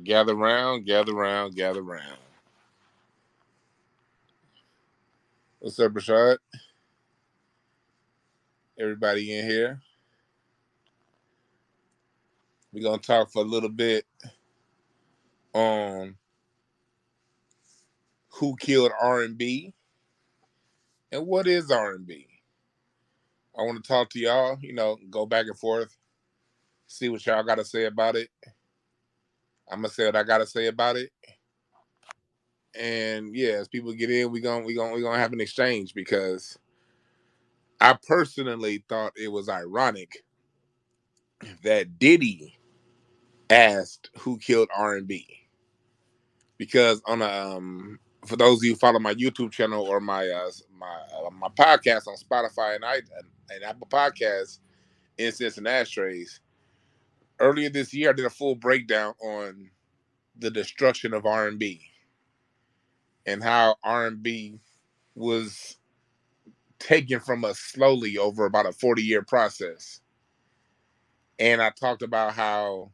Gather round, gather round, gather round. What's up, Rashad? Everybody in here. We're gonna talk for a little bit on who killed R&B and what is R&B. I want to talk to y'all. Go back and forth, see what y'all got to say about it. I'm gonna say what I got to say about it, and yeah, as people get in, we gonna have an exchange because I personally thought it was ironic that Diddy asked who killed R&B because on a for those of you who follow my YouTube channel or my podcast on Spotify and Apple Podcasts, Incense and Ashtrays. Earlier this year, I did a full breakdown on the destruction of R&B and how R&B was taken from us slowly over about a 40-year process. And I talked about how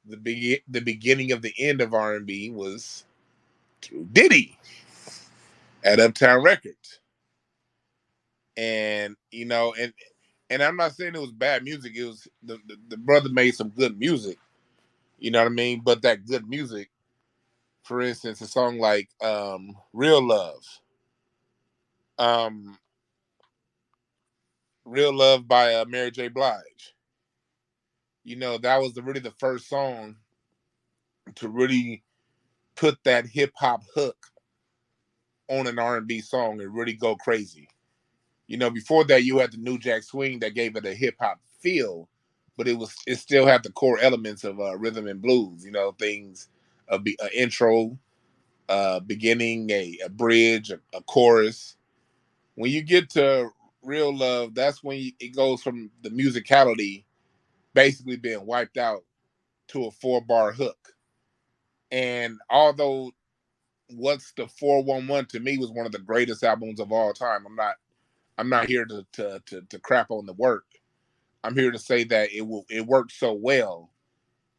the beginning of the end of R&B was through Diddy at Uptown Records. And and I'm not saying it was bad music. It was the brother made some good music. You know what I mean? But that good music, for instance, a song like Real Love. Um Real Love by Mary J. Blige. That was really the first song to really put that hip hop hook on an R&B song and really go crazy. Before that you had the New Jack Swing that gave it a hip hop feel, but it still had the core elements of rhythm and blues. Things a intro, beginning, a bridge, a chorus. When you get to Real Love, that's when it goes from the musicality basically being wiped out to a 4-bar hook. And although What's the 411 to me was one of the greatest albums of all time, I'm not here to crap on the work. I'm here to say that it worked so well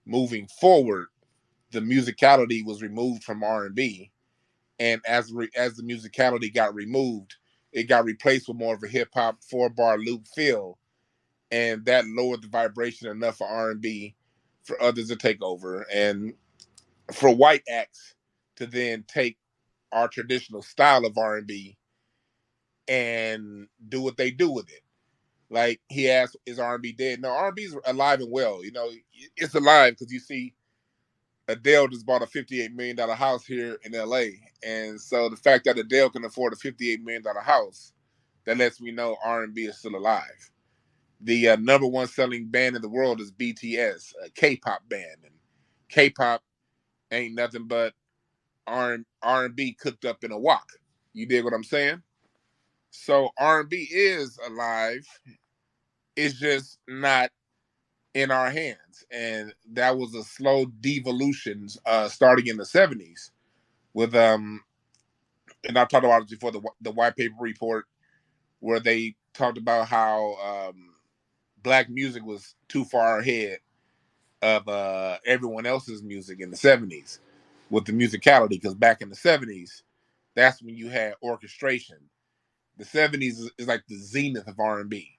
moving forward. The musicality was removed from R&B, and as the musicality got removed, it got replaced with more of a hip hop 4-bar loop feel, and that lowered the vibration enough for R&B for others to take over, and for white acts to then take our traditional style of R&B and do what they do with it. Like he asked, "Is R&B dead?" No, R&B is alive and well. It's alive because you see Adele just bought a $58 million house here in LA, and so the fact that Adele can afford a $58 million house, that lets me know R&B is still alive. The number one selling band in the world is BTS, a K-pop band, and K-pop ain't nothing but R&B cooked up in a wok. You dig what I'm saying? So R&B is alive. It's just not in our hands, and that was a slow devolution starting in the '70s with and I talked about it before the white paper report where they talked about how black music was too far ahead of everyone else's music in the '70s with the musicality, because back in the '70s, that's when you had orchestration. The '70s is like the zenith of R&B.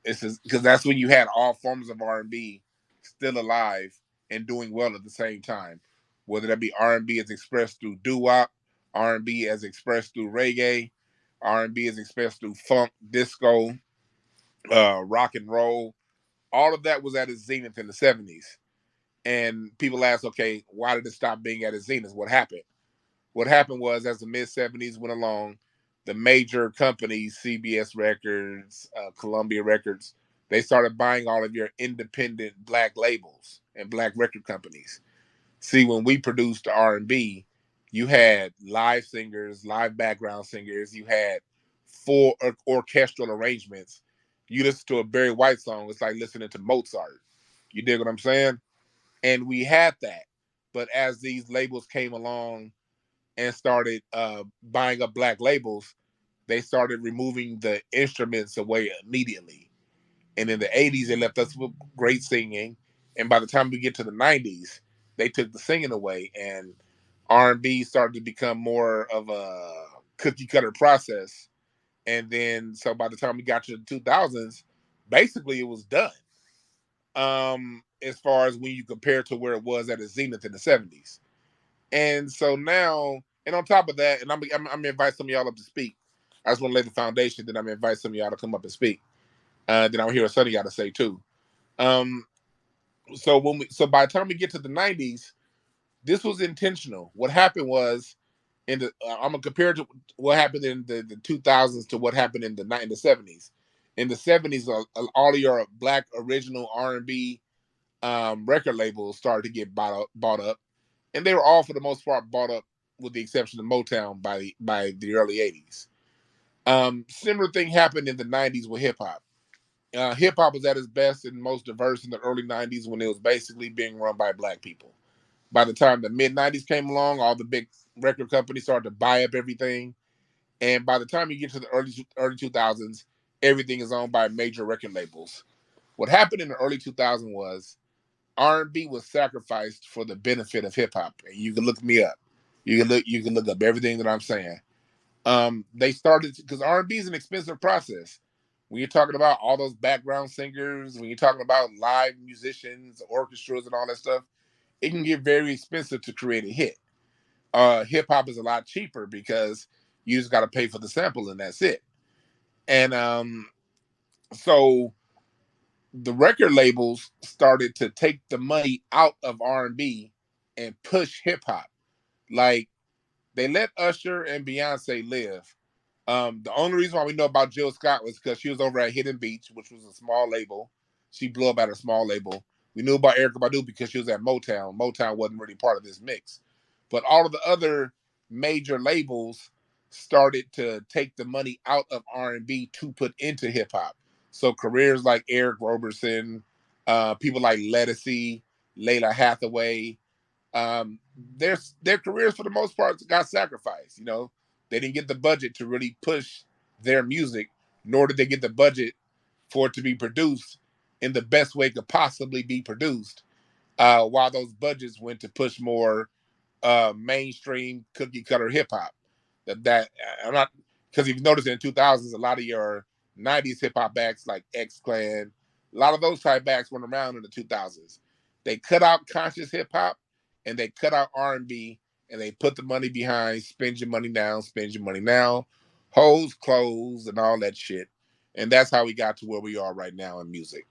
It's because that's when you had all forms of R&B still alive and doing well at the same time, whether that be R&B as expressed through doo-wop, R&B as expressed through reggae, R&B as expressed through funk, disco, rock and roll. All of that was at its zenith in the '70s. And people ask, okay, why did it stop being at its zenith? What happened? What happened was, as the mid '70s went along, the major companies, CBS Records, Columbia Records, they started buying all of your independent black labels and black record companies. See, when we produced R&B, you had live singers, live background singers, you had full orchestral arrangements. You listen to a Barry White song, it's like listening to Mozart. You dig what I'm saying? And we had that. But as these labels came along and started buying up black labels, they started removing the instruments away immediately. And in the '80s, they left us with great singing. And by the time we get to the '90s, they took the singing away, and R&B started to become more of a cookie cutter process. And then, so by the time we got to the 2000s, basically it was done. As far as when you compare to where it was at its zenith in the 70s. And so now, and on top of that, and I'm gonna invite some of y'all up to speak. I just want to lay the foundation. Then I'm gonna invite some of y'all to come up and speak. Then I'll hear what Sonny got to say too. Um, so by the time we get to the 90s, this was intentional. What happened was in the I'm gonna compare to what happened in the 2000s to what happened in the 70s. In the 70s, all of your black original R&B record labels started to get bought up, and they were all for the most part bought up, with the exception of Motown by the early 80s. Similar thing happened in the 90s with hip hop. Hip hop was at its best and most diverse in the early 90s when it was basically being run by black people. By the time the mid 90s came along, all the big record companies started to buy up everything. And by the time you get to the early 2000s, everything is owned by major record labels. What happened in the early 2000s was R&B was sacrificed for the benefit of hip hop. And you can look me up. You can look up everything that I'm saying. They started because R&B is an expensive process. When you're talking about all those background singers, when you're talking about live musicians, orchestras, and all that stuff, it can get very expensive to create a hit. Hip hop is a lot cheaper because you just got to pay for the sample and that's it. And so the record labels started to take the money out of R&B and push hip hop. Like they let Usher and Beyonce live. The only reason why we know about Jill Scott was because she was over at Hidden Beach, which was a small label. She blew up at a small label. We knew about Erykah Badu because she was at Motown. Motown wasn't really part of this mix. But all of the other major labels started to take the money out of R&B to put into hip hop. So careers like Eric Roberson, people like Ledisi, Layla Hathaway, their careers for the most part got sacrificed. You know, they didn't get the budget to really push their music, nor did they get the budget for it to be produced in the best way it could possibly be produced. While those budgets went to push more mainstream cookie cutter hip hop. That I'm not, because if you notice in the 2000s, a lot of your 90s hip hop acts like X Clan, a lot of those type acts went around in the 2000s. They cut out conscious hip hop and they cut out R&B and they put the money behind spend your money now, hoes, clothes, and all that shit. And that's how we got to where we are right now in music,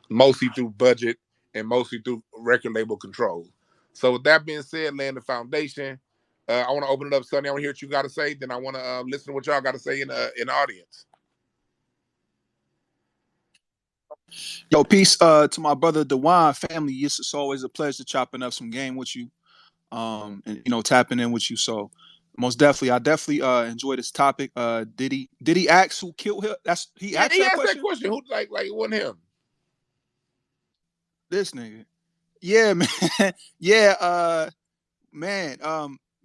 mostly through budget and mostly through record label control. So with that being said, laying the foundation, I want to open it up, Sonny. I want to hear what you got to say. Then I want to listen to what y'all got to say in the audience. Yo, peace to my brother Dwan family. It's always a pleasure chopping up some game with you, and tapping in with you. So most definitely, I definitely enjoy this topic. Did he ask who killed him? He asked He that asked question. that question. Who like it wasn't him? This nigga. Yeah, man. Yeah, man.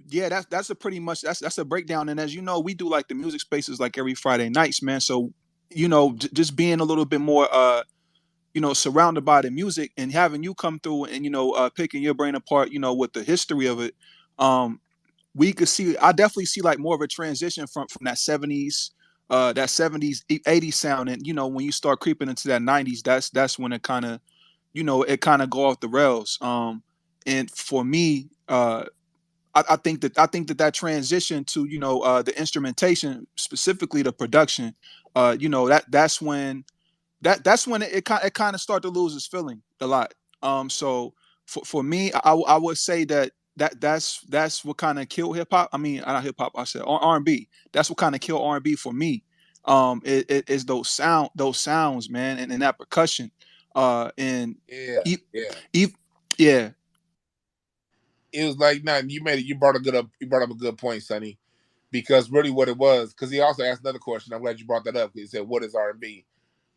Yeah, that's a pretty much that's a breakdown. And as you know, we do like the music spaces like every Friday nights, man. So just being a little bit more surrounded by the music and having you come through and picking your brain apart, with the history of it. We could see, I definitely see like more of a transition from that 70s, that 70s 80s sound. And when you start creeping into that 90s, that's when it kind of go off the rails. And for me, I think that transition to the instrumentation, specifically the production, that's when it kind of start to lose its feeling a lot. So for me, I would say that's what kind of killed hip hop. I mean, not hip hop. I said R&B. That's what kind of killed R&B for me. It is those sounds, man, and that percussion. And Yeah, e- yeah. yeah. It was like, nah, you brought up a good point, Sonny, because really what it was, because he also asked another question. I'm glad you brought that up. He said, "What is R&B?"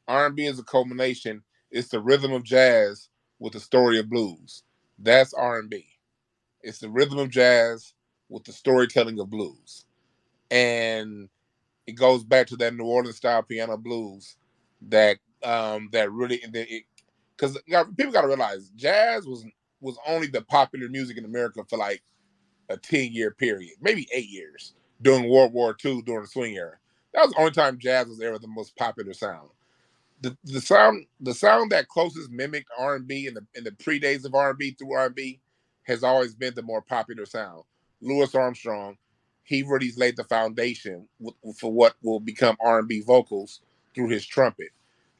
R&B is a culmination. It's the rhythm of jazz with the story of blues. That's R&B. It's the rhythm of jazz with the storytelling of blues, and it goes back to that New Orleans style piano blues that that really, because people got to realize jazz was was only the popular music in America for like a 10-year period, maybe 8 years during World War II, during the swing era. That was the only time jazz was ever the most popular sound. The sound that closest mimicked R&B in the pre days of R&B through R&B has always been the more popular sound. Louis Armstrong, he really laid the foundation for what will become R&B vocals through his trumpet.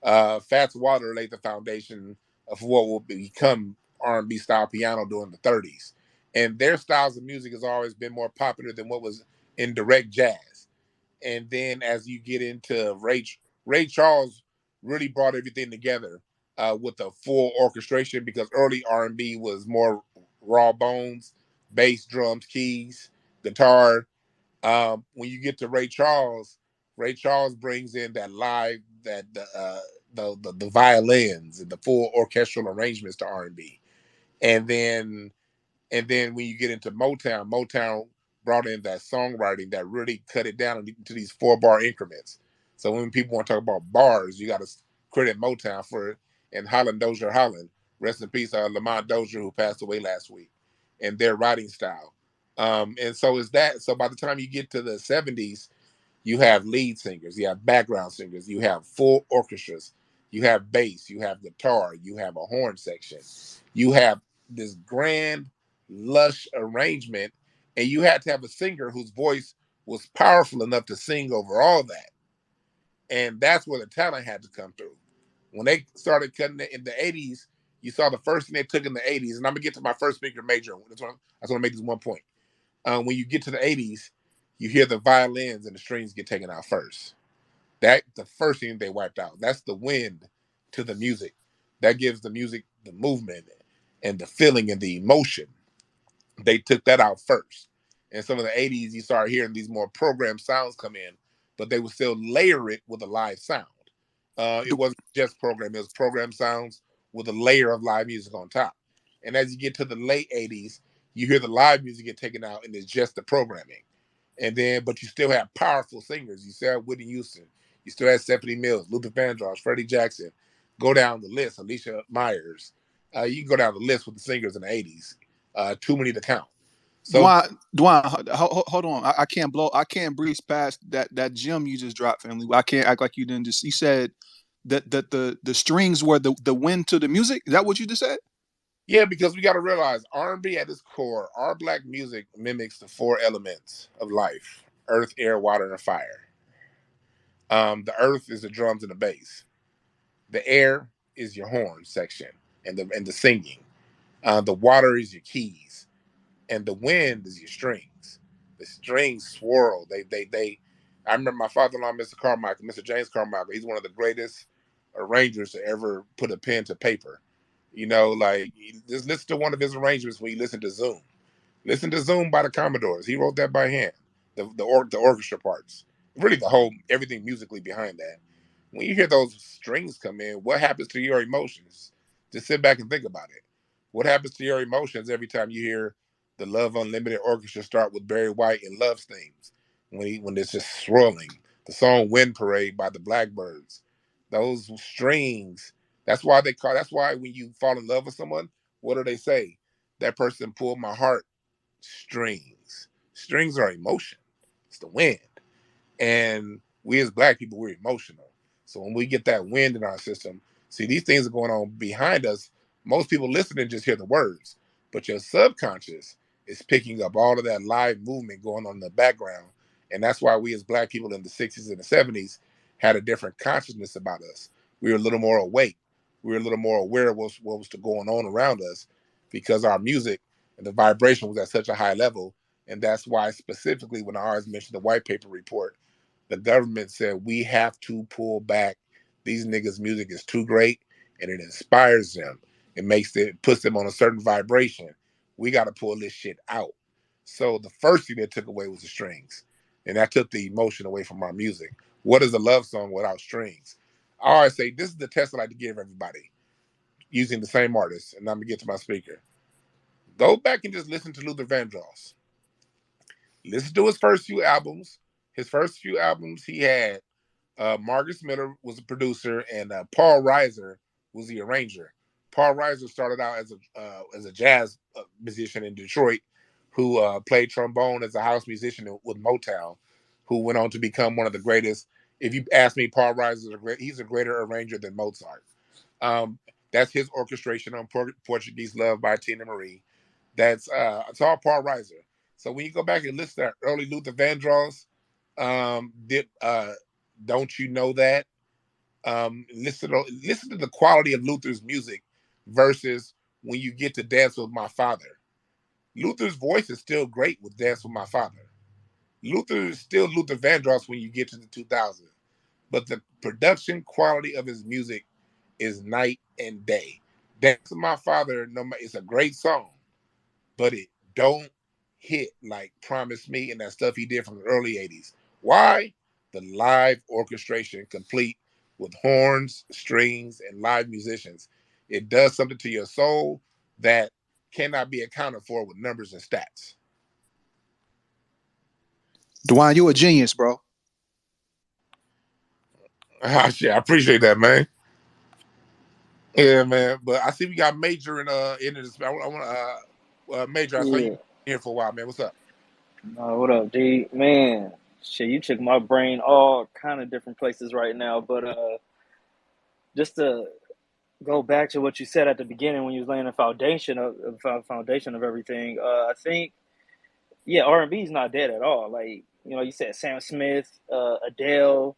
Fats Water laid the foundation of what will become R&B style piano during the 30s. And their styles of music has always been more popular than what was in direct jazz. And then as you get into Ray Charles really brought everything together with a full orchestration, because early R&B was more raw bones, bass, drums, keys, guitar. When you get to Ray Charles brings in that live, that the violins and the full orchestral arrangements to R&B. And then when you get into Motown brought in that songwriting that really cut it down into these 4-bar increments. So when people want to talk about bars, you got to credit Motown for it. And Holland Dozier Holland, rest in peace, Lamont Dozier, who passed away last week, and their writing style. And so is that. So by the time you get to the 70s, you have lead singers, you have background singers, you have full orchestras, you have bass, you have guitar, you have a horn section, you have this grand, lush arrangement, and you had to have a singer whose voice was powerful enough to sing over all that. And that's where the talent had to come through. When they started cutting it in the 80s, you saw the first thing they took in the 80s, and I'm gonna get to my first speaker major. I just want to make this one point. When you get to the 80s, you hear the violins and the strings get taken out first. That the first thing they wiped out. That's the wind to the music. That gives the music the movement and the feeling and the emotion. They took that out first. In some of the 80s, you started hearing these more programmed sounds come in, but they would still layer it with a live sound. It wasn't just programmed, it was programmed sounds with a layer of live music on top. And as you get to the late 80s, you hear the live music get taken out and it's just the programming. And then, but you still have powerful singers. You still have Whitney Houston. You still have Stephanie Mills, Luther Vandross, Freddie Jackson. Go down the list, Alicia Myers. You can go down the list with the singers in the 80s. Too many to count. So Dwan, hold on. I can't breeze past that gem you just dropped, family. I can't act like you didn't just. You said that the strings were the wind to the music. Is that what you just said? yeah, because we got to realize R&B at its core, our black music mimics the 4 elements of life: earth, air, water, and fire. The earth is the drums and the bass. The air is your horn section and the singing. The water is your keys, and the wind is your strings. The strings swirl. They. I remember my father-in-law, Mr. Carmichael, Mr. James Carmichael. He's one of the greatest arrangers to ever put a pen to paper. Like just listen to one of his arrangements when you listen to Zoom. Listen to Zoom by the Commodores. He wrote that by hand. The orchestra parts, really the whole everything musically behind that. When you hear those strings come in, what happens to your emotions? Just sit back and think about it. What happens to your emotions every time you hear the Love Unlimited Orchestra start with Barry White and Love Themes? When it's just swirling. The song Wind Parade by the Blackbirds. Those strings. That's why when you fall in love with someone, what do they say? That person pulled my heart strings. Strings are emotion. It's the wind. And we as black people, we're emotional. So when we get that wind in our system, see, these things are going on behind us. Most people listening just hear the words, but your subconscious is picking up all of that live movement going on in the background. And that's why we as black people in the 60s and the 70s had a different consciousness about us. We were a little more awake. We were a little more aware of what was going on around us, because our music and the vibration was at such a high level. And that's why specifically when I always mention the white paper report, the government said we have to pull back. These niggas' music is too great, and it inspires them. It puts them on a certain vibration. We got to pull this shit out. So the first thing they took away was the strings, and that took the emotion away from our music. What is a love song without strings? I always say this is the test I like to give everybody using the same artist, and I'm gonna get to my speaker. Go back and just listen to Luther Vandross. Listen to his first few albums. His first few albums, he had Marcus Miller was the producer, and Paul Reiser was the arranger. Paul Reiser started out as a jazz musician in Detroit, who played trombone as a house musician with Motown, who went on to become one of the greatest. If you ask me, Paul Reiser he's a greater arranger than Mozart. That's his orchestration on Portuguese Love by Tina Marie. It's all Paul Reiser. So when you go back and listen to early Luther Vandross, did Don't You Know That? Listen to the quality of Luther's music versus when you get to Dance with My Father. Luther's voice is still great with Dance with My Father. Luther is still Luther Vandross when you get to the 2000s, but the production quality of his music is night and day. Dance with My Father, it's a great song, but it don't hit like Promise Me and that stuff he did from the early 80s. Why? The live orchestration complete with horns, strings, and live musicians. It does something to your soul that cannot be accounted for with numbers and stats. Dwan, you a genius, bro. Ah, shit, I appreciate that, man. Yeah, man. But I see we got Major in this. I want Major. I saw you Yeah. here for a while, man. What's up? What up, D? Man, shit, you took my brain all kind of different places right now. But just to go back to what you said at the beginning when you was laying the foundation of everything, I think R&B is not dead at all. Like you said, Sam Smith, Adele,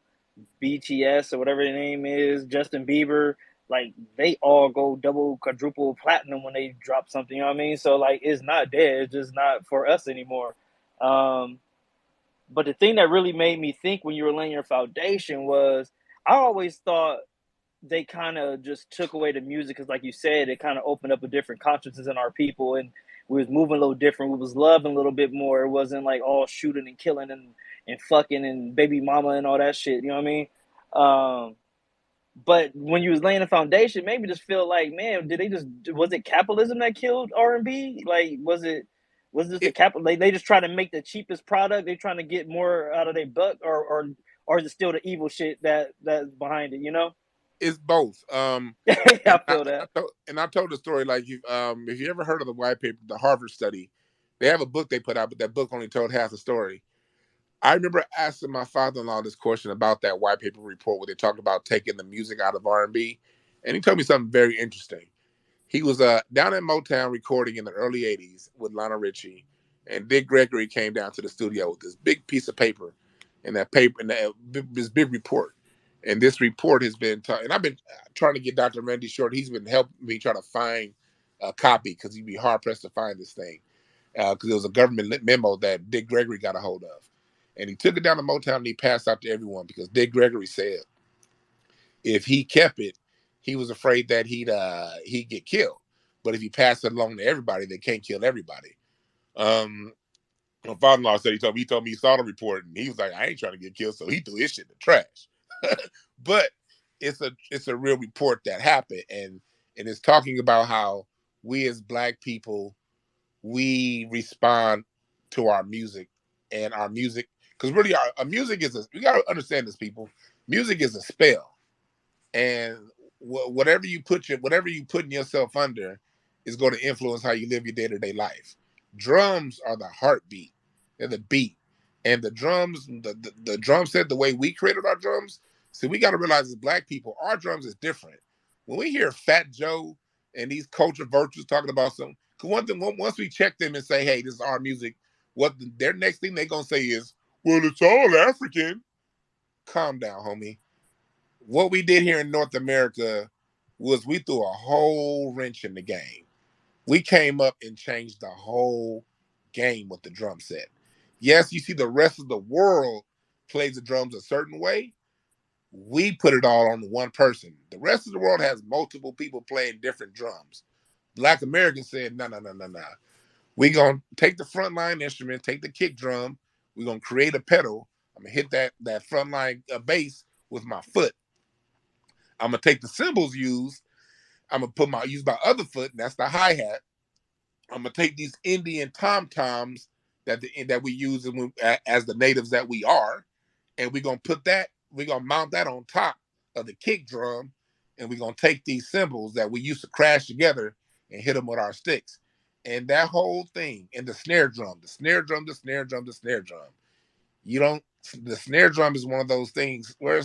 BTS or whatever their name is, Justin Bieber. Like they all go double, quadruple platinum when they drop something. You know what I mean? So like, it's not dead. It's just not for us anymore. Um, But the thing that really made me think when you were laying your foundation was I always thought they kind of just took away the music because, like you said, it kind of opened up a different consciousness in our people, and we was moving a little different. We was loving a little bit more. It wasn't like all shooting and killing and fucking and baby mama and all that shit. You know what I mean? But when you was laying the foundation, maybe just feel like, man, was it capitalism that killed R&B? Like, was this the It, capital? They just try to make the cheapest product. They trying to get more out of their buck, or is it still the evil shit that's behind it? You know? it's both. I feel that. I told the story like if you ever heard of the white paper, the Harvard study, they have a book they put out, but that book only told half the story. I remember asking my father-in-law this question about that white paper report where they talked about taking the music out of R&B, and he told me something very interesting. He was down in Motown recording in the early 80s with Lionel Richie, and Dick Gregory came down to the studio with this big piece of paper, and this big report. And this report has been, and I've been trying to get Dr. Randy Short. He's been helping me try to find a copy because he'd be hard pressed to find this thing because it was a government memo that Dick Gregory got a hold of. And he took it down to Motown and he passed out to everyone because Dick Gregory said if he kept it, he was afraid that he'd get killed. But if he passed it along to everybody, they can't kill everybody. Um, my father-in-law said he told me he saw the report and he was like, I ain't trying to get killed, so he threw his shit in the trash. But it's a real report that happened, and it's talking about how we as Black people we respond to our music and our music because really our music is we gotta understand this, people. Music is a spell, and whatever you put in yourself under is going to influence how you live your day-to-day life. Drums are the heartbeat, they're the beat, and the drums, the drum set, the way we created our drums. So we got to realize as Black people, our drums is different. When we hear Fat Joe and these culture virtues talking about something, because one thing, once we check them and say, hey, this is our music, their next thing they're gonna say is, well, it's all African. Calm down, homie. What we did here in North America was we threw a whole wrench in the game. We came up and changed the whole game with the drum set. Yes, you see the rest of the world plays the drums a certain way. We put it all on one person. The rest of the world has multiple people playing different drums. Black Americans said, no, no, no, no, no. We're going to take the frontline instrument, take the kick drum. We're going to create a pedal. I'm going to hit that frontline bass with my foot. I'm gonna take the cymbals used. I'm gonna use my other foot, and that's the hi hat. I'm gonna take these Indian tom toms that we use as the natives that we are, and we're gonna mount that on top of the kick drum, and we're gonna take these cymbals that we used to crash together and hit them with our sticks. And that whole thing, and the snare drum, the snare drum, the snare drum, the snare drum. You don't. The snare drum is one of those things where,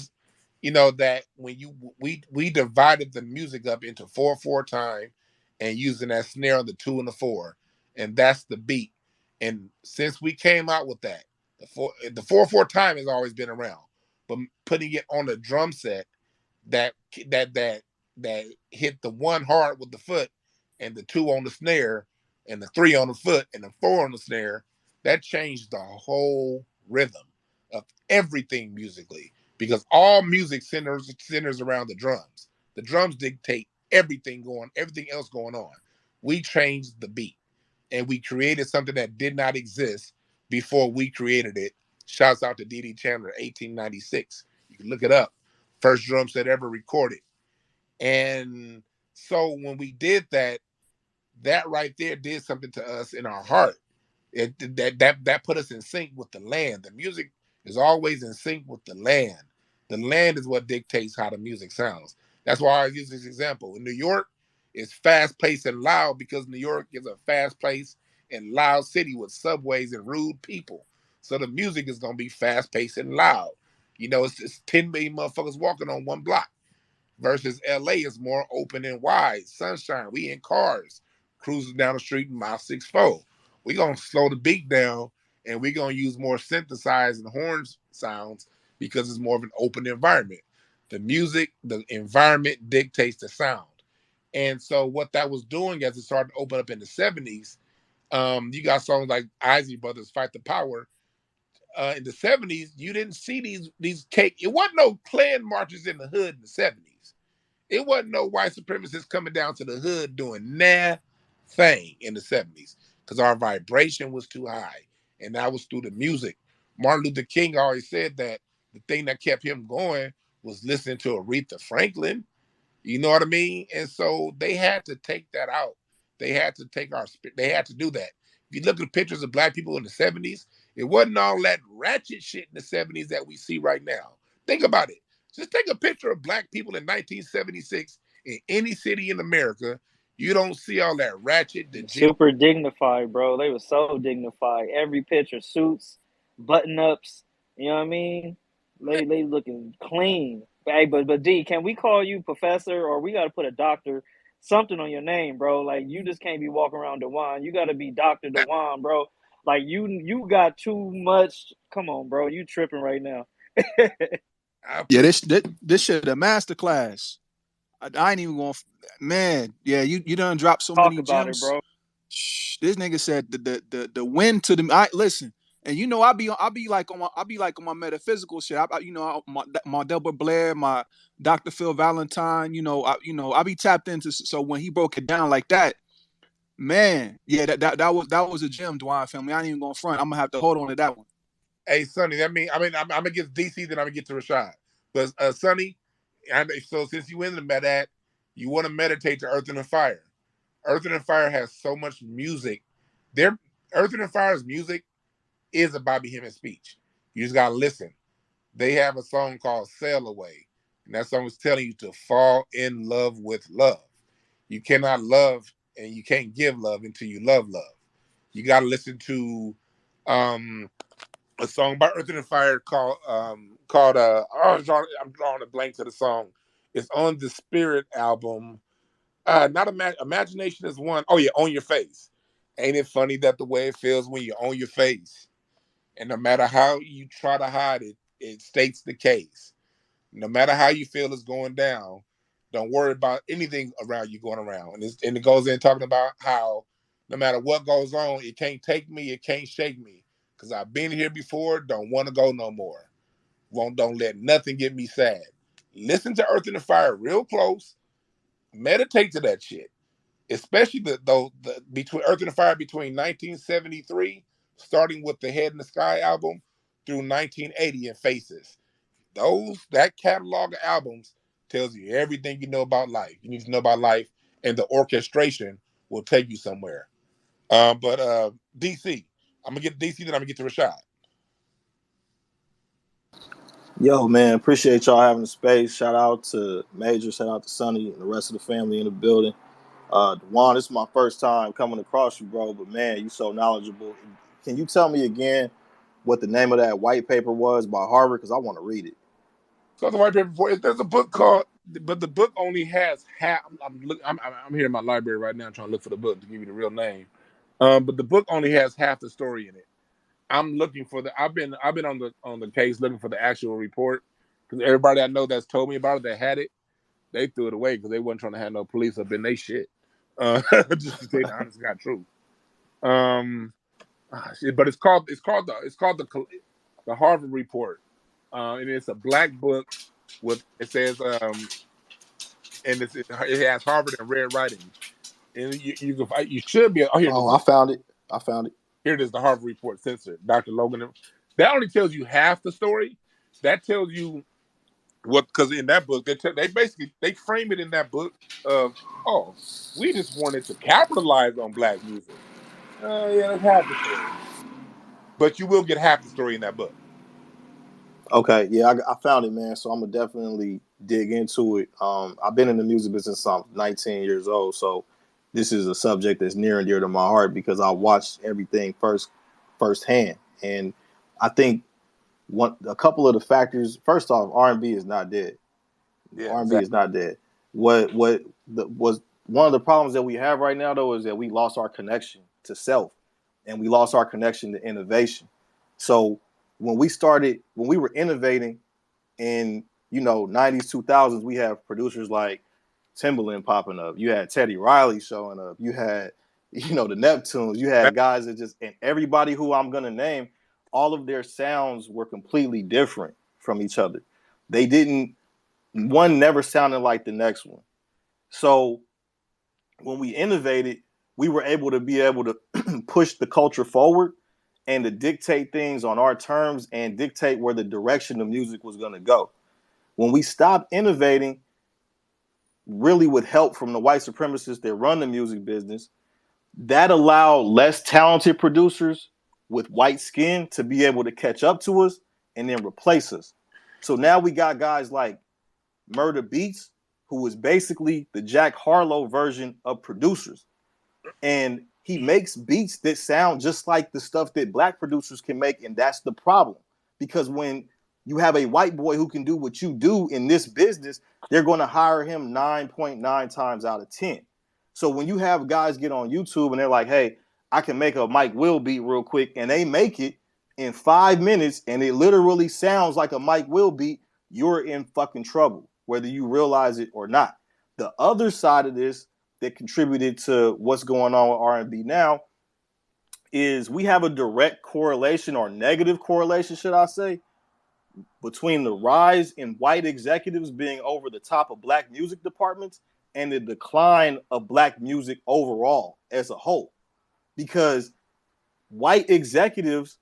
that when we divided the music up into 4/4 time, and using that snare on the 2 and the 4, and that's the beat. And since we came out with that, the 4/4 time has always been around, but putting it on a drum set that that hit the 1 hard with the foot, and the 2 on the snare, and the 3 on the foot, and the 4 on the snare, that changed the whole rhythm of everything musically, because all music centers around the drums. The drums dictate everything else going on. We changed the beat, and we created something that did not exist before we created it. Shouts out to Diddy Chandler, 1896. You can look it up. First drum set ever recorded. And so when we did that, that right there did something to us in our heart. That put us in sync with the land. The music is always in sync with the land. The land is what dictates how the music sounds. That's why I use this example. In New York, it's fast paced and loud because New York is a fast paced and loud city with subways and rude people. So the music is gonna be fast paced and loud. It's 10 million motherfuckers walking on one block. Versus LA is more open and wide. Sunshine. We in cars, cruising down the street in mile 64. We're gonna slow the beat down, and we're gonna use more synthesized and horns sounds because it's more of an open environment. The music, the environment dictates the sound. And so what that was doing as it started to open up in the 70s, you got songs like Isley Brothers Fight the Power. In the 70s, you didn't see these cake. It wasn't no Klan marches in the hood in the 70s. It wasn't no white supremacists coming down to the hood doing thing in the 70s because our vibration was too high. And that was through the music. Martin Luther King always said that the thing that kept him going was listening to Aretha Franklin. You know what I mean? And so they had to take that out. They had to they had to do that. If you look at pictures of black people in the 70s, it wasn't all that ratchet shit in the 70s that we see right now. Think about it. Just take a picture of black people in 1976 in any city in America. You don't see all that ratchet, Super dignified, bro. They were so dignified. Every picture, suits, button ups. You know what I mean? They looking clean. Hey, but D, can we call you professor, or we got to put a doctor, something on your name, bro? Like, you just can't be walking around Dwan. You got to be Dr. Dwan, bro. Like, you got too much. Come on, bro. You tripping right now. Yeah, this shit a masterclass. I ain't even going. Man, yeah, you done dropped so Talk many about it, gems. bro. This nigga said the win to the. I listen, and I'll be like on my metaphysical shit. My Delbert Blair, my Dr. Phil Valentine. I be tapped into. So when he broke it down like that, man, yeah, that was a gem, Dwan family. I ain't even gonna front. I'm gonna have to hold on to that one. Hey, Sonny, I'm gonna get DC, then I'm gonna get to Rashad. But Sonny, so since you in the med, you want to meditate to Earth and Fire. Earth and Fire has so much music. Their Earth and Fire's music is a Bobby Hemmings speech. You just gotta listen. They have a song called Sail Away, and that song is telling you to fall in love with love. You cannot love and you can't give love until you love love. You gotta listen to a song by Earth and Fire called I'm drawing a blank to the song. It's on the Spirit album. Not Imagination is one. Oh yeah, On Your Face. Ain't it funny that the way it feels when you're on your face, and no matter how you try to hide it, it states the case. No matter how you feel it's going down, don't worry about anything around you going around. And it goes in talking about how no matter what goes on, it can't take me, it can't shake me. Because I've been here before, don't want to go no more. Don't let nothing get me sad. Listen to Earth and Fire real close. Meditate to that shit. Especially the between Earth and Fire between 1973, starting with the Head in the Sky album, through 1980 in Faces. That catalog of albums tells you everything you know about life. You need to know about life, and the orchestration will take you somewhere. But DC, I'm gonna get DC, then I'm gonna get to Rashad. Yo, man, appreciate y'all having the space. Shout out to Major, shout out to Sonny and the rest of the family in the building. Dwan, this is my first time coming across you, bro, but man, you so knowledgeable. Can you tell me again what the name of that white paper was by Harvard? Because I want to read it. So the white paper for there's a book called, but the book only has half. I'm here in my library right now trying to look for the book to give you the real name. But the book only has half the story in it. I'm looking for the. I've been on the case looking for the actual report because everybody I know that's told me about it that had it, they threw it away because they wasn't trying to have no police up in their shit. Just to tell you the honest God truth. But it's called the Harvard Report, and it's a black book with it says and it has Harvard in red writing, and you should be. Oh, here it is. Oh, I found it. I found it. Here it is. The Harvard Report censored. Dr. Logan. That only tells you half the story. That tells you what, because in that book they basically they frame it in that book of, oh, we just wanted to capitalize on black music. Yeah, that's half the story, but you will get half the story in that book. Okay, yeah, I found it, man. So I'm gonna definitely dig into it. I've been in the music business since I'm 19 years old, so this is a subject that's near and dear to my heart because I watched everything firsthand, and I think a couple of the factors. First off, R&B is not dead. Yeah, R&B is exactly. not dead. Was one of the problems that we have right now though is that we lost our connection to self, and we lost our connection to innovation. So when we were innovating in 90s 2000s, we have producers like Timbaland popping up. You had Teddy Riley showing up. You had the Neptunes. You had guys that just, and everybody who I'm gonna name, all of their sounds were completely different from each other. They didn't One never sounded like the next one. So when we innovated, we were able to push the culture forward and to dictate things on our terms and dictate where the direction of music was going to go. When we stopped innovating, really with help from the white supremacists that run the music business, that allowed less talented producers with white skin to be able to catch up to us and then replace us. So now we got guys like Murder Beats, who is basically the Jack Harlow version of producers. And he makes beats that sound just like the stuff that black producers can make. And that's the problem. Because when you have a white boy who can do what you do in this business, they're going to hire him 9.9 times out of 10. So when you have guys get on YouTube and they're like, hey, I can make a Mike Will beat real quick, and they make it in 5 minutes and it literally sounds like a Mike Will beat, you're in fucking trouble, whether you realize it or not. The other side of this that contributed to what's going on with R&B now is we have a direct correlation, or negative correlation, should I say, between the rise in white executives being over the top of black music departments and the decline of black music overall as a whole. Because white executives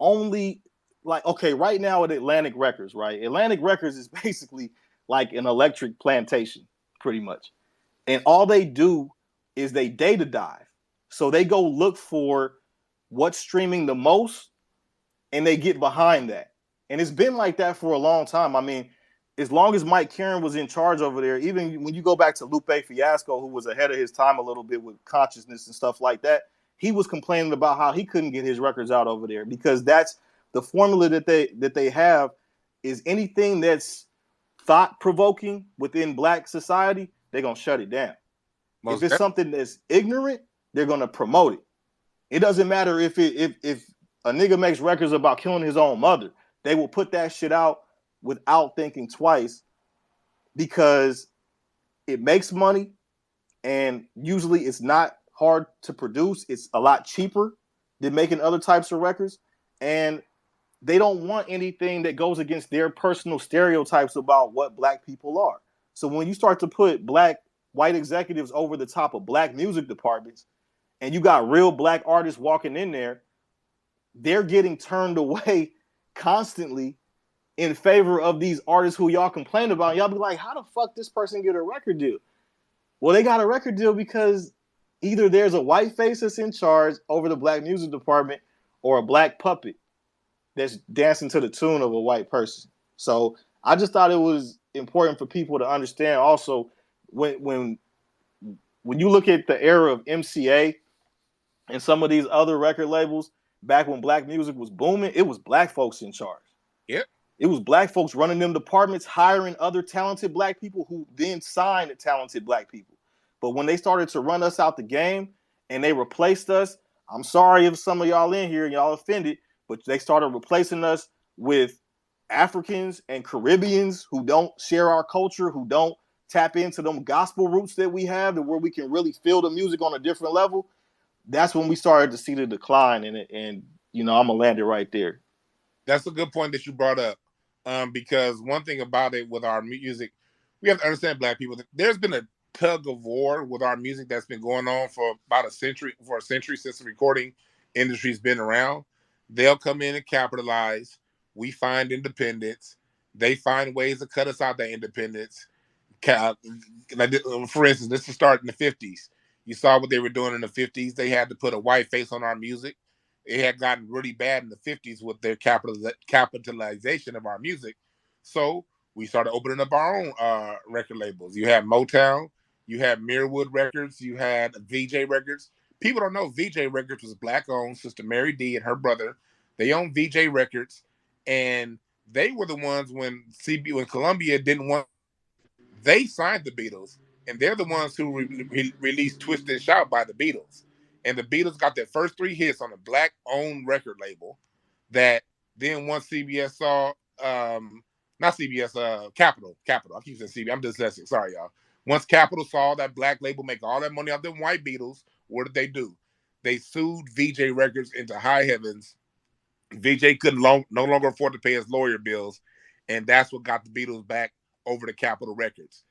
only, like, okay, right now at Atlantic Records, right? Atlantic Records is basically like an electric plantation, pretty much. And all they do is they data dive. So they go look for what's streaming the most and they get behind that. And it's been like that for a long time. I mean, as long as Mike Karen was in charge over there, even when you go back to Lupe Fiasco, who was ahead of his time a little bit with consciousness and stuff like that, he was complaining about how he couldn't get his records out over there because that's the formula that they have is anything that's thought provoking within black society, they're gonna shut it down. If it's something that's ignorant, they're gonna promote it. It doesn't matter if a nigga makes records about killing his own mother, they will put that shit out without thinking twice because it makes money, and usually it's not hard to produce. It's a lot cheaper than making other types of records, and they don't want anything that goes against their personal stereotypes about what black people are. So when you start to put white executives over the top of black music departments, and you got real black artists walking in there, they're getting turned away constantly in favor of these artists who y'all complain about. Y'all be like, how the fuck this person get a record deal? Well, they got a record deal because either there's a white face that's in charge over the black music department or a black puppet that's dancing to the tune of a white person. So I just thought it was important for people to understand also when you look at the era of MCA and some of these other record labels, back when black music was booming, it was black folks in charge. Yep. It was black folks running them departments, hiring other talented black people who then signed talented black people. But when they started to run us out the game and they replaced us, I'm sorry if some of y'all in here and y'all offended, but they started replacing us with Africans and Caribbeans who don't share our culture, who don't tap into them gospel roots that we have and where we can really feel the music on a different level. That's when we started to see the decline in it. And, you know, I'm going to land it right there. That's a good point that you brought up. Because one thing about it with our music, we have to understand, black people, there's been a tug of war with our music that's been going on for about a century since the recording industry's been around. They'll come in and capitalize. We find independence. They find ways to cut us out that independence. For instance, this is starting in the 50s. You saw what they were doing in the 50s. They had to put a white face on our music. It had gotten really bad in the 50s with their capitalization of our music. So we started opening up our own record labels. You had Motown, you had Mirrorwood Records, you had VJ Records. People don't know VJ Records was black owned. Sister Mary D and her brother, they owned VJ Records, and they were the ones when Columbia didn't want. They signed the Beatles, and they're the ones who released "Twist and Shout" by the Beatles. And the Beatles got their first 3 hits on a black-owned record label. That then once CBS saw, not CBS, Capitol. I keep saying CBS. I'm dyslexic. Sorry, y'all. Once Capitol saw that black label make all that money off them white Beatles, what did they do? They sued VJ Records into high heavens. VJ couldn't no longer afford to pay his lawyer bills, and that's what got the Beatles back over to Capitol Records.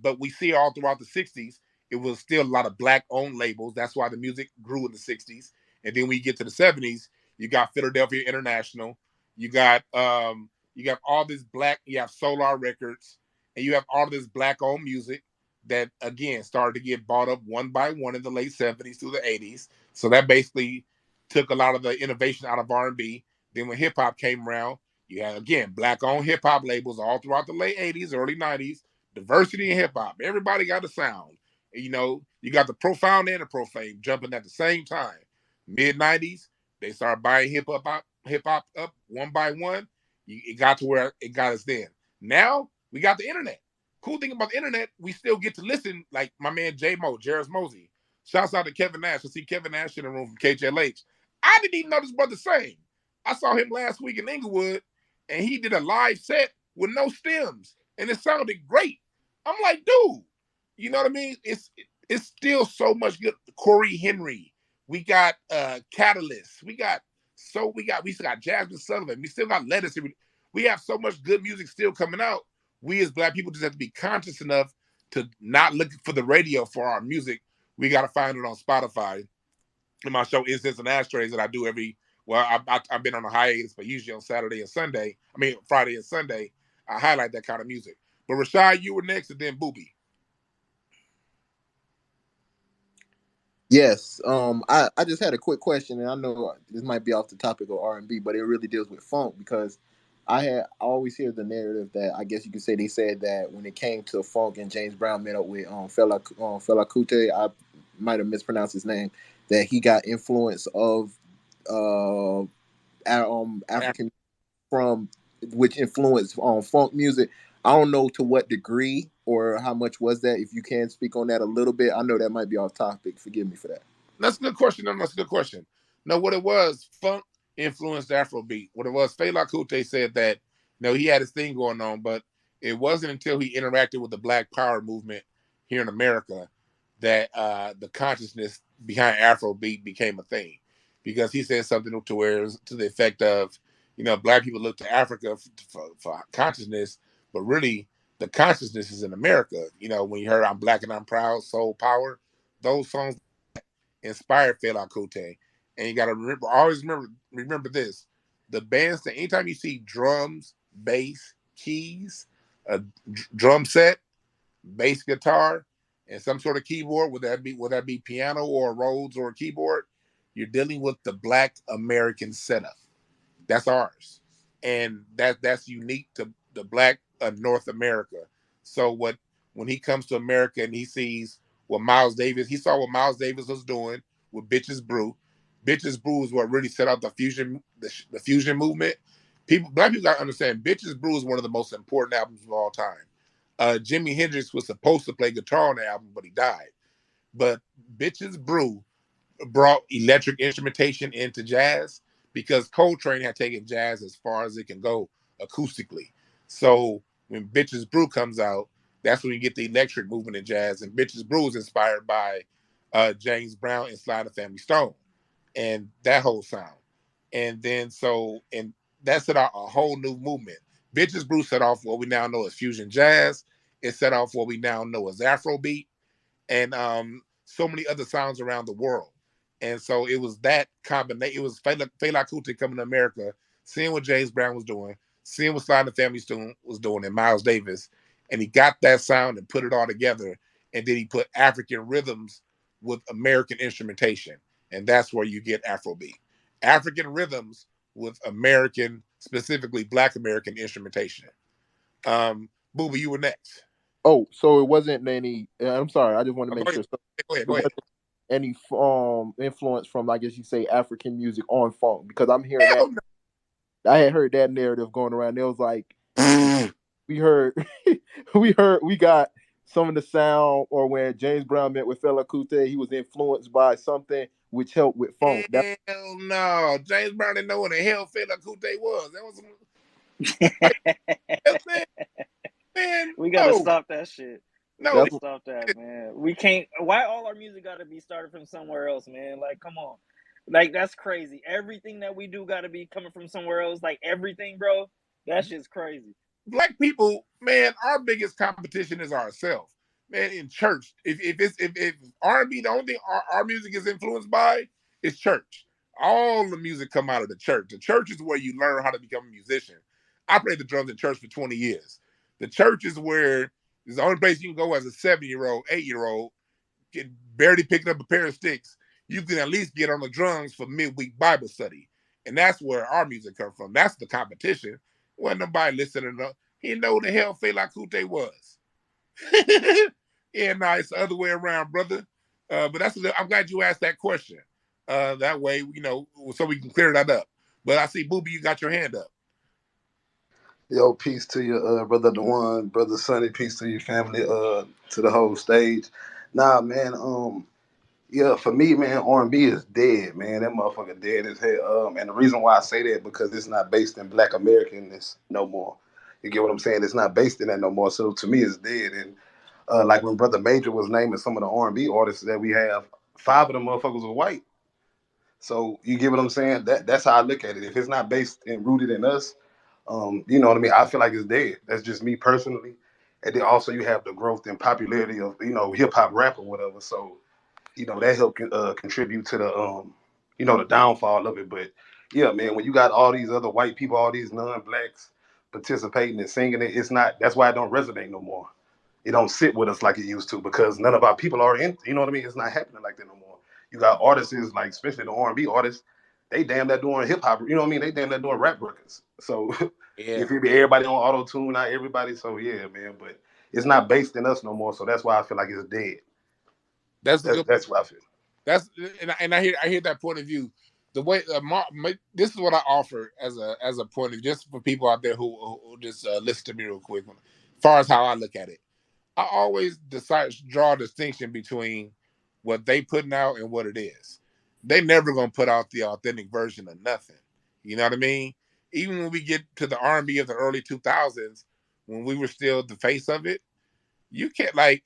But we see all throughout the 60s, it was still a lot of black-owned labels. That's why the music grew in the 60s. And then when you get to the 70s, you got Philadelphia International, you got all this black, you have Solar Records, and you have all this black-owned music that, again, started to get bought up one by one in the late 70s through the 80s. So that basically took a lot of the innovation out of R&B. Then when hip-hop came around, you had, again, black-owned hip-hop labels all throughout the late 80s, early 90s, diversity in hip-hop. Everybody got a sound. You know, you got the profound and the profane jumping at the same time. Mid-90s, they started buying hip-hop up one by one. It got to where it got us then. Now, we got the internet. Cool thing about the internet, we still get to listen, like my man J-Mo, Jarris Mosey. Shouts out to Kevin Nash. I see Kevin Nash in the room from KJLH. I didn't even know this brother sang. I saw him last week in Inglewood, and he did a live set with no stems, and it sounded great. I'm like, dude, you know what I mean? It's still so much good. Corey Henry, we got Catalyst, we still got Jasmine Sullivan, we still got Lettuce. We have so much good music still coming out. We as black people just have to be conscious enough to not look for the radio for our music. We got to find it on Spotify. In my show Incense and Ashtrays that I do I've been on a hiatus, but usually on Friday and Sunday, I highlight that kind of music. But Rashad, you were next, and then Booby. Yes. I just had a quick question, and I know this might be off the topic of R&B, but it really deals with funk, because I always hear the narrative that, I guess you could say, they said that when it came to funk and James Brown met up with Fela Kuti, I might have mispronounced his name, that he got influence of African from which influenced funk music. I don't know to what degree or how much was that. If you can speak on that a little bit, I know that might be off topic. Forgive me for that. That's a good question. No, that's a good question. No, what it was, funk influenced Afrobeat. What it was, Fela Kuti said that, he had his thing going on, but it wasn't until he interacted with the Black Power movement here in America that the consciousness behind Afrobeat became a thing. Because he said something to the effect of, black people look to Africa for consciousness, but really the consciousness is in America. When you heard "I'm Black and I'm Proud," "Soul Power," those songs inspired Fela Kuti. And you got to always remember this: the bands that anytime you see drums, bass, keys, a drum set, bass guitar, and some sort of keyboard, would that be piano or Rhodes or a keyboard, you're dealing with the Black American setup. That's ours, and that's unique to the Black North America. So when he comes to America and he sees he saw what Miles Davis was doing with Bitches Brew. Bitches Brew is what really set out the fusion movement. Black people gotta understand, Bitches Brew is one of the most important albums of all time. Jimi Hendrix was supposed to play guitar on the album, but he died. But Bitches Brew brought electric instrumentation into jazz because Coltrane had taken jazz as far as it can go acoustically. So when Bitches Brew comes out, that's when you get the electric movement in jazz. And Bitches Brew is inspired by James Brown and Sly and the Family Stone and that whole sound. And then and that set off a whole new movement. Bitches Brew set off what we now know as fusion jazz. It set off what we now know as Afrobeat and so many other sounds around the world. And so it was that combination. It was Fela Kuti coming to America, seeing what James Brown was doing, seeing what Sly and the Family Stone was doing, and Miles Davis, and he got that sound and put it all together. And then he put African rhythms with American instrumentation, and that's where you get Afrobeat. African rhythms with American, specifically Black American instrumentation. Booba, you were next. Oh, so it wasn't any. I'm sorry. I just want to make Go sure. ahead. Go ahead. It wasn't any influence from, I guess you say, African music on funk, because I'm hearing that. I had heard that narrative going around. It was like we heard, we got some of the sound, or when James Brown met with Fela Kuti, he was influenced by something which helped with funk. Hell no, James Brown didn't know what the hell Fela Kuti was. That was some... man. We gotta stop that shit. No, gotta stop that, man. We can't. Why all our music gotta be started from somewhere else, man? Like, come on, like that's crazy. Everything that we do gotta be coming from somewhere else. Like everything, bro. That shit's crazy. Black people, man, our biggest competition is ourselves, man. In church, if R&B, the only thing our music is influenced by is church. All the music come out of the church. The church is where you learn how to become a musician. I played the drums in church for 20 years. The church is where it's the only place you can go as a 7-year-old, 8-year-old, barely picking up a pair of sticks. You can at least get on the drums for midweek Bible study. And that's where our music comes from. That's the competition. Wasn't nobody listening to. He didn't know who the hell Fela Kuti was. Yeah, no, it's the other way around, brother. But I'm glad you asked that question. That way, so we can clear that up. But I see, Booby, you got your hand up. Yo, peace to you, brother Dwan, brother Sonny, peace to your family, to the whole stage. Nah, man, yeah, for me, man, R&B is dead, man. That motherfucker dead as hell. And the reason why I say that, because it's not based in Black Americanness no more. You get what I'm saying? It's not based in that no more. So to me, it's dead. And like when Brother Major was naming some of the R&B artists that we have, 5 of them motherfuckers were white. So you get what I'm saying? That's how I look at it. If it's not based and rooted in us, you know what I mean? I feel like it's dead. That's just me personally. And then also you have the growth and popularity of, hip hop rap or whatever. So, that helped contribute to the, the downfall of it. But yeah, man, when you got all these other white people, all these non-blacks participating and singing it, that's why it don't resonate no more. It don't sit with us like it used to, because none of our people are in, you know what I mean? It's not happening like that no more. You got artists like, especially the R&B artists, they damn that doing hip hop, you know what I mean? They damn that doing rap records. So if it be everybody on auto tune, not everybody. So yeah, man, but it's not based in us no more. So that's why I feel like it's dead. That's what I feel. And I hear that point of view. The way this is what I offer as a point of view, just for people out there who just listen to me real quick. As far as how I look at it, I always draw a distinction between what they putting out and what it is. They never gonna put out the authentic version of nothing. You know what I mean? Even when we get to the R&B of the early 2000s, when we were still the face of it, you can't I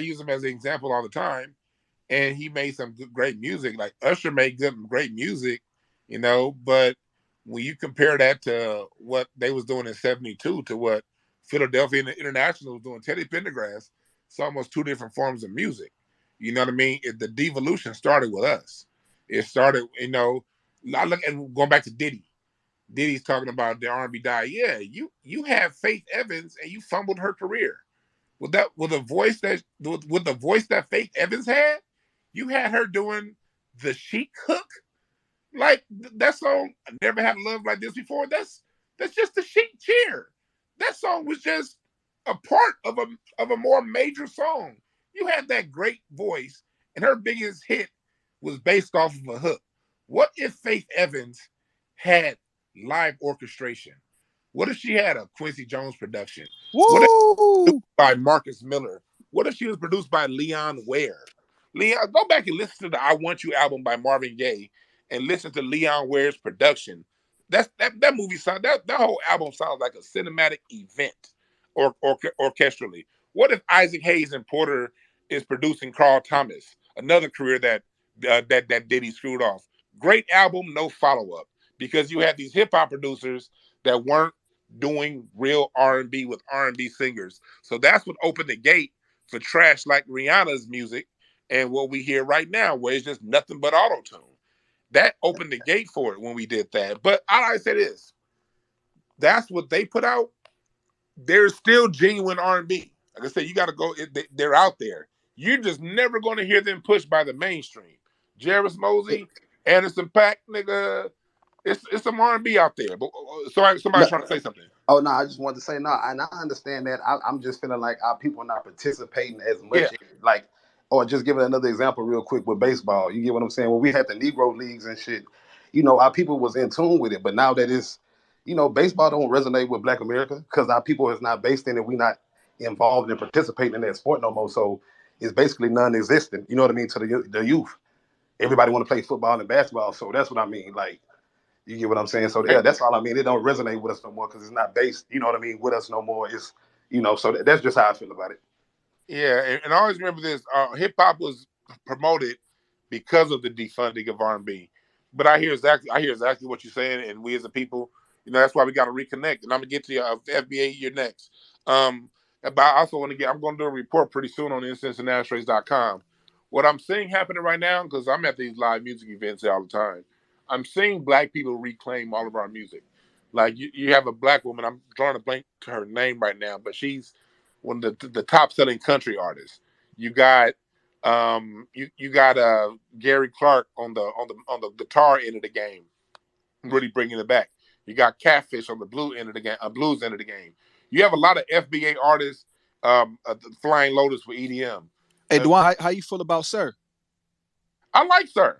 use him as an example all the time. And he made some great music. Like Usher made great music, but when you compare that to what they was doing in 72 to what Philadelphia International was doing, Teddy Pendergrass, it's almost 2 different forms of music. You know what I mean? The devolution started with us. It started, I look and going back to Diddy. Diddy's talking about the R&B die. Yeah, you have Faith Evans and you fumbled her career. With the voice that Faith Evans had, you had her doing the Chic hook. Like that song, I never had love like this before. That's just the sheep cheer. That song was just a part of a more major song. You had that great voice, and her biggest hit was based off of a hook. What if Faith Evans had live orchestration? What if she had a Quincy Jones production? What if Woo! by Marcus Miller? What if she was produced by Leon Ware? Leon, go back and listen to the "I Want You" album by Marvin Gaye, and listen to Leon Ware's production. That movie sound that whole album sounds like a cinematic event, or orchestrally. What if Isaac Hayes and Porter is producing Carl Thomas, another career that Diddy screwed off? Great album, no follow up, because you had these hip hop producers that weren't doing real R&B with R&B singers. So that's what opened the gate for trash like Rihanna's music and what we hear right now, where it's just nothing but auto tune. That opened the gate for it when we did that. But all I said is, that's what they put out. There's still genuine R&B. Like I said, you got to go. They're out there. You're just never going to hear them pushed by the mainstream. Jarvis Mosey, Anderson .Paak, nigga. It's some R&B out there. But sorry, somebody's trying to say something. Oh no, I just wanted to say no, and I understand that. I'm just feeling like our people are not participating as much. Yeah. Like, or just giving another example real quick with baseball. You get what I'm saying? When we had the Negro leagues and shit, our people was in tune with it. But now that it's, baseball don't resonate with Black America because our people is not based in it. We not involved in participating in that sport no more. So it's basically non-existent. You know what I mean? To the youth, everybody want to play football and basketball. So that's what I mean. Like. You get what I'm saying? So yeah, that's all I mean. It don't resonate with us no more because it's not based, with us no more. It's, so that's just how I feel about it. Yeah, and I always remember this. Hip hop was promoted because of the defunding of R&B. But I hear exactly what you're saying, and we as a people, that's why we got to reconnect. And I'm gonna get to your FBA year next. But I also want to I'm going to do a report pretty soon on instanceandashtrays.com. What I'm seeing happening right now, because I'm at these live music events all the time, I'm seeing Black people reclaim all of our music. Like you have a Black woman, I'm drawing a blank to her name right now, but she's one of the top selling country artists. You got you got Gary Clark on the guitar end of the game, really bringing it back. You got Catfish on the blues end of the game. You have a lot of FBA artists, Flying Lotus with EDM. Hey, Dwan, how you feel about Sir? I like Sir.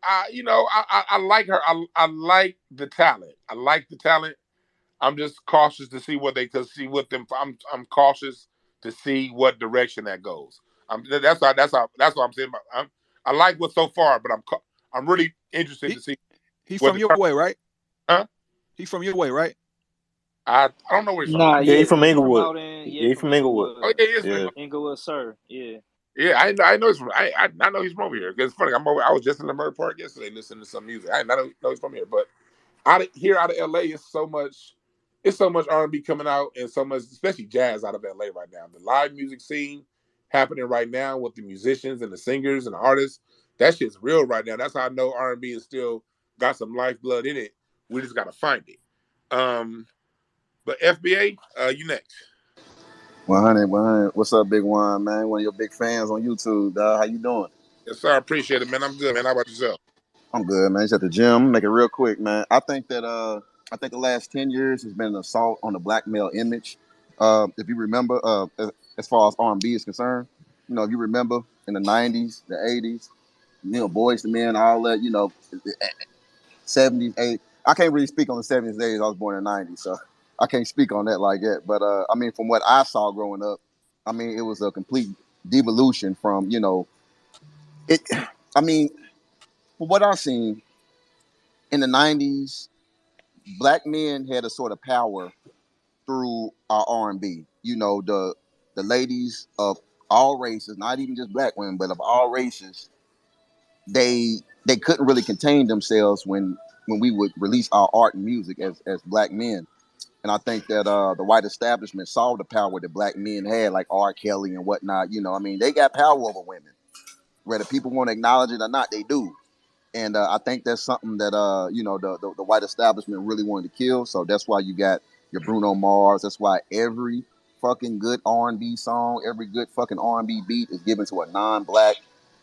I like her. I like the talent. I'm just cautious to see what I'm cautious to see what direction that goes. That's what I'm saying. I like what so far, but I'm really interested to see. He from your way, right? Huh? He from your way, right? I don't know where he's from. Nah, Yeah, he's from Inglewood. He's from Inglewood. Oh yeah, he is. Inglewood, Sir. Yeah. Yeah, I know he's from. I know he's from over here. Because it's funny. I was just in the Murray Park yesterday listening to some music. I know he's from here, but out of LA, it's so much R&B coming out, and so much, especially jazz, out of LA right now. The live music scene happening right now with the musicians and the singers and the artists, that shit's real right now. That's how I know R&B is still got some lifeblood in it. We just got to find it. But FBA, you next. 100. What's up, Big One, man? One of your big fans on YouTube, dog. How you doing? Yes, sir. I appreciate it, man. I'm good, man. How about yourself? I'm good, man. Just at the gym. Make it real quick, man. I think the last 10 years has been an assault on the Black male image. If you remember, as far as R&B is concerned, if you remember in the 90s, the 80s, Boys to Men, all that, 70s, 80s. I can't really speak on the 70s and 80s. I was born in the 90s, so I can't speak on that like that. But, from what I saw growing up, it was a complete devolution from, it. From what I've seen in the 90s, Black men had a sort of power through our R&B. The ladies of all races, not even just Black women, but of all races, they couldn't really contain themselves when we would release our art and music as Black men. And I think that the white establishment saw the power that Black men had, like R. Kelly and whatnot. They got power over women. Whether people want to acknowledge it or not, they do. And I think that's something that the white establishment really wanted to kill. So that's why you got your Bruno Mars. That's why every fucking good R&B song, every good fucking R&B beat is given to a non-Black,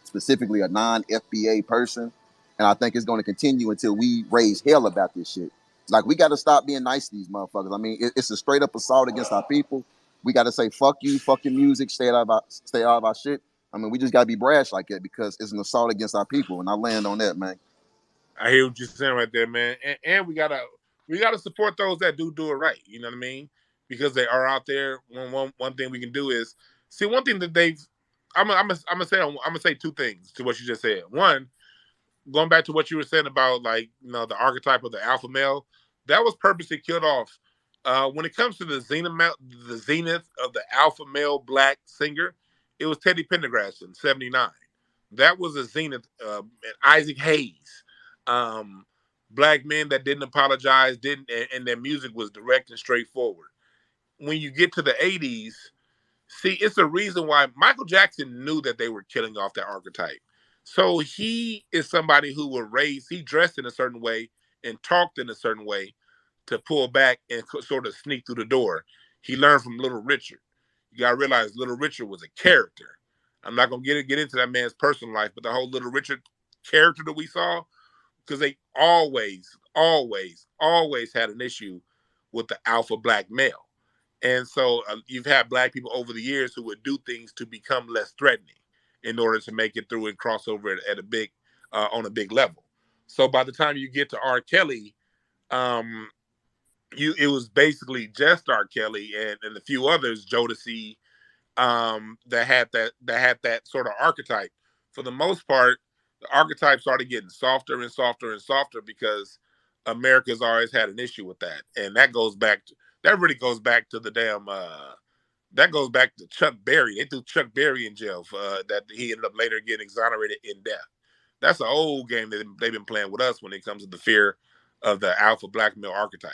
specifically a non-FBA person. And I think it's going to continue until we raise hell about this shit. Like, we got to stop being nice to these motherfuckers. I mean, it's a straight up assault against our people. We got to say, fuck you, fuck your music, stay out of our shit. I mean, we just got to be brash like that because it's an assault against our people. And I land on that, man. I hear what you're saying right there, man. And we gotta support those that do it right. You know what I mean? Because they are out there. One thing we can do is see one thing that they've. I'm gonna say two things to what you just said. One, going back to what you were saying about, like, you know, the archetype of the alpha male, that was purposely killed off. When it comes to the zenith of the alpha male black singer, it was Teddy Pendergrass in '79. That was a zenith. And Isaac Hayes, black men that didn't apologize, and their music was direct and straightforward. When you get to the '80s, see, it's a reason why Michael Jackson knew that they were killing off that archetype. So he is somebody who was raised, he dressed in a certain way and talked in a certain way to pull back and sort of sneak through the door. He learned from Little Richard. You got to realize Little Richard was a character. I'm not going to get into that man's personal life, but the whole Little Richard character that we saw, because they always had an issue with the alpha black male. And so you've had black people over the years who would do things to become less threatening in order to make it through and cross over at a big, on a big level. So by the time you get to R. Kelly, it was basically just R. Kelly and a few others, Jodeci, that had that sort of archetype. For the most part, the archetype started getting softer and softer and softer because America's always had an issue with that, and that really goes back to the damn. That goes back to Chuck Berry. They threw Chuck Berry in jail for that. He ended up later getting exonerated in death. That's an old game that they've been playing with us when it comes to the fear of the alpha black male archetype.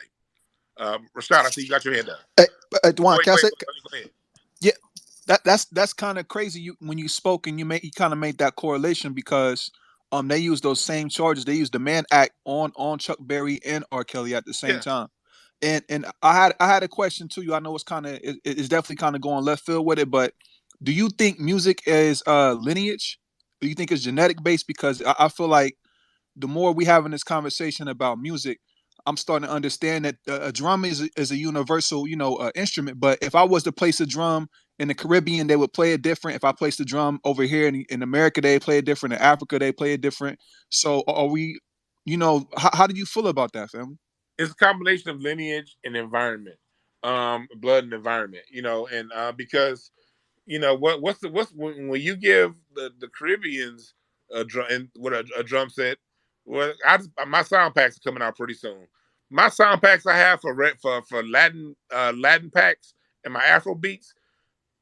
Rashad, I see you got your hand up. Hey, Dwan, can I say? Go ahead. Yeah, that's kind of crazy. When you spoke and you kind of made that correlation because they used those same charges. They used the Mann Act on Chuck Berry and R. Kelly at the same time. And I had a question to you. I know it's definitely kind of going left field with it, but do you think music is lineage? Do you think it's genetic based? Because I feel like the more we having this conversation about music, I'm starting to understand that a drum is a universal, instrument. But if I was to place a drum in the Caribbean, they would play it different. If I place the drum over here in America, they play it different. In Africa, they play it different. So are we, how do you feel about that, family? It's a combination of lineage and environment, blood and environment, and because when you give the Caribbeans a drum and what a drum set, my sound packs are coming out pretty soon. My sound packs I have for Latin packs and my Afro beats,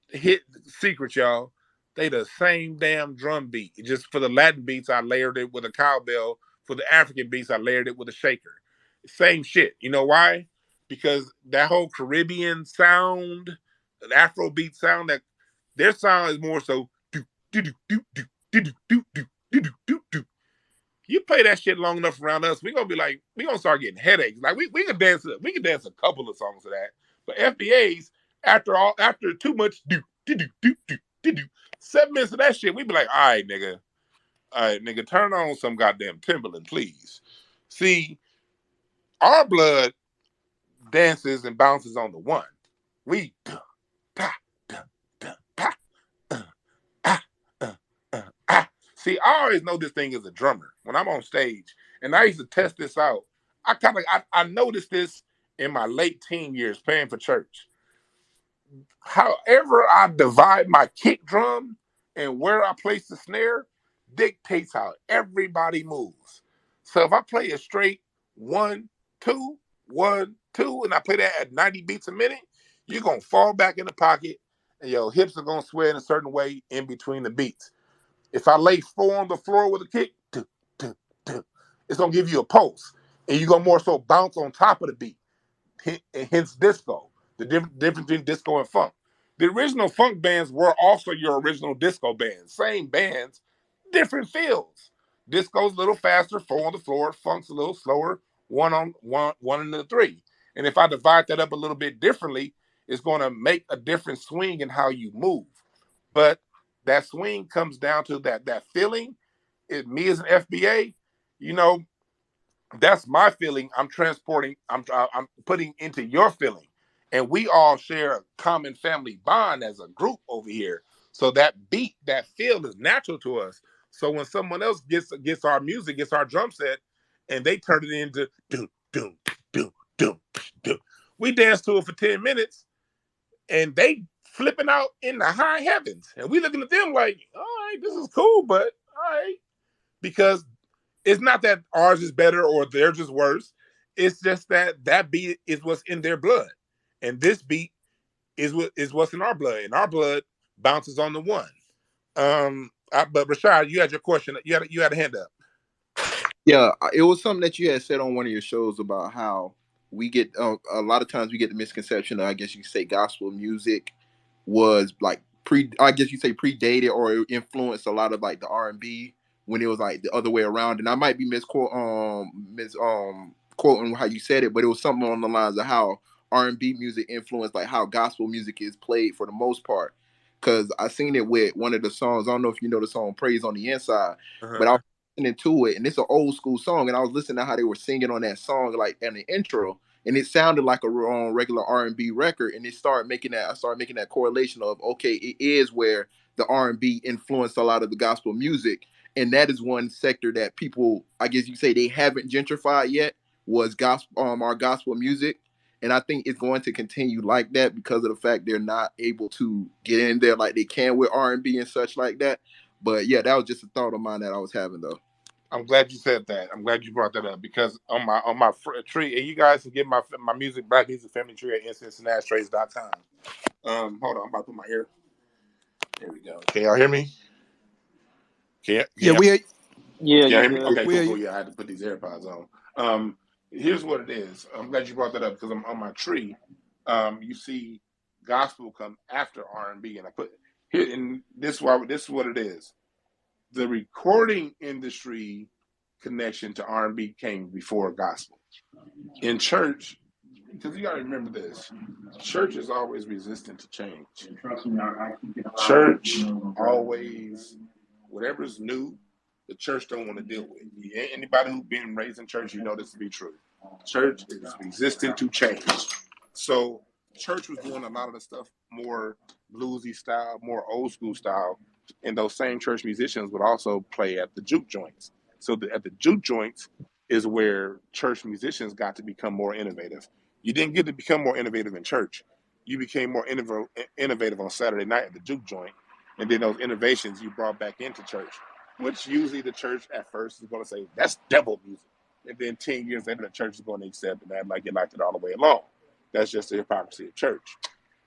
hit secret, y'all. They the same damn drum beat. Just for the Latin beats, I layered it with a cowbell. For the African beats, I layered it with a shaker. Same shit. You know why? Because that whole Caribbean sound, the Afrobeat sound, that their sound is more so do do do do do do do do do do do do. You play that shit long enough around us, we gonna start getting headaches. Like we can dance a couple of songs to that. But FBA's after too much do do do do do do do 7 minutes of that shit, we be like, all right, nigga, turn on some goddamn Timberland, please. See, our blood dances and bounces on the one. We See, I always know this thing is a drummer when I'm on stage, and I used to test this out. I noticed this in my late teen years playing for church. However I divide my kick drum and where I place the snare dictates how everybody moves. So if I play a straight 1, 2, 1, 2, and I play that at 90 beats a minute, you're going to fall back in the pocket and your hips are going to sway in a certain way in between the beats. If I lay 4 on the floor with a kick, it's going to give you a pulse. And you're going to more so bounce on top of the beat. Hence disco. The difference between disco and funk. The original funk bands were also your original disco bands. Same bands, different feels. Disco's a little faster, 4 on the floor. Funk's a little slower, 1 in the 3. And if I divide that up a little bit differently, it's going to make a different swing in how you move. But that swing comes down to that feeling. Me as an FBA, You know, that's my feeling. I'm transporting. I'm putting into your feeling, and we all share a common family bond as a group over here. So that beat, that feel is natural to us. So when someone else gets our music, gets our drum set, and they turn it into doom doom doom doom doom, we dance to it for 10 minutes, and they flipping out in the high heavens, and we looking at them like, all right, this is cool, but all right, because it's not that ours is better or theirs is worse. It's just that beat is what's in their blood, and this beat is what's in our blood, and our blood bounces on the one. But Rashad, you had your question. You had a hand up. Yeah, it was something that you had said on one of your shows about how we get a lot of times we get the misconception of, I guess you could say, gospel music was like I guess you say predated or influenced a lot of like the R&B when it was like the other way around. And I might be quoting how you said it, but it was something on the lines of how R&B music influenced like how gospel music is played for the most part. Because I seen it with one of the songs. I don't know if you know the song "Praise on the Inside," but I was listening to it, and it's an old school song, and I was listening to how they were singing on that song, like in the intro, and it sounded like a regular R&B record, and I started making that correlation of, okay, it is where the R&B influenced a lot of the gospel music, and that is one sector that people, I guess you say, they haven't gentrified yet, was gospel, our gospel music. And I think it's going to continue like that because of the fact they're not able to get in there like they can with R&B and such like that. But yeah, that was just a thought of mine that I was having though. I'm glad you said that. I'm glad you brought that up because on my tree, and you guys can get my music, Black Music Family Tree at incensenashtrays.com. Hold on, I'm about to put my ear. There we go. Can y'all hear me? Yeah, Yeah, Y'all you hear me? good. Okay, we hear cool. you. Yeah, I had to put these AirPods on. Here's what it is. I'm glad you brought that up because I'm on my tree. You see, gospel come after R&B, and I put here, and this is what it is. The recording industry connection to R&B came before gospel. In church, because you got to remember this, church is always resistant to change. Church always, whatever's new, the church don't want to deal with. Anybody who's been raised in church, you know this to be true. Church is resistant to change. So church was doing a lot of the stuff more bluesy style, more old school style, and those same church musicians would also play at the juke joints. So at the juke joints is where church musicians got to become more innovative. You didn't get to become more innovative in church. You became more innovative on Saturday night at the juke joint, and then those innovations you brought back into church, which usually the church at first is going to say that's devil music, and then 10 years later the church is going to accept and act like it liked it all the way along. That's just the hypocrisy of church.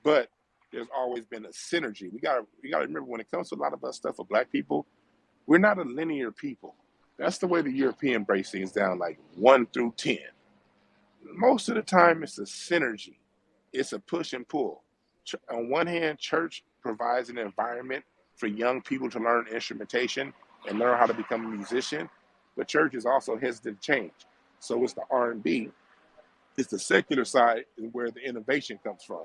But there's always been a synergy. We gotta remember when it comes to a lot of us stuff for Black people, we're not a linear people. That's the way the European breaks things down, like 1 through 10. Most of the time, it's a synergy. It's a push and pull. On one hand, church provides an environment for young people to learn instrumentation and learn how to become a musician, but church is also hesitant to change. So it's the R&B. It's the secular side where the innovation comes from.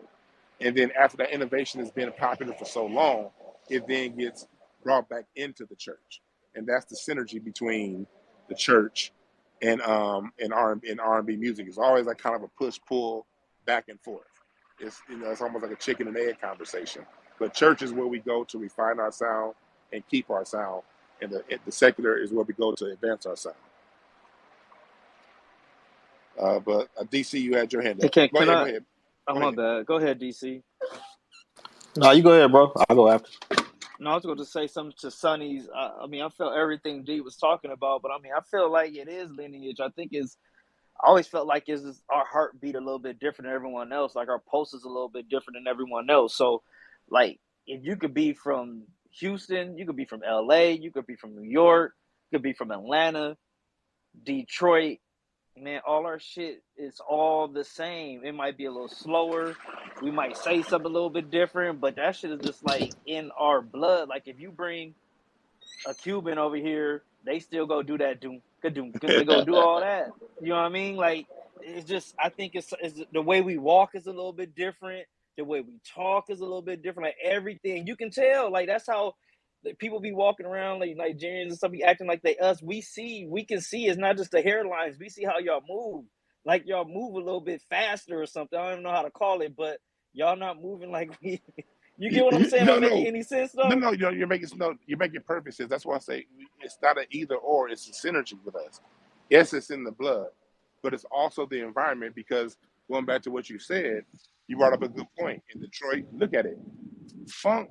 And then after that innovation has been popular for so long, it then gets brought back into the church. And that's the synergy between the church and R&B music. It's always like kind of a push pull back and forth. It's almost like a chicken and egg conversation. But church is where we go to refine our sound and keep our sound, and the secular is where we go to advance our sound. But DC, you had your hand Hey, up. Go ahead. Go ahead. Oh, my bad. Go ahead, DC. No, you go ahead, bro. I'll go after. No, I was going to say something to Sonny's. I mean, I felt everything D was talking about, but I mean, I feel like it is lineage. I always felt like our heartbeat a little bit different than everyone else. Like our pulse is a little bit different than everyone else. So, like, if you could be from Houston, you could be from LA, you could be from New York, you could be from Atlanta, Detroit. Man, all our shit is all the same. It might be a little slower. We might say something a little bit different, but that shit is just like in our blood. Like if you bring a Cuban over here, they still go do that doom, kadoom. They go do all that. You know what I mean? Like it's just, I think it's the way we walk is a little bit different. The way we talk is a little bit different. Like everything you can tell. Like that's how people be walking around like Nigerians and stuff, be acting like they us. We can see it's not just the hairlines. We see how y'all move. Like y'all move a little bit faster or something. I don't even know how to call it, but y'all not moving like we. You get what I'm saying? Am I making any sense though? No, you're making perfect sense. That's why I say it's not an either or, it's a synergy with us. Yes, it's in the blood, but it's also the environment, because going back to what you said, you brought up a good point. In Detroit, look at it. Funk,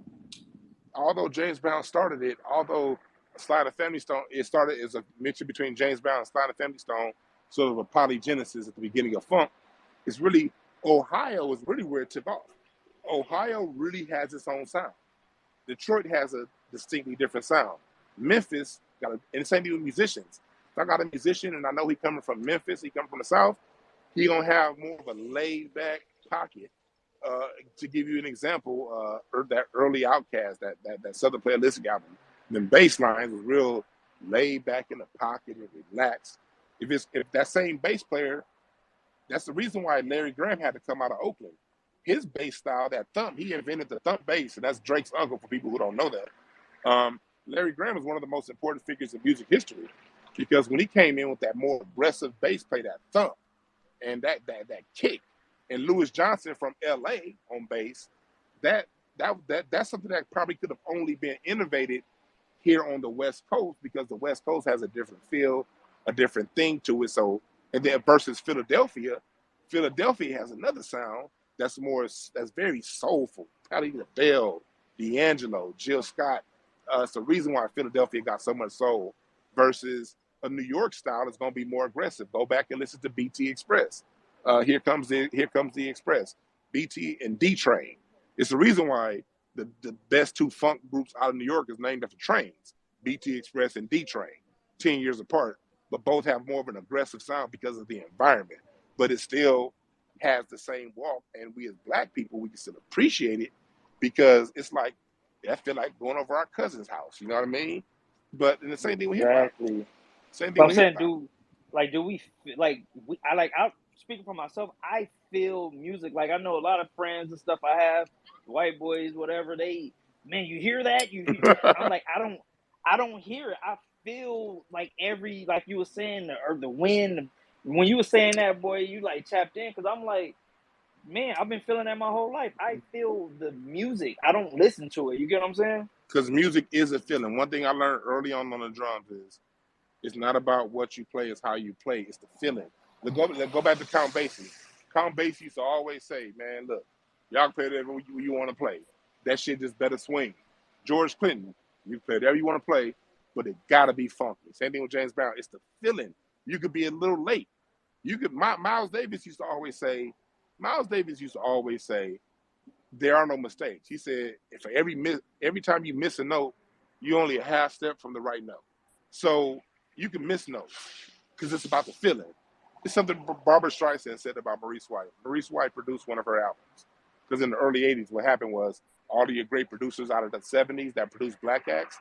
although James Brown started it, although Sly and the Family Stone, it started as a mixture between James Brown and Sly and the Family Stone, sort of a polygenesis at the beginning of funk. It's really, Ohio is really where it took off. Ohio really has its own sound. Detroit has a distinctly different sound. Memphis got, and same thing with musicians. If I got a musician and I know he coming from Memphis, he coming from the South, he gonna have more of a laid back pocket. To give you an example, that early Outkast, that Southern Playalistic album, the bass lines was real laid back in the pocket and relaxed. If that same bass player, that's the reason why Larry Graham had to come out of Oakland. His bass style, that thump, he invented the thump bass, and that's Drake's uncle for people who don't know that. Larry Graham is one of the most important figures in music history, because when he came in with that more aggressive bass play, that thump, and that kick, and Louis Johnson from LA on bass, that's something that probably could have only been innovated here on the West Coast, because the West Coast has a different feel, a different thing to it. So, and then versus Philadelphia has another sound that's very soulful. Patti LaBelle, D'Angelo, Jill Scott. It's the reason why Philadelphia got so much soul, versus a New York style is going to be more aggressive. Go back and listen to BT Express. Here comes the Express, BT and D Train. It's the reason why the best two funk groups out of New York is named after trains, BT Express and D Train, 10 years apart, but both have more of an aggressive sound because of the environment. But it still has the same walk, and we as Black people, we can still appreciate it, because it's like, I feel like going over our cousin's house. You know what I mean? But and the same thing with hip hop. Exactly. Same But thing I'm with saying, hip hop. I'm speaking for myself. I feel music. Like, I know a lot of friends and stuff I have, white boys, whatever. Man, you hear that? I'm like, I don't hear it. I feel like like you were saying, or the wind. When you were saying that, boy, you like tapped in, because I'm like, man, I've been feeling that my whole life. I feel the music. I don't listen to it. You get what I'm saying? Because music is a feeling. One thing I learned early on the drums is, it's not about what you play, it's how you play. It's the feeling. Let's go back to Count Basie. Count Basie used to always say, man, look, y'all can play whatever you want to play. That shit just better swing. George Clinton, you play whatever you want to play, but it got to be funky. Same thing with James Brown. It's the feeling. You could be a little late. Miles Davis used to always say, there are no mistakes. He said, for every time you miss a note, you're only a half step from the right note. So you can miss notes because it's about the feeling. It's something Barbara Streisand said about Maurice White. Maurice White produced one of her albums, because in the early 80s, what happened was all of your great producers out of the 70s that produced black acts,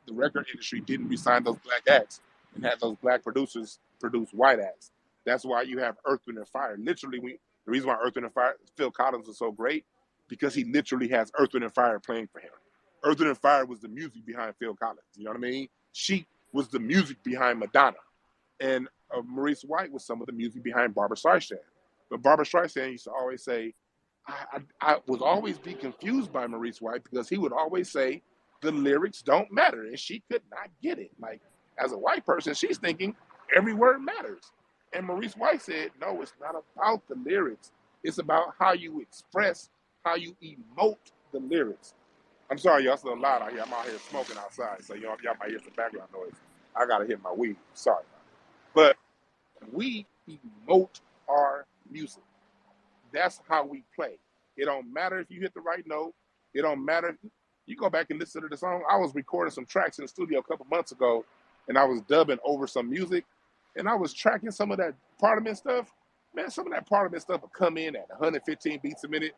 the record industry didn't re-sign those black acts and had those black producers produce white acts. That's why you have Earth, Wind, and Fire. Literally, the reason why Earth, Wind, and Fire, Phil Collins was so great, because he literally has Earth, Wind, and Fire playing for him. Earth, Wind, and Fire was the music behind Phil Collins. You know what I mean? Chic was the music behind Madonna. And Maurice White was some of the music behind Barbra Streisand. But Barbra Streisand used to always say, I would always be confused by Maurice White, because he would always say the lyrics don't matter, and she could not get it. Like, as a white person, she's thinking every word matters. And Maurice White said, no, it's not about the lyrics. It's about how you express, how you emote the lyrics. I'm sorry, y'all, it's a little loud out here. I'm out here smoking outside, so y'all might hear some background noise. I gotta hit my weed. Sorry. But we emote our music. That's how we play. It don't matter if you hit the right note. It don't matter if you go back and listen to the song. I was recording some tracks in the studio a couple months ago, and I was dubbing over some music, and I was tracking some of that Parliament stuff. Man, some of that Parliament stuff will come in at 115 beats a minute.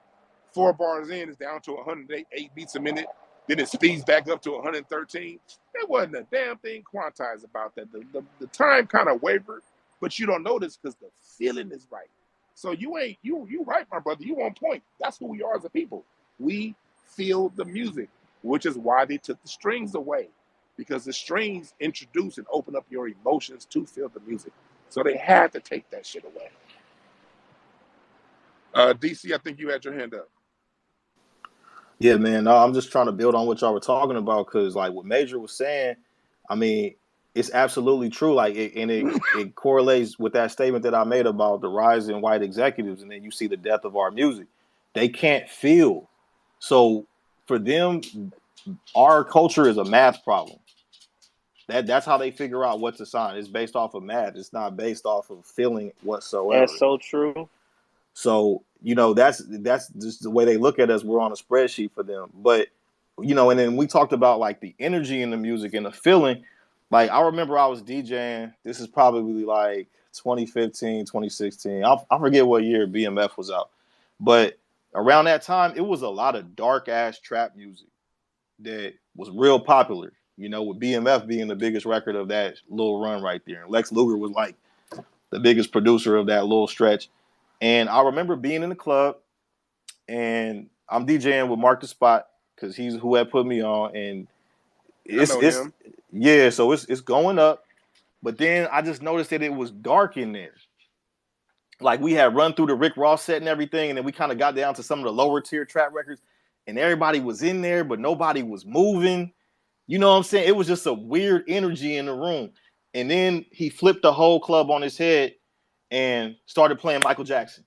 4 bars in, it's down to 108 beats a minute. Then it speeds back up to 113. There wasn't a damn thing quantized about that. The time kind of wavered, but you don't notice because the feeling is right. So you right, my brother. You on point. That's who we are as a people. We feel the music. which is why they took the strings away, because the strings introduce and open up your emotions to feel the music. So they had to take that shit away. DC, I think you had your hand up. Yeah, man. No, I'm just trying to build on what y'all were talking about, because like what Major was saying, I mean, it's absolutely true. Like, it correlates with that statement that I made about the rise in white executives, and then you see the death of our music. They can't feel. So for them, our culture is a math problem. That's how they figure out what to sign. It's based off of math. It's not based off of feeling whatsoever. That's so true. So, you know, that's just the way they look at us. We're on a spreadsheet for them. But, you know, and then we talked about like the energy in the music and the feeling. Like, I remember I was DJing. This is probably like 2015, 2016. I forget what year BMF was out. But around that time, it was a lot of dark ass trap music that was real popular, you know, with BMF being the biggest record of that little run right there. And Lex Luger was like the biggest producer of that little stretch. And I remember being in the club, and I'm DJing with Mark the Spot, because he's who had put me on. And it's him. Yeah, so it's going up. But then I just noticed that it was dark in there. Like, we had run through the Rick Ross set and everything, and then we kind of got down to some of the lower tier trap records, and everybody was in there, but nobody was moving. You know what I'm saying? It was just a weird energy in the room. And then he flipped the whole club on his head and started playing Michael Jackson.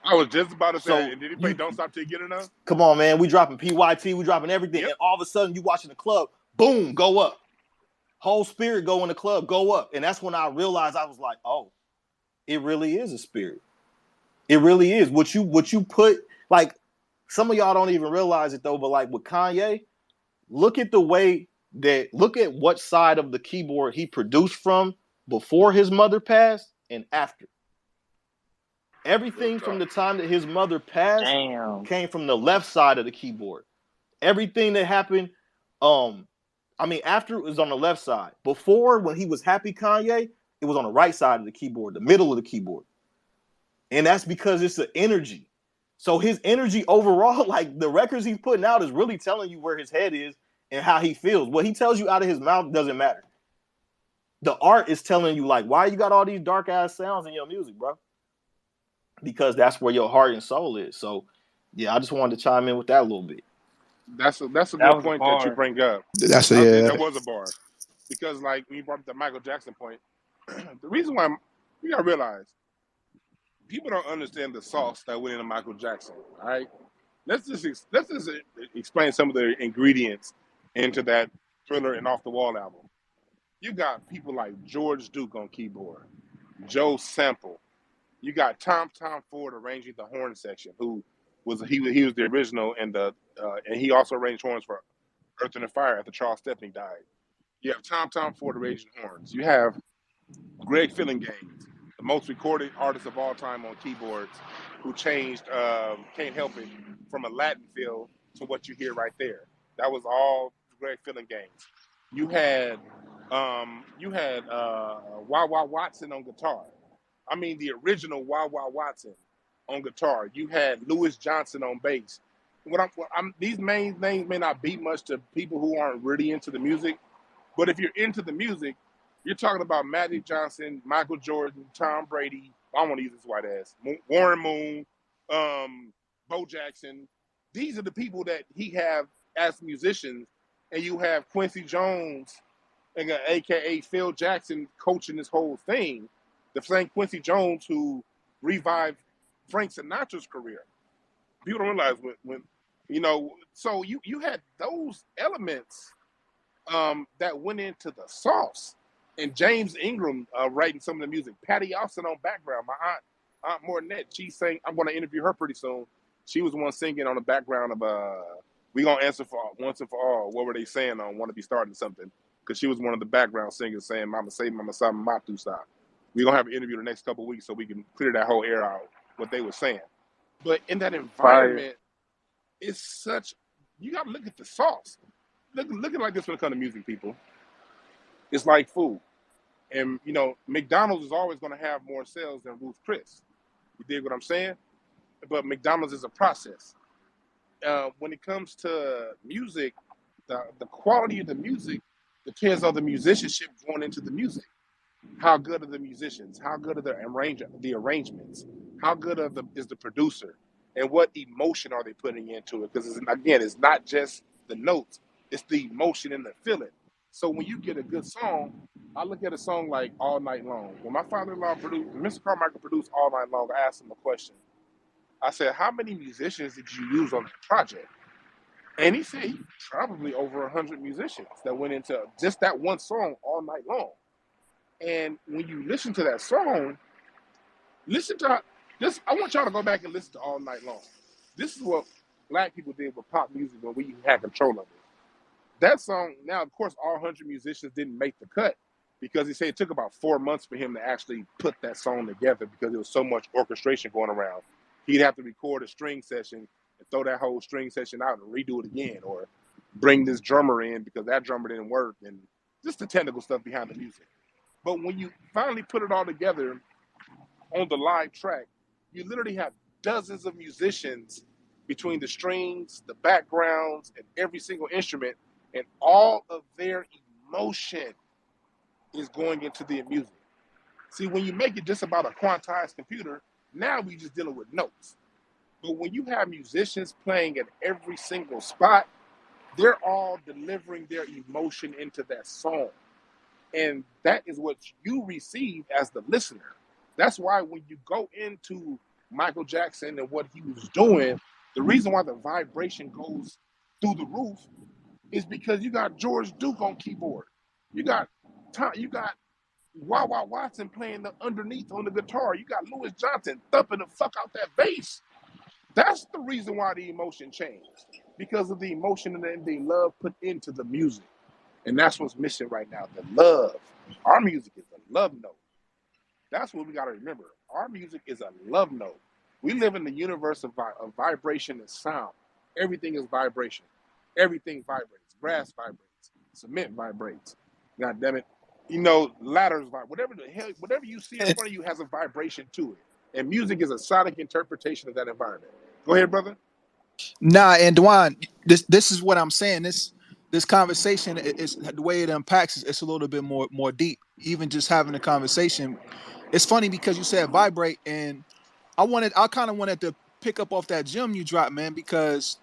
I was just about to say, and did he play Don't Stop Till You Get Enough? Come on, man. We dropping PYT, we dropping everything. Yep. And all of a sudden, you watching the club, boom, go up. Whole spirit go in the club, go up. And that's when I realized, I was like, oh, it really is a spirit. It really is. What you put, like, some of y'all don't even realize it, though, but like with Kanye, look at what side of the keyboard he produced from before his mother passed and after. Everything from the time that his mother passed came from the left side of the keyboard. Everything that happened, after it was on the left side. Before, when he was Happy Kanye, it was on the right side of the keyboard, the middle of the keyboard. And that's because it's an energy. So his energy overall, like the records he's putting out, is really telling you where his head is and how he feels. What he tells you out of his mouth doesn't matter. The art is telling you, like, why you got all these dark ass sounds in your music, bro? Because that's where your heart and soul is. So, yeah, I just wanted to chime in with that a little bit. That's a good point that you bring up. That was a bar. Because, like, when you brought up the Michael Jackson point, the reason why you gotta realize people don't understand the sauce that went into Michael Jackson. All right, let's just explain some of the ingredients into that Thriller and Off the Wall album. You got people like George Duke on keyboard, Joe Sample. You got Tom Ford arranging the horn section, who was he was the original, and he also arranged horns for Earth and Fire after Charles Stepney died. You have Tom Ford arranging horns. You have Greg Fillinganes, the most recorded artist of all time on keyboards, who changed Can't Help It from a Latin feel to what you hear right there. That was all Greg Fillinganes. You had Wah Wah Watson on guitar. I mean, the original Wah Wah Watson on guitar. You had Louis Johnson on bass. These main names may not be much to people who aren't really into the music, but if you're into the music, you're talking about Magic Johnson, Michael Jordan, Tom Brady. I don't want to use this white ass. Warren Moon, Bo Jackson. These are the people that he have as musicians, and you have Quincy Jones, aka Phil Jackson, coaching this whole thing. The same Quincy Jones who revived Frank Sinatra's career. People don't realize when so you had those elements that went into the sauce. And James Ingram writing some of the music. Patty Austin on background. My aunt Mornette, she sang. I'm going to interview her pretty soon. She was the one singing on the background of We Gonna Answer for Once and For All. What were they saying on Want to Be Starting Something? Because she was one of the background singers saying Mama Say, Mama Sa, Mama Tu Stop. We're going to have an interview the next couple of weeks so we can clear that whole air out, what they were saying. But in that environment, it's such, you got to look at the sauce. Looking like this when it comes to music, people. It's like food. And, McDonald's is always going to have more sales than Ruth Chris. You dig what I'm saying? But McDonald's is a process. When it comes to music, the quality of the music depends on the musicianship going into the music. How good are the musicians? How good are the arrangements? How good is the producer? And what emotion are they putting into it? Because again, it's not just the notes; it's the emotion and the feeling. So when you get a good song, I look at a song like All Night Long. When my father-in-law produced, Mr. Carmichael produced All Night Long, I asked him a question. I said, "How many musicians did you use on the project?" And he said probably over 100 musicians that went into just that one song all night long. And when you listen to that song, listen to this. I want y'all to go back and listen to All Night Long. This is what black people did with pop music when we had control of it. That song, now, of course, all 100 musicians didn't make the cut because he said it took about 4 months for him to actually put that song together because there was so much orchestration going around. He'd have to record a string session and throw that whole string session out and redo it again, or bring this drummer in because that drummer didn't work, and just the technical stuff behind the music. But when you finally put it all together on the live track, you literally have dozens of musicians between the strings, the backgrounds, and every single instrument, and all of their emotion is going into the music. See, when you make it just about a quantized computer, now we just dealing with notes. But when you have musicians playing at every single spot, they're all delivering their emotion into that song. And that is what you receive as the listener. That's why when you go into Michael Jackson and what he was doing, the reason why the vibration goes through the roof is because you got George Duke on keyboard. You got Wah Watson playing the underneath on the guitar. You got Louis Johnson thumping the fuck out that bass. That's the reason why the emotion changed. Because of the emotion and the love put into the music. And that's what's missing right now, the love. Our music is a love note. That's what we got to remember. Our music is a love note. We live in the universe of vibration and sound. Everything is vibration. Everything vibrates. Grass vibrates. Cement vibrates. God damn it. You know, ladders vibrate. Whatever the hell, whatever you see in front of you has a vibration to it. And music is a sonic interpretation of that environment. Go ahead, brother. Nah, and Dwan, this is what I'm saying. This conversation is the way it unpacks. It's a little bit more deep. Even just having a conversation, it's funny because you said vibrate, and I kind of wanted to pick up off that gem you dropped, man, because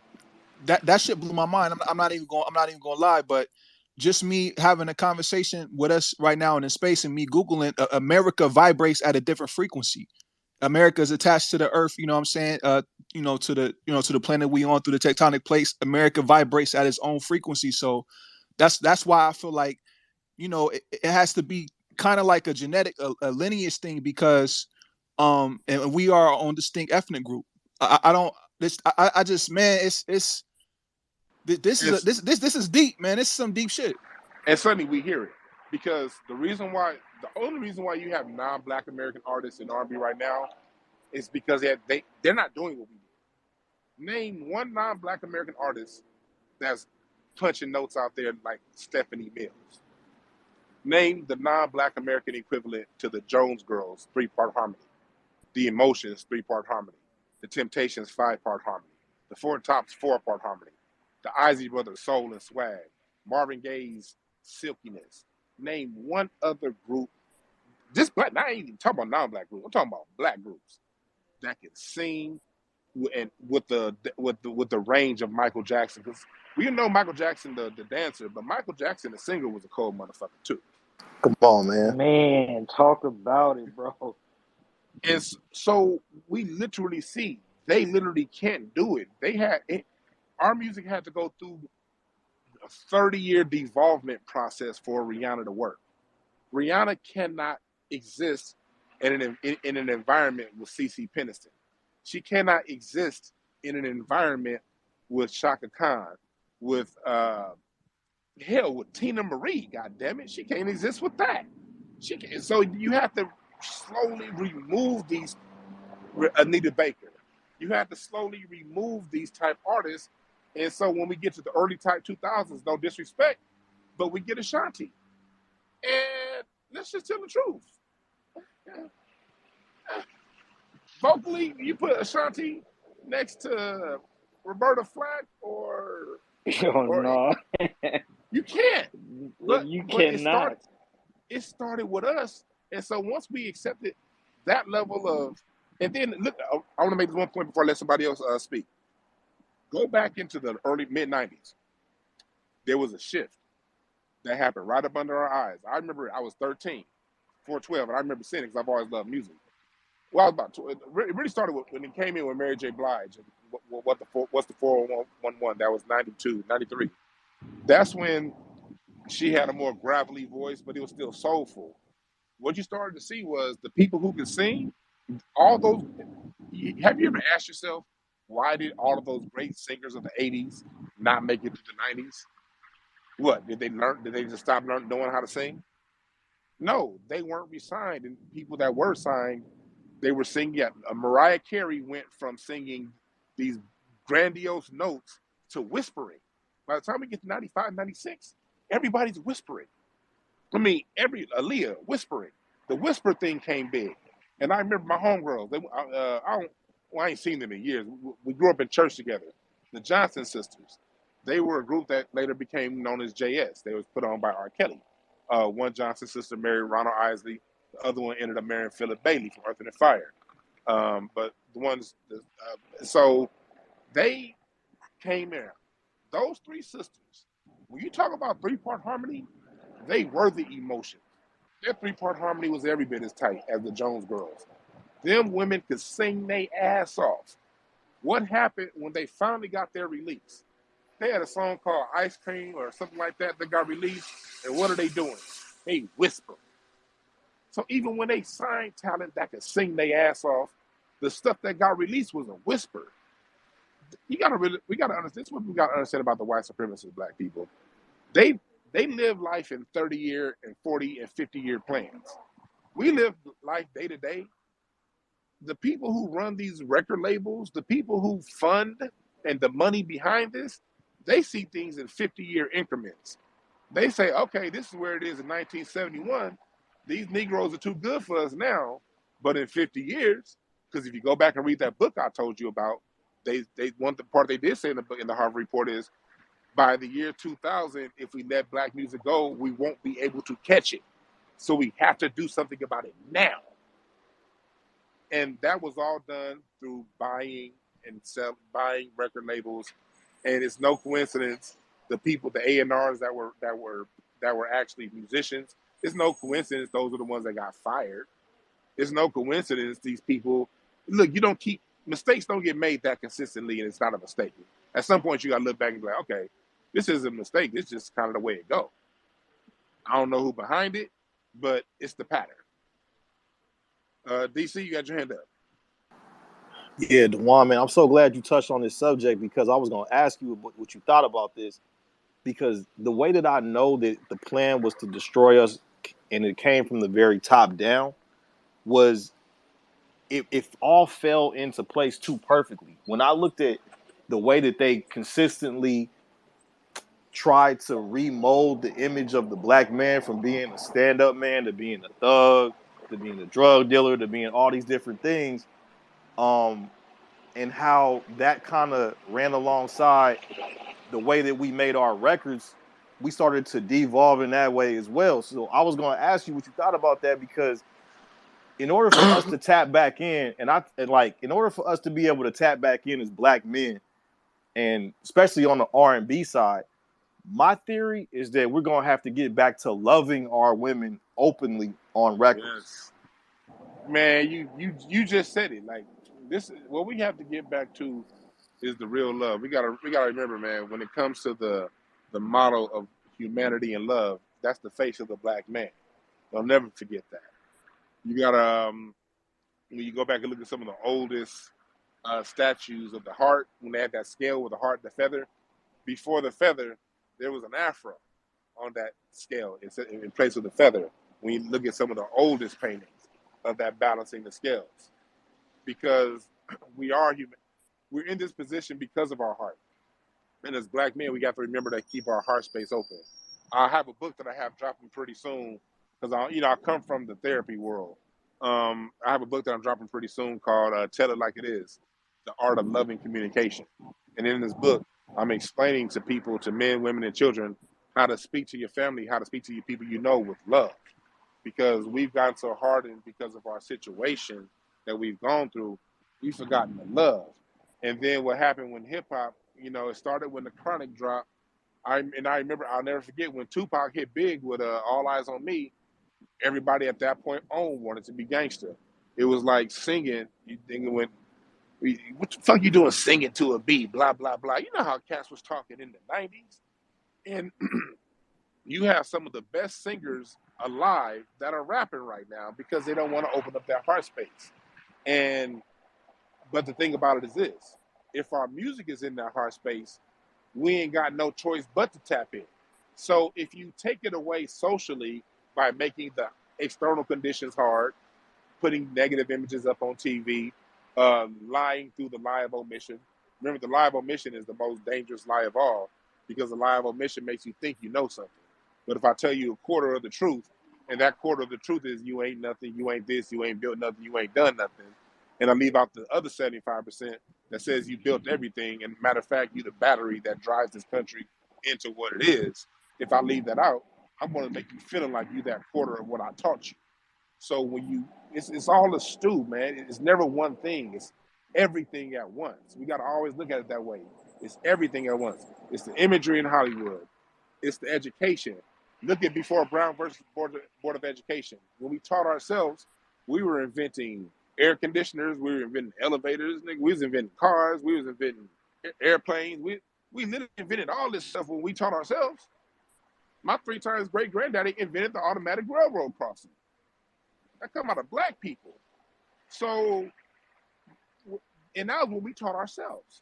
that shit blew my mind. I'm not even going to lie, but just me having a conversation with us right now in space and me googling America vibrates at a different frequency. America is attached to the earth, you know what I'm saying? To the planet we on through the tectonic plates. America vibrates at its own frequency. So that's why I feel like, it has to be kind of like a genetic, a lineage thing, because and we are our own distinct ethnic group. I don't this I just, man, it's this is this is deep, man. This is some deep shit. And suddenly we hear it. Because the only reason why you have non-black American artists in R&B right now is because they're not doing what we do. Name one non-black American artist that's punching notes out there like Stephanie Mills. Name the non-black American equivalent to the Jones Girls 3-part harmony, the Emotions 3-part harmony, the Temptations 5-part harmony, the Four Tops 4-part harmony, the Isley Brothers Soul and Swag, Marvin Gaye's Silkiness. Name one other group, just black. Not even talking about non-black groups. I'm talking about black groups that can sing and with the range of Michael Jackson. Because we know Michael Jackson the dancer, but Michael Jackson the singer was a cold motherfucker too. Come on, man. Man, talk about it, bro. And so we literally see they literally can't do it. Our music had to go through a 30-year development process for Rihanna to work. Rihanna cannot exist in an environment with CeCe Peniston. She cannot exist in an environment with Shaka Khan, with with Tina Marie. God damn it, she can't exist with that. She can, so you have to slowly remove these. Anita Baker. You have to slowly remove these type artists, and so when we get to the early type 2000s, no disrespect, but we get Ashanti, and let's just tell the truth. Vocally, you put Ashanti next to Roberta Flack or Oh or no, you can't. But you but it cannot. started with us, and so once we accepted that level of, and then look, I want to make this one point before I let somebody else speak. Go back into the early mid '90s. There was a shift that happened right up under our eyes. I remember I was 13, 412, and I remember seeing it because I've always loved music. Well, I was about it really started when it came in with Mary J. Blige. What's the 411? That was 92, 93. That's when she had a more gravelly voice, but it was still soulful. What you started to see was the people who could sing. All those. Have you ever asked yourself why did all of those great singers of the '80s not make it to the '90s? What did they learn? Did they just stop knowing how to sing? No, they weren't re-signed, and people that were signed, they were singing. Mariah Carey went from singing these grandiose notes to whispering. By the time we get to 95, 96, everybody's whispering. I mean, every Aaliyah whispering. The whisper thing came big, and I remember my homegirls. I ain't seen them in years. We grew up in church together. The Johnson sisters. They were a group that later became known as JS. They was put on by R. Kelly. One Johnson sister married Ronald Isley. The other one ended up marrying Philip Bailey from Earth and Fire. But the ones, so they came in. Those three sisters, when you talk about three-part harmony, they were the emotion. Their three-part harmony was every bit as tight as the Jones Girls. Them women could sing their ass off. What happened when they finally got their release? They had a song called Ice Cream or something like that that got released. And what are they doing? They whisper. So even when they signed talent that could sing their ass off, the stuff that got released was a whisper. We gotta understand. This is what we gotta understand about the white supremacist black people. They they live life in 30-year and 40 and 50-year plans. We live life day to day. The people who run these record labels, the people who fund and the money behind this, they see things in 50-year increments. They say, okay, this is where it is in 1971. These Negroes are too good for us now, but in 50 years, because if you go back and read that book I told you about, they one the part they did say in the book in the Harvard report is by the year 2000, if we let black music go, we won't be able to catch it. So we have to do something about it now. And that was all done through buying and buying record labels. And it's no coincidence the people, the A&Rs that were actually musicians. It's no coincidence those are the ones that got fired. It's no coincidence these people. Look, you don't keep mistakes don't get made that consistently, and it's not a mistake. At some point, you got to look back and be like, okay, this is a mistake. It's just kind of the way it goes. I don't know who behind it, but it's the pattern. DC, you got your hand up. Yeah, Dwan, man, I'm so glad you touched on this subject because I was going to ask you what you thought about this. Because the way that I know that the plan was to destroy us, and it came from the very top down, was it all fell into place too perfectly. When I looked at the way that they consistently tried to remold the image of the black man from being a stand-up man to being a thug, to being a drug dealer, to being all these different things, and how that kind of ran alongside the way that we made our records, we started to devolve in that way as well. So I was going to ask you what you thought about that, because in order for us to tap back in, in order for us to be able to tap back in as black men, and especially on the R&B side, my theory is that we're going to have to get back to loving our women openly on records. Yes. Man, you just said it. Like this, what we have to get back to is the real love. We gotta remember, man. When it comes to the model of humanity and love, that's the face of the black man. Don't never forget that. You gotta when you go back and look at some of the oldest statues of the heart, when they had that scale with the heart and the feather. Before the feather, there was an afro on that scale in place of the feather. When you look at some of the oldest paintings of that balancing the scales, because we are human. We're in this position because of our heart. And as black men, we got to remember to keep our heart space open. I have a book that I have dropping pretty soon because I come from the therapy world. I have a book that I'm dropping pretty soon called "Tell It Like It Is: The Art of Loving Communication." And in this book, I'm explaining to people, to men, women, and children, how to speak to your family, how to speak to your people you know with love. Because we've gotten so hardened because of our situation that we've gone through, we've forgotten to love. And then what happened when hip hop, it started when the Chronic dropped. I remember, I'll never forget when Tupac hit big with All Eyes on Me. Everybody at that point on wanted to be gangster. It was like singing. You think it went, what the fuck you doing singing to a beat? Blah blah blah. You know how Cass was talking in the '90s, and you have some of the best singers alive that are rapping right now because they don't want to open up that heart space. And but the thing about it is this: if our music is in that heart space, we ain't got no choice but to tap in. So if you take it away socially by making the external conditions hard, putting negative images up on TV, lying through the lie of omission. Remember, the lie of omission is the most dangerous lie of all because the lie of omission makes you think you know something. But if I tell you a quarter of the truth, and that quarter of the truth is you ain't nothing, you ain't this, you ain't built nothing, you ain't done nothing, and I leave out the other 75% that says you built everything, and matter of fact, you the battery that drives this country into what it is. If I leave that out, I'm going to make you feeling like you that quarter of what I taught you. So when it's all a stew, man. It's never one thing. It's everything at once. We got to always look at it that way. It's everything at once. It's the imagery in Hollywood. It's the education. Look at before Brown versus Board of Education. When we taught ourselves, we were inventing air conditioners. We were inventing elevators. We was inventing cars. We was inventing airplanes. We literally invented all this stuff when we taught ourselves. My 3 times great granddaddy invented the automatic railroad crossing. That come out of black people. So, and that was what we taught ourselves.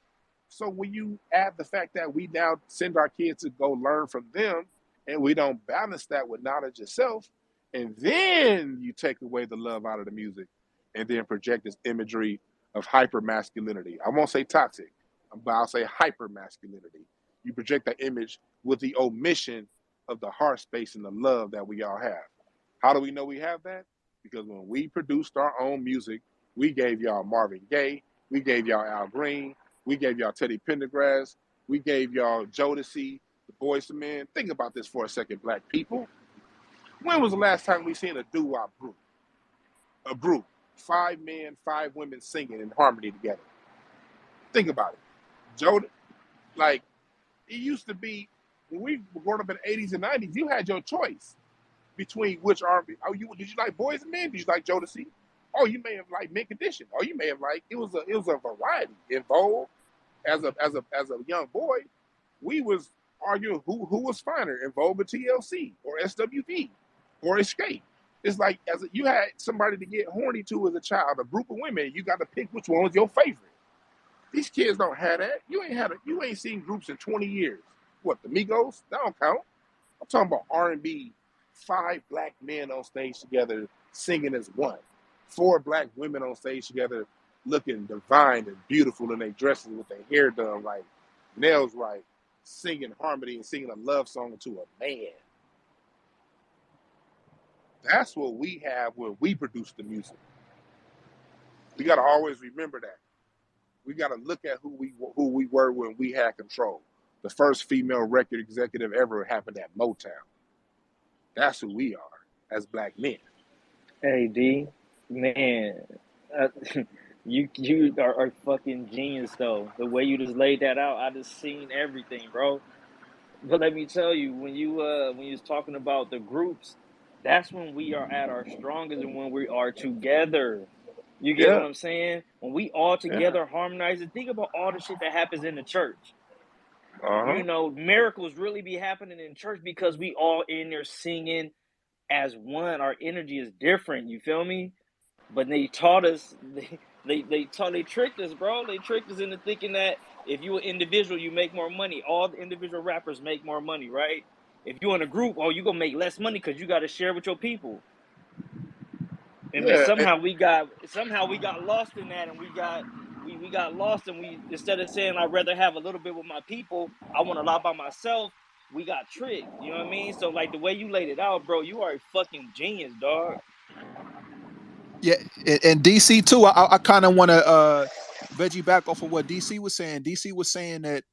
So when you add the fact that we now send our kids to go learn from them, and we don't balance that with knowledge itself, and then you take away the love out of the music, and then project this imagery of hyper masculinity. I won't say toxic, but I'll say hyper masculinity. You project that image with the omission of the heart space and the love that we all have. How do we know we have that? Because when we produced our own music, we gave y'all Marvin Gaye, we gave y'all Al Green, we gave y'all Teddy Pendergrass, we gave y'all Jodeci, the Boyz II Men. Think about this for a second, black people. When was the last time we seen a doo-wop group? A group, 5 men, 5 women singing in harmony together. Think about it. Like, it used to be, when we were growing up in the 80s and 90s, you had your choice between which R&B. Oh, did you like Boyz II Men? Did you like Jodeci? Oh, you may have liked Mint Condition. Oh, you may have liked, it was a variety. In Vogue, as a young boy, we was arguing who was finer, In Vogue or TLC or SWV or Escape. It's like you had somebody to get horny to as a child, a group of women. You got to pick which one was your favorite. These kids don't have that. You ain't seen groups in 20 years. What, the Migos? That don't count. I'm talking about R&B. 5 black men on stage together singing as one. 4 black women on stage together looking divine and beautiful in their dresses with their hair done right, nails right, singing harmony and singing a love song to a man. That's what we have when we produce the music. We got to always remember that. We got to look at who we were when we had control. The first female record executive ever happened at Motown. That's who we are as black men. Hey D, man, you are a fucking genius though. The way you just laid that out, I just seen everything, bro. But let me tell you, when you was talking about the groups, that's when we are at our strongest and when we are together. You get what I'm saying? When we all together harmonizing, think about all the shit that happens in the church. You know, miracles really be happening in church because we all in there singing as one. Our energy is different. You feel me? But they taught us, they tricked us, bro. They tricked us into thinking that if you an individual, you make more money. All the individual rappers make more money, right? If you in a group, oh, you gonna make less money because you got to share with your people. And then somehow we got lost in that, and we got lost, and we, instead of saying I'd rather have a little bit with my people, I want a lot by myself, we got tricked. You know what I mean? So like the way you laid it out, bro, you are a fucking genius, dog. Yeah, and DC too. I kind of want to Veggie, back off of what DC was saying. DC was saying that,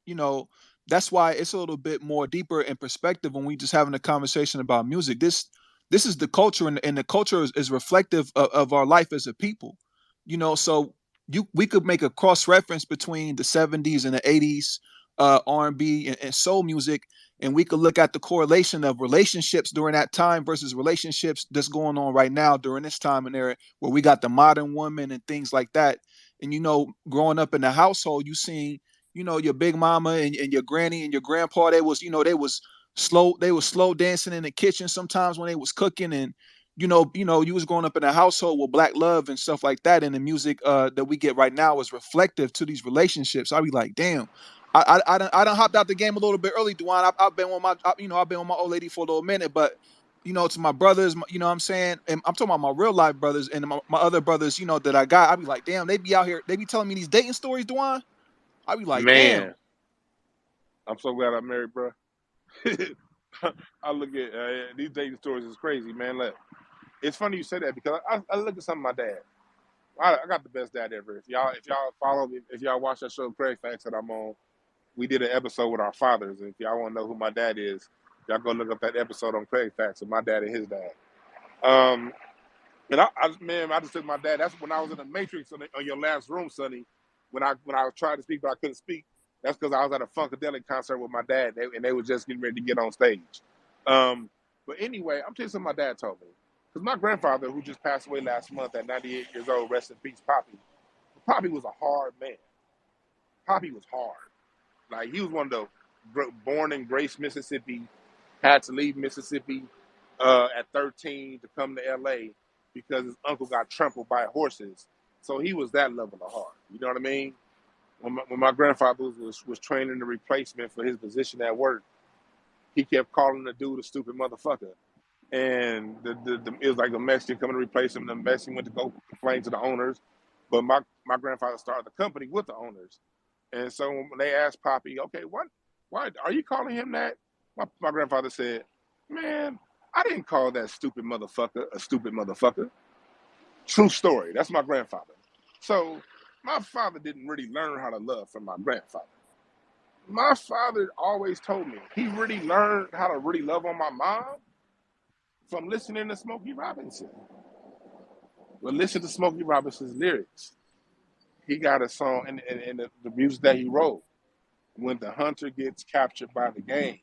that's why it's a little bit more deeper in perspective when we just having a conversation about music. This is the culture, and the culture is reflective of our life as a people. So we could make a cross reference between the 70s and the 80s R&B and soul music, and we could look at the correlation of relationships during that time versus relationships that's going on right now during this time and era, where we got the modern woman and things like that. And growing up in the household, you seen, your big mama and your granny and your grandpa, they was slow dancing in the kitchen sometimes when they was cooking. And you was growing up in a household with black love and stuff like that, and the music that we get right now is reflective to these relationships. I be like, damn, I done hopped out the game a little bit early, Dwan. I've been with I've been with my old lady for a little minute, but to my brothers, what I'm saying, and I'm talking about my real life brothers and my other brothers, that I got. I be like, damn, they be out here, they be telling me these dating stories, Dwan. I be like, damn. Man, I'm so glad I married, bro. I look at these dating stories is crazy, man. Look, it's funny you say that because I look at some of my dad. I got the best dad ever. If y'all follow me, if y'all watch that show Craig Facts that I'm on, we did an episode with our fathers. And if y'all want to know who my dad is, y'all go look up that episode on Craig Facts with my dad and his dad. And I just took my dad. That's when I was in the Matrix on your last room, Sonny. When I tried to speak but I couldn't speak. That's because I was at a Funkadelic concert with my dad, and they were just getting ready to get on stage. But anyway, I'm telling you something my dad told me. Because my grandfather, who just passed away last month at 98 years old, rest in peace, Poppy. Poppy was a hard man. Poppy was hard. Like, he was one of the born in Grace, Mississippi, had to leave Mississippi at 13 to come to L.A. because his uncle got trampled by horses. So he was that level of hard. You know what I mean? When my grandfather was training the replacement for his position at work, he kept calling the dude a stupid motherfucker. And it was like the Mexican coming to replace him. The Mexican went to go complain to the owners. But my grandfather started the company with the owners. And so when they asked Poppy, okay, why are you calling him that? My grandfather said, man, I didn't call that stupid motherfucker a stupid motherfucker. True story. That's my grandfather. So my father didn't really learn how to love from my grandfather. My father always told me he really learned how to really love on my mom from listening to Smokey Robinson. But listen to Smokey Robinson's lyrics. He got a song and the music that he wrote. When the hunter gets captured by the game,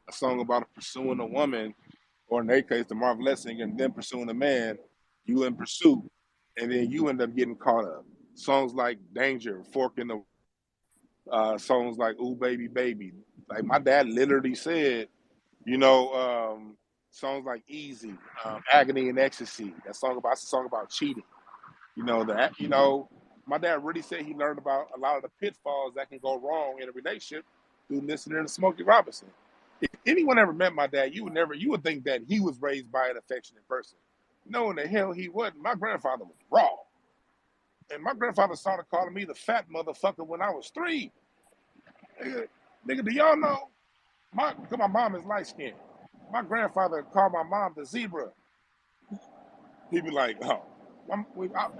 a song about pursuing a woman, or in their case, the marvelous singer, and then pursuing a man, you in pursuit, and then you end up getting caught up. Songs like Danger, Fork in the, songs like Ooh Baby Baby. Like my dad literally said, songs like Easy, Agony and Ecstasy. That's a song about cheating. My dad really said he learned about a lot of the pitfalls that can go wrong in a relationship through listening to Smokey Robinson. If anyone ever met my dad, you would think that he was raised by an affectionate person. No, in the hell he wasn't. My grandfather was raw. And my grandfather started calling me the fat motherfucker when I was 3. Nigga, do y'all know? Because my mom is light skinned. My grandfather called my mom the zebra. He'd be like, oh.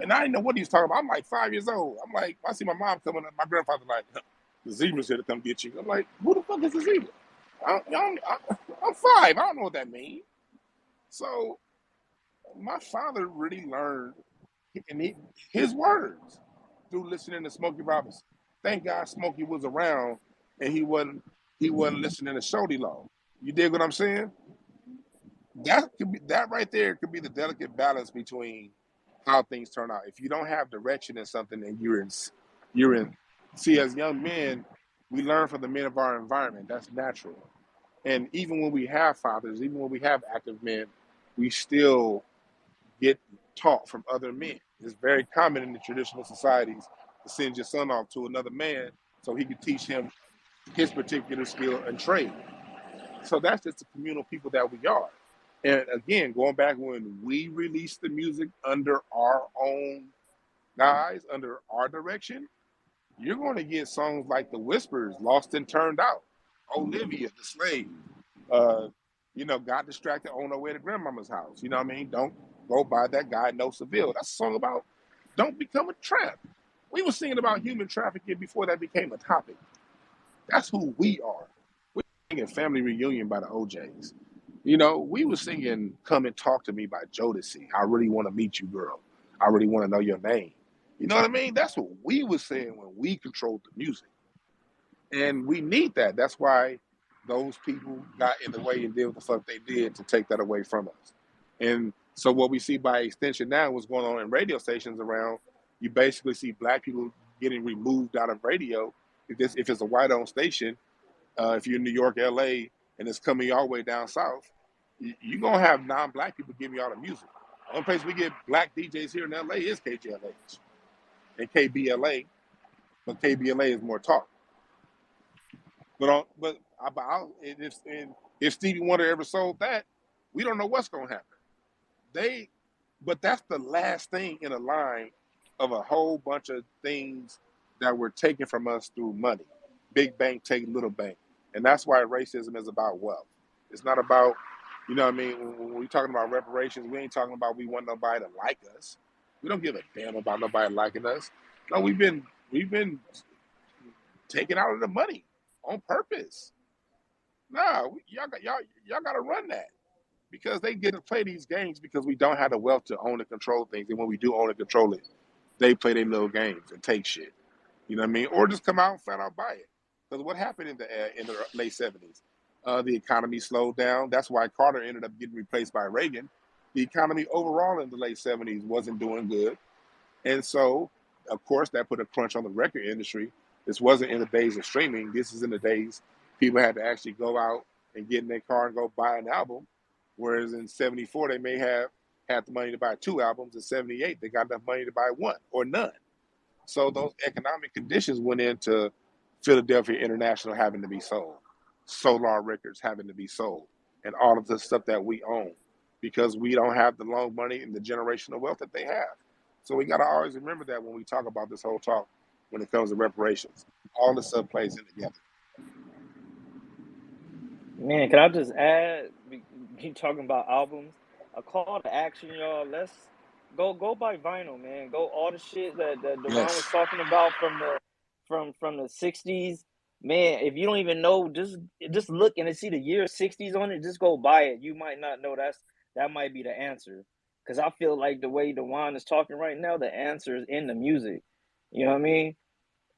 And I didn't know what he was talking about. I'm like 5 years old. I'm like, I see my mom coming up. My grandfather like, the zebra's here to come get you. I'm like, who the fuck is the zebra? I'm 5. I don't know what that means. So my father really learned his words through listening to Smokey Robinson. Thank God Smokey was around and he wasn't listening to Shody Law. You dig what I'm saying? That right there could be the delicate balance between how things turn out. If you don't have direction in something and you're in. See, as young men, we learn from the men of our environment. That's natural. And even when we have fathers, even when we have active men, we still get taught from other men. It's very common in the traditional societies to send your son off to another man so he can teach him his particular skill and trade. So that's just the communal people that we are. And again, going back when we released the music under our own guise, under our direction, you're going to get songs like The Whispers, Lost and Turned Out, Olivia, The Slave, Got Distracted on her way to Grandmama's house. You know what I mean? Don't go by that guy, No Seville. That's a song about don't become a tramp. We were singing about human trafficking before that became a topic. That's who we are. We were singing Family Reunion by the OJs. You know, we were singing Come and Talk to Me by Jodeci. I really want to meet you, girl. I really want to know your name. You know what I mean? That's what we were saying when we controlled the music. And we need that. That's why those people got in the way and did what the fuck they did to take that away from us. And so what we see by extension now, what's going on in radio stations around, you basically see black people getting removed out of radio. If it's a white-owned station, if you're in New York, LA, and it's coming all the way down south, you're going to have non-black people giving y'all the music. The only place we get black DJs here in LA is KJLH and KBLA, but KBLA is more talk. But if Stevie Wonder ever sold that, we don't know what's going to happen. But that's the last thing in a line of a whole bunch of things that were taken from us through money. Big bank take little bank. And that's why racism is about wealth. It's not about, you know what I mean, when we're talking about reparations, we ain't talking about we want nobody to like us. We don't give a damn about nobody liking us. No, we've been taken out of the money on purpose. Nah, y'all got to run that, because they get to play these games because we don't have the wealth to own and control things. And when we do own and control it, they play their little games and take shit. You know what I mean? Or just come out and flat out buy it. Because what happened in the late 70s? The economy slowed down. That's why Carter ended up getting replaced by Reagan. The economy overall in the late 70s wasn't doing good. And so, of course, that put a crunch on the record industry. This wasn't in the days of streaming. This is in the days people had to actually go out and get in their car and go buy an album. Whereas in 74, they may have had the money to buy 2 albums. In 78, they got enough money to buy 1 or none. So those economic conditions went into Philadelphia International having to be sold, Solar Records having to be sold, and all of the stuff that we own, because we don't have the long money and the generational wealth that they have. So we got to always remember that when we talk about this whole talk when it comes to reparations. All this stuff plays in together. Man, can I just add, keep talking about albums, a call to action, y'all. Let's go buy vinyl, man. Go all the shit that Devon was talking about from the 60s. Man, if you don't even know, just look and see the year 60s on it, just go buy it. You might not know that might be the answer. Because I feel like the way Dwan is talking right now, the answer is in the music. You know what I mean?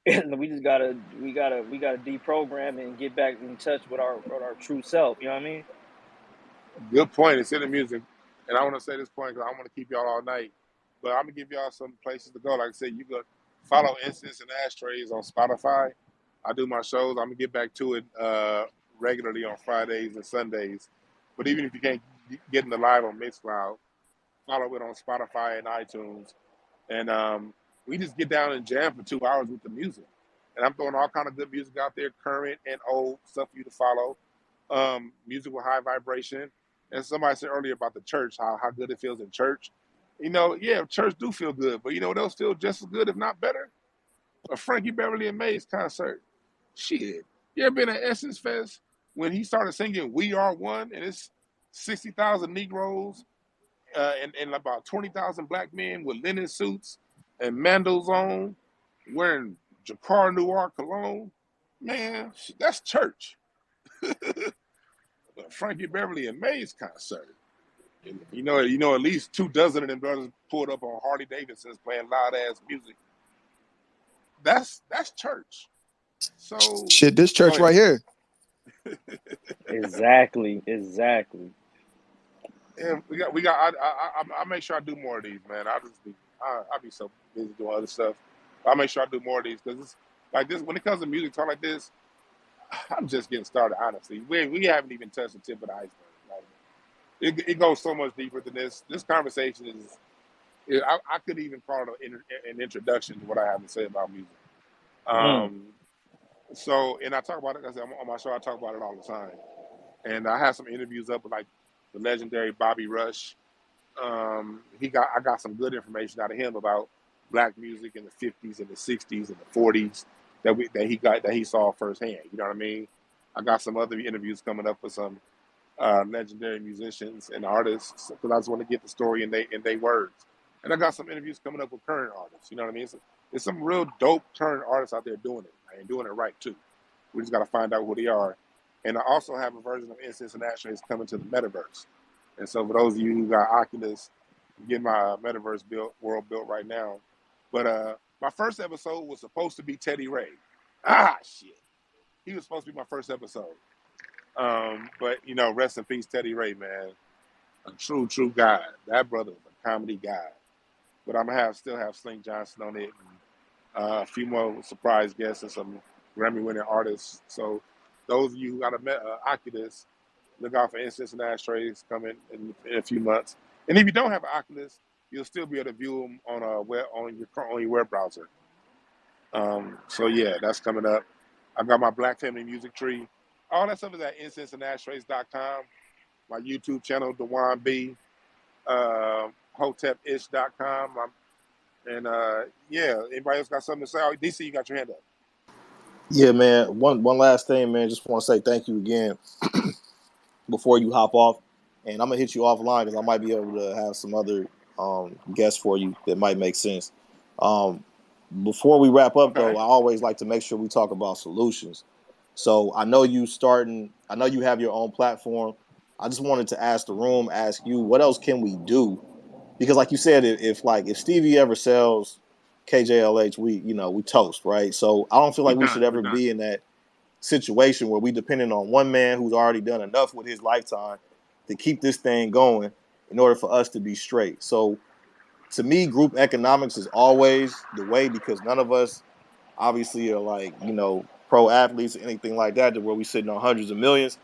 We just gotta deprogram and get back in touch with our true self. You know what I mean? Good point. It's in the music, and I want to say this point because I want to keep y'all all night. But I'm gonna give y'all some places to go. Like I said, you can follow Incense and Ashtrays on Spotify. I do my shows. I'm gonna get back to it regularly on Fridays and Sundays. But even if you can't get in the live on Mixcloud, follow it on Spotify and iTunes, and we just get down and jam for 2 hours with the music. And I'm throwing all kind of good music out there, current and old stuff for you to follow. Music with high vibration. And somebody said earlier about the church, how good it feels in church. You know, yeah, church do feel good, but you know what else feels just as good, if not better? A Frankie Beverly and Maze concert. Shit. You ever been at Essence Fest when he started singing We Are One, and it's 60,000 Negroes and about 20,000 black men with linen suits and mandals on, wearing Jacquard Noir cologne? Man, that's church. Frankie Beverly and Maze concert. And you know, at least 24 of them brothers pulled up on Harley Davidsons playing loud ass music. That's church. So shit, this church right here. Exactly. Yeah, we got. I make sure I do more of these, man. I be so busy doing other stuff. I make sure I do more of these because it's like this. When it comes to music talk like this, I'm just getting started. Honestly, we haven't even touched the tip of the iceberg. Like, it goes so much deeper than this. This conversation is. I could even call it an introduction to what I have to say about music. So, and I talk about it because on my show I talk about it all the time. And I have some interviews up with like the legendary Bobby Rush. I got some good information out of him about black music in the 50s and the 60s and the 40s that he saw firsthand. You know what I mean? I got some other interviews coming up with some legendary musicians and artists because I just want to get the story in they words. And I got some interviews coming up with current artists. You know what I mean? there's some real dope current artists out there doing it and doing it right too. We just got to find out who they are. And I also have a version of Incense and Ashtrays coming to the metaverse. And so for those of you who got Oculus, getting my metaverse world built right now. But my first episode was supposed to be Teddy Ray. Ah, shit. He was supposed to be my first episode. But, you know, rest in peace, Teddy Ray, man. A true guy. That brother was a comedy guy. But I'm going to still have Slink Johnson on it. And, a few more surprise guests and some Grammy-winning artists. So those of you who got Oculus, look out for Incense and Ashtrays coming in a few months. And if you don't have an Oculus, you'll still be able to view them on your web browser. So yeah, that's coming up. I've got my Black Family Music Tree. All that stuff is at incenseandashtrays.com. My YouTube channel, DwannB, Hotepish.com. And yeah, anybody else got something to say? Oh, DC, you got your hand up. Yeah, man. One last thing, man. Just want to say thank you again before you hop off. And I'm going to hit you offline because I might be able to have some other guests for you that might make sense. Before we wrap up, though, I always like to make sure we talk about solutions. So I know you have your own platform. I just wanted to ask you, what else can we do? Because like you said, if Stevie ever sells KJLH, we toast, right? So I don't feel like we should ever be in that situation where we depending on one man who's already done enough with his lifetime to keep this thing going in order for us to be straight. So to me, group economics is always the way, because none of us obviously are pro athletes or anything like that, to where we sitting on hundreds of millions.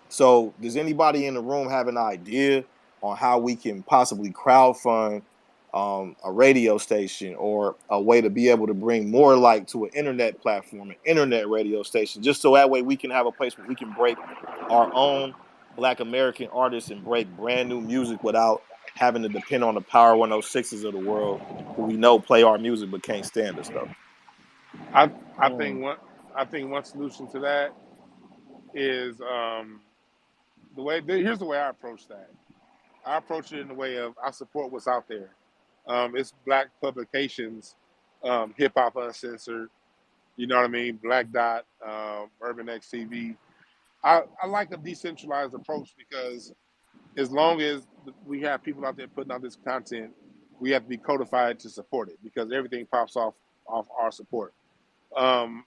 So does anybody in the room have an idea on how we can possibly crowdfund a radio station, or a way to be able to bring more light to an internet platform, an internet radio station, just so that way we can have a place where we can break our own Black American artists and break brand new music without having to depend on the Power 106s of the world, who we know play our music but can't stand us though. I think one solution to that is here's the way I approach that. I approach it in the way of I support what's out there. It's Black publications, Hip Hop Uncensored, you know what I mean? Black Dot, Urban X TV. I like a decentralized approach, because as long as we have people out there putting out this content, we have to be codified to support it, because everything pops off our support. My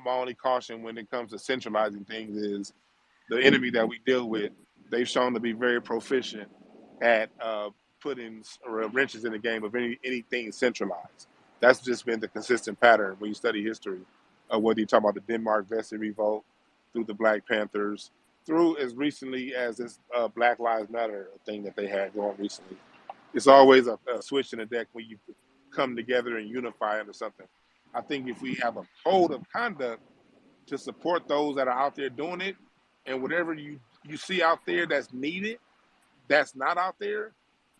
only caution when it comes to centralizing things is the enemy that we deal with. They've shown to be very proficient at putting wrenches in the game of anything centralized. That's just been the consistent pattern when you study history, whether you talk about the Denmark Vesey Revolt, through the Black Panthers, through as recently as this Black Lives Matter thing that they had going recently. It's always a switch in the deck when you come together and unify under something. I think if we have a code of conduct to support those that are out there doing it, and whatever you see out there that's needed, that's not out there,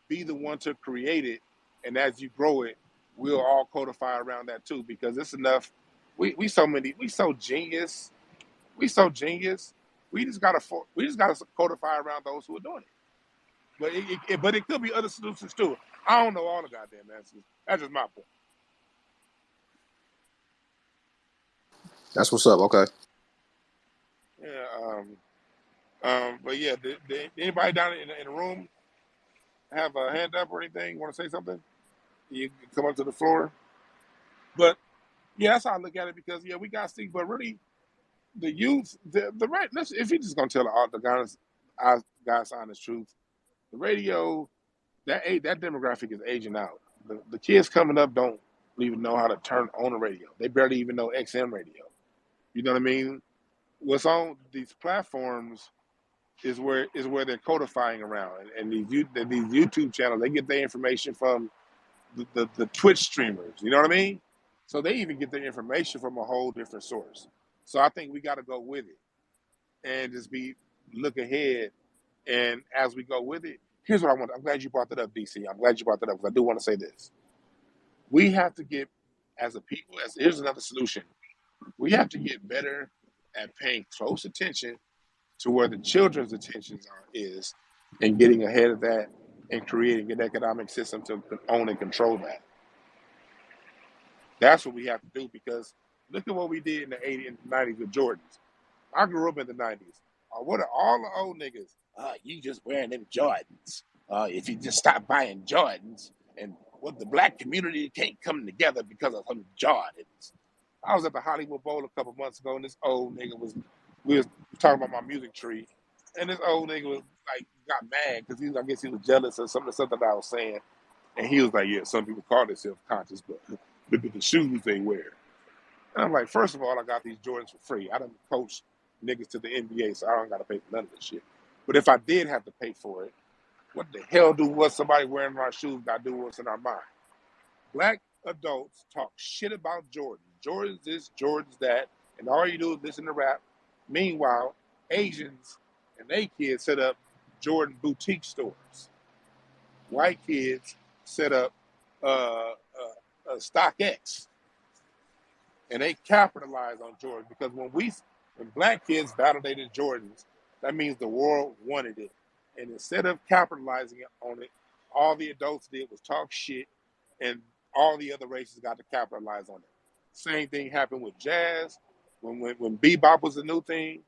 be the one to create it. And as you grow it, we'll all codify around that too, because it's enough. We so genius. We just gotta codify around those who are doing it. But it could be other solutions too. I don't know all the goddamn answers. That's just my point. That's what's up. Okay. Yeah. But yeah, did anybody down in the room have a hand up or anything? Want to say something? You can come up to the floor. But yeah, that's how I look at it, because yeah, we got Steve, but really the youth, the right. If you're just gonna tell the God's honest truth, the radio, that demographic is aging out. The kids coming up don't even know how to turn on a radio. They barely even know XM radio. You know what I mean? What's on these platforms is where they're codifying around, and these YouTube channels, they get their information from the Twitch streamers. You know what I mean? So they even get their information from a whole different source. So I think we got to go with it and just look ahead. And as we go with it, here's what I want. I'm glad you brought that up, DC. I'm glad you brought that up, because I do want to say this. We have to get, as a people, here's another solution. We have to get better at paying close attention to where the children's attentions is, and getting ahead of that and creating an economic system to own and control that. That's what we have to do, because look at what we did in the 80s and 90s with Jordans. I grew up in the 90s. What are all the old niggas? You just wearing them Jordans. If you just stop buying Jordans, and what the black community can't come together because of some Jordans. I was at the Hollywood Bowl a couple months ago, and this old nigga we was talking about my music tree, and this old nigga was like, got mad because I guess he was jealous of some of the stuff that I was saying, and he was like, yeah, some people call themselves conscious, but look at the shoes they wear. And I'm like, first of all, I got these Jordans for free. I done coach niggas to the NBA, so I don't got to pay for none of this shit. But if I did have to pay for it, what the hell do what somebody wearing our shoes got to do with what's in our mind? Black adults talk shit about Jordan. Jordan's this, Jordan's that, and all you do is listen to rap. Meanwhile, Asians and they kids set up Jordan boutique stores. White kids set up StockX, and they capitalize on Jordan, because when black kids validated Jordans, that means the world wanted it. And instead of capitalizing on it, all the adults did was talk shit, and all the other races got to capitalize on it. Same thing happened with jazz. When bebop was a new thing,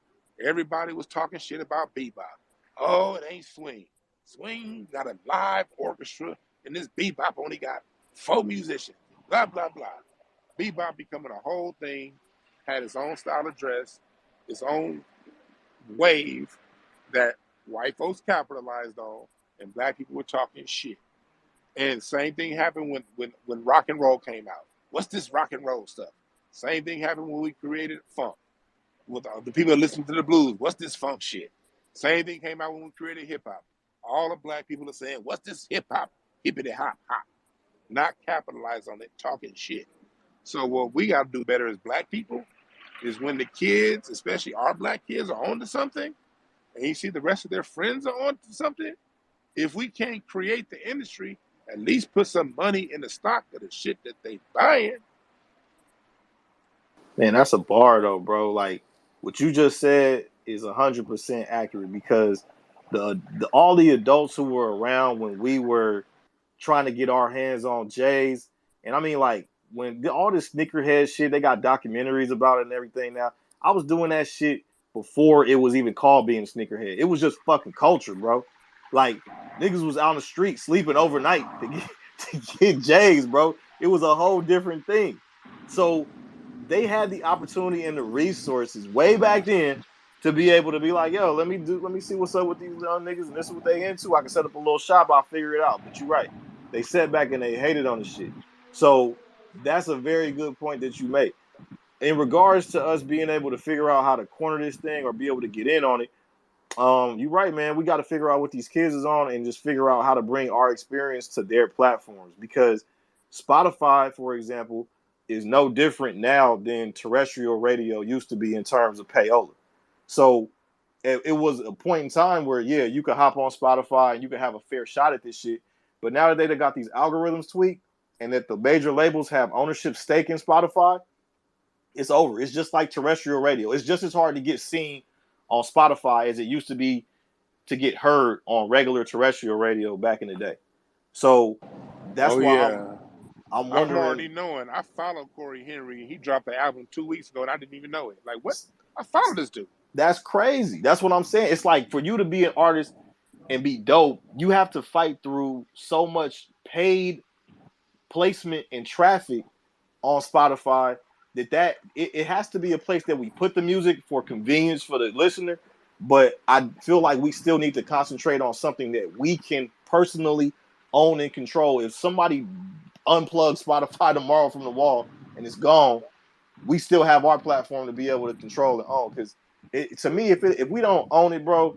everybody was talking shit about bebop. Oh, it ain't swing. Swing got a live orchestra, and this bebop only got 4 musicians. Blah, blah, blah. Bebop becoming a whole thing, had its own style of dress, its own wave that white folks capitalized on, and black people were talking shit. And same thing happened when rock and roll came out. What's this rock and roll stuff? Same thing happened when we created funk. With the people listening to the blues, what's this funk shit? Same thing came out when we created hip hop. All the black people are saying, what's this hip hop? Hippity hop hop. Not capitalize on it, talking shit. So what we got to do better as black people is, when the kids, especially our black kids, are onto something, and you see the rest of their friends are onto something, if we can't create the industry, at least put some money in the stock of the shit that they buying. Man, that's a bar though, bro. Like, what you just said is 100% accurate, because the all the adults who were around when we were trying to get our hands on J's, and I mean, like, when all this sneakerhead shit, they got documentaries about it and everything now. I was doing that shit before it was even called being a sneakerhead. It was just fucking culture, bro. Like, niggas was out on the street sleeping overnight to get J's, bro. It was a whole different thing. So they had the opportunity and the resources way back then to be able to be like, yo, let me see what's up with these young niggas, and this is what they into. I can set up a little shop, I'll figure it out. But you're right. They sat back and they hated on the shit. So that's a very good point that you make. In regards to us being able to figure out how to corner this thing or be able to get in on it, you're right, man. We got to figure out what these kids is on and just figure out how to bring our experience to their platforms. Because Spotify, for example, is no different now than terrestrial radio used to be in terms of payola. So it was a point in time where, yeah, you could hop on Spotify and you could have a fair shot at this shit. But now that they got these algorithms tweaked and that the major labels have ownership stake in Spotify, it's over. It's just like terrestrial radio. It's just as hard to get seen on Spotify as it used to be to get heard on regular terrestrial radio back in the day. So that's why I'm wondering. I'm already knowing. I follow Corey Henry. He dropped the album 2 weeks ago, and I didn't even know it. Like, what? I follow this dude. That's crazy. That's what I'm saying. It's like, for you to be an artist and be dope, you have to fight through so much paid placement and traffic on Spotify that it has to be a place that we put the music for convenience for the listener. But I feel like we still need to concentrate on something that we can personally own and control. If somebody unplugs Spotify tomorrow from the wall and it's gone, we still have our platform to be able to control and own. Because to me, if we don't own it, bro,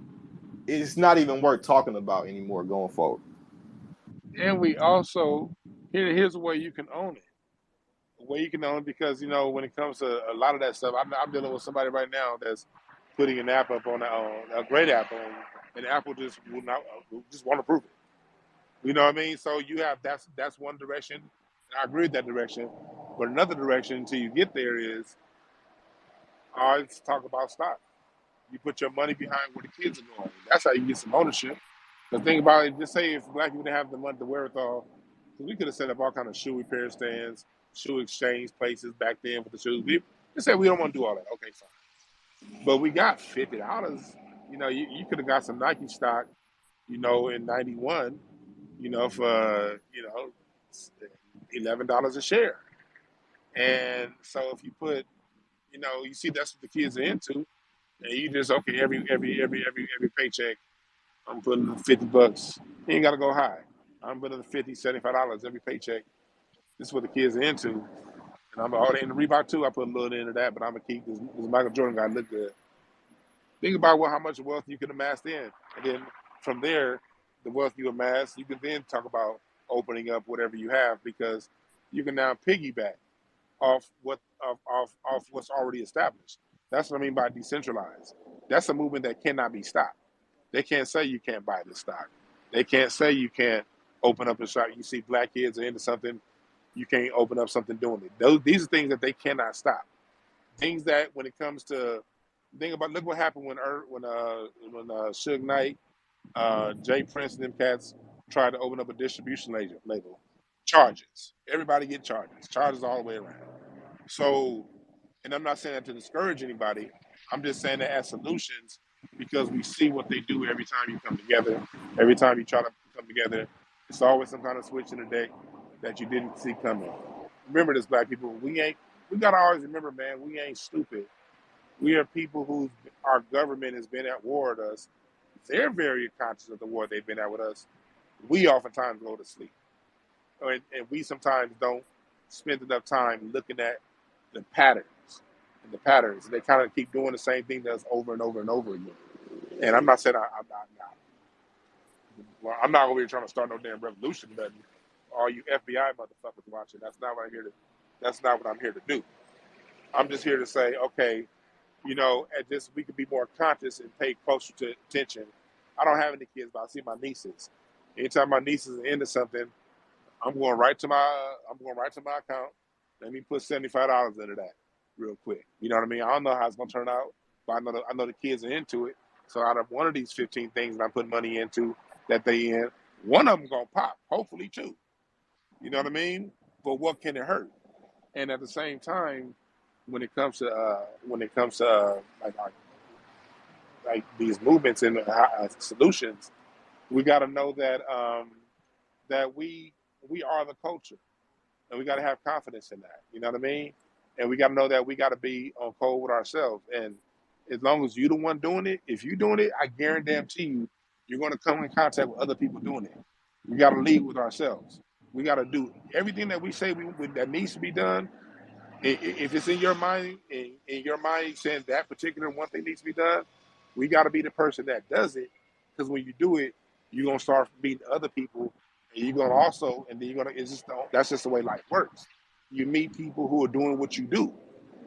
it's not even worth talking about anymore going forward. And we also, here's a way you can own it. A way you can own it, because, when it comes to a lot of that stuff, I'm dealing with somebody right now that's putting an app up on a great app on, and Apple just will not just won't approve it. You know what I mean? So you have that's one direction. And I agree with that direction, but another direction until you get there is, let's talk about stock. You put your money behind where the kids are going. That's how you get some ownership. Because think about it, just say if black people didn't have the money, the wherewithal, because we could have set up all kind of shoe repair stands, shoe exchange places back then with the shoes. We said we don't want to do all that. Okay, fine. But we got $50. You know, you could have got some Nike stock, you know, in '91, you know, for $11 a share. And so if you put, you know, you see that's what the kids are into, and you just okay every paycheck, I'm putting $50. You ain't got to go high. I'm putting $50, $75 every paycheck. This is what the kids are into. And I'm all in the Reebok too. I put a little into that, but I'm gonna keep this Michael Jordan guy look good. Think about how much wealth you can amass then, and then from there, the wealth you amass, you can then talk about opening up whatever you have because you can now piggyback off what's already established. That's what I mean by decentralized. That's a movement that cannot be stopped. They can't say you can't buy this stock. They can't say you can't open up a shop. You see black kids are into something, you can't open up something doing it. These are things that they cannot stop. Things that when it comes to look what happened when Suge Knight, Jay Prince, and them cats tried to open up a distribution label. Charges. Everybody get charges. Charges all the way around. So, and I'm not saying that to discourage anybody. I'm just saying that as solutions because we see what they do every time you come together. Every time you try to come together, it's always some kind of switch in the deck that you didn't see coming. Remember this, black people. We gotta always remember, man, we ain't stupid. We are people who our government has been at war with us. They're very conscious of the war they've been at with us. We oftentimes go to sleep. And we sometimes don't spend enough time looking at the patterns. And the patterns. They kind of keep doing the same thing to us over and over and over again. And I'm not saying I'm not over here trying to start no damn revolution, but all you FBI motherfuckers watching, that's not what I'm here to do. I'm just here to say, okay, you know, at this we could be more conscious and pay closer attention. I don't have any kids, but I see my nieces. Anytime my nieces are into something, I'm going right to my account. Let me put $75 into that real quick. You know what I mean? I don't know how it's gonna turn out, but I know the kids are into it. So out of one of these 15 things that I'm putting money into that they in, one of them gonna pop. Hopefully two. You know what I mean? But what can it hurt? And at the same time, when it comes to like these movements and solutions, we got to know that that we are the culture, and we got to have confidence in that. You know what I mean? And we got to know that we got to be on code with ourselves. And as long as you're the one doing it, if you're doing it, I guarantee you, you're going to come in contact with other people doing it. We got to lead with ourselves. We got to do everything that we say that needs to be done. If it's in your mind, saying that particular one thing needs to be done, we got to be the person that does it. Because when you do it, you're gonna start meeting other people, and you're gonna also, and then you're gonna. That's just the way life works. You meet people who are doing what you do.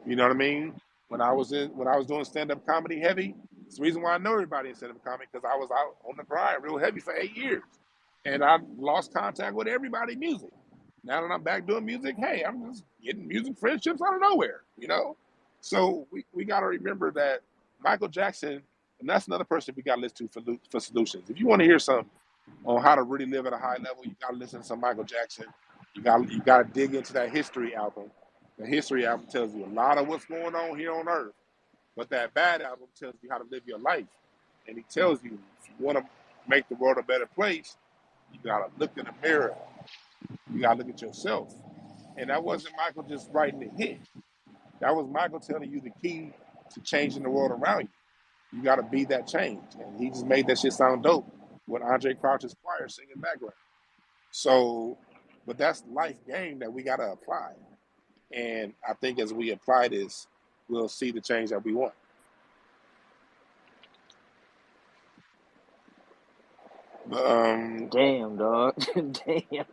You know what I mean? When I was doing stand-up comedy heavy, it's the reason why I know everybody in stand-up comedy because I was out on the grind real heavy for 8 years, and I lost contact with everybody music. Now that I'm back doing music, hey, I'm just getting music friendships out of nowhere, you know? So we got to remember that Michael Jackson, and that's another person we got to listen to for solutions. If you want to hear something on how to really live at a high level, you got to listen to some Michael Jackson. You got to dig into that history album. The history album tells you a lot of what's going on here on Earth, but that bad album tells you how to live your life. And he tells you if you want to make the world a better place, you got to look in the mirror. You got to look at yourself. And that wasn't Michael just writing a hit. That was Michael telling you the key to changing the world around you. You got to be that change. And he just made that shit sound dope with Andre Crouch's choir singing background. So, but that's life game that we got to apply. And I think as we apply this, we'll see the change that we want. Damn, dog. Damn.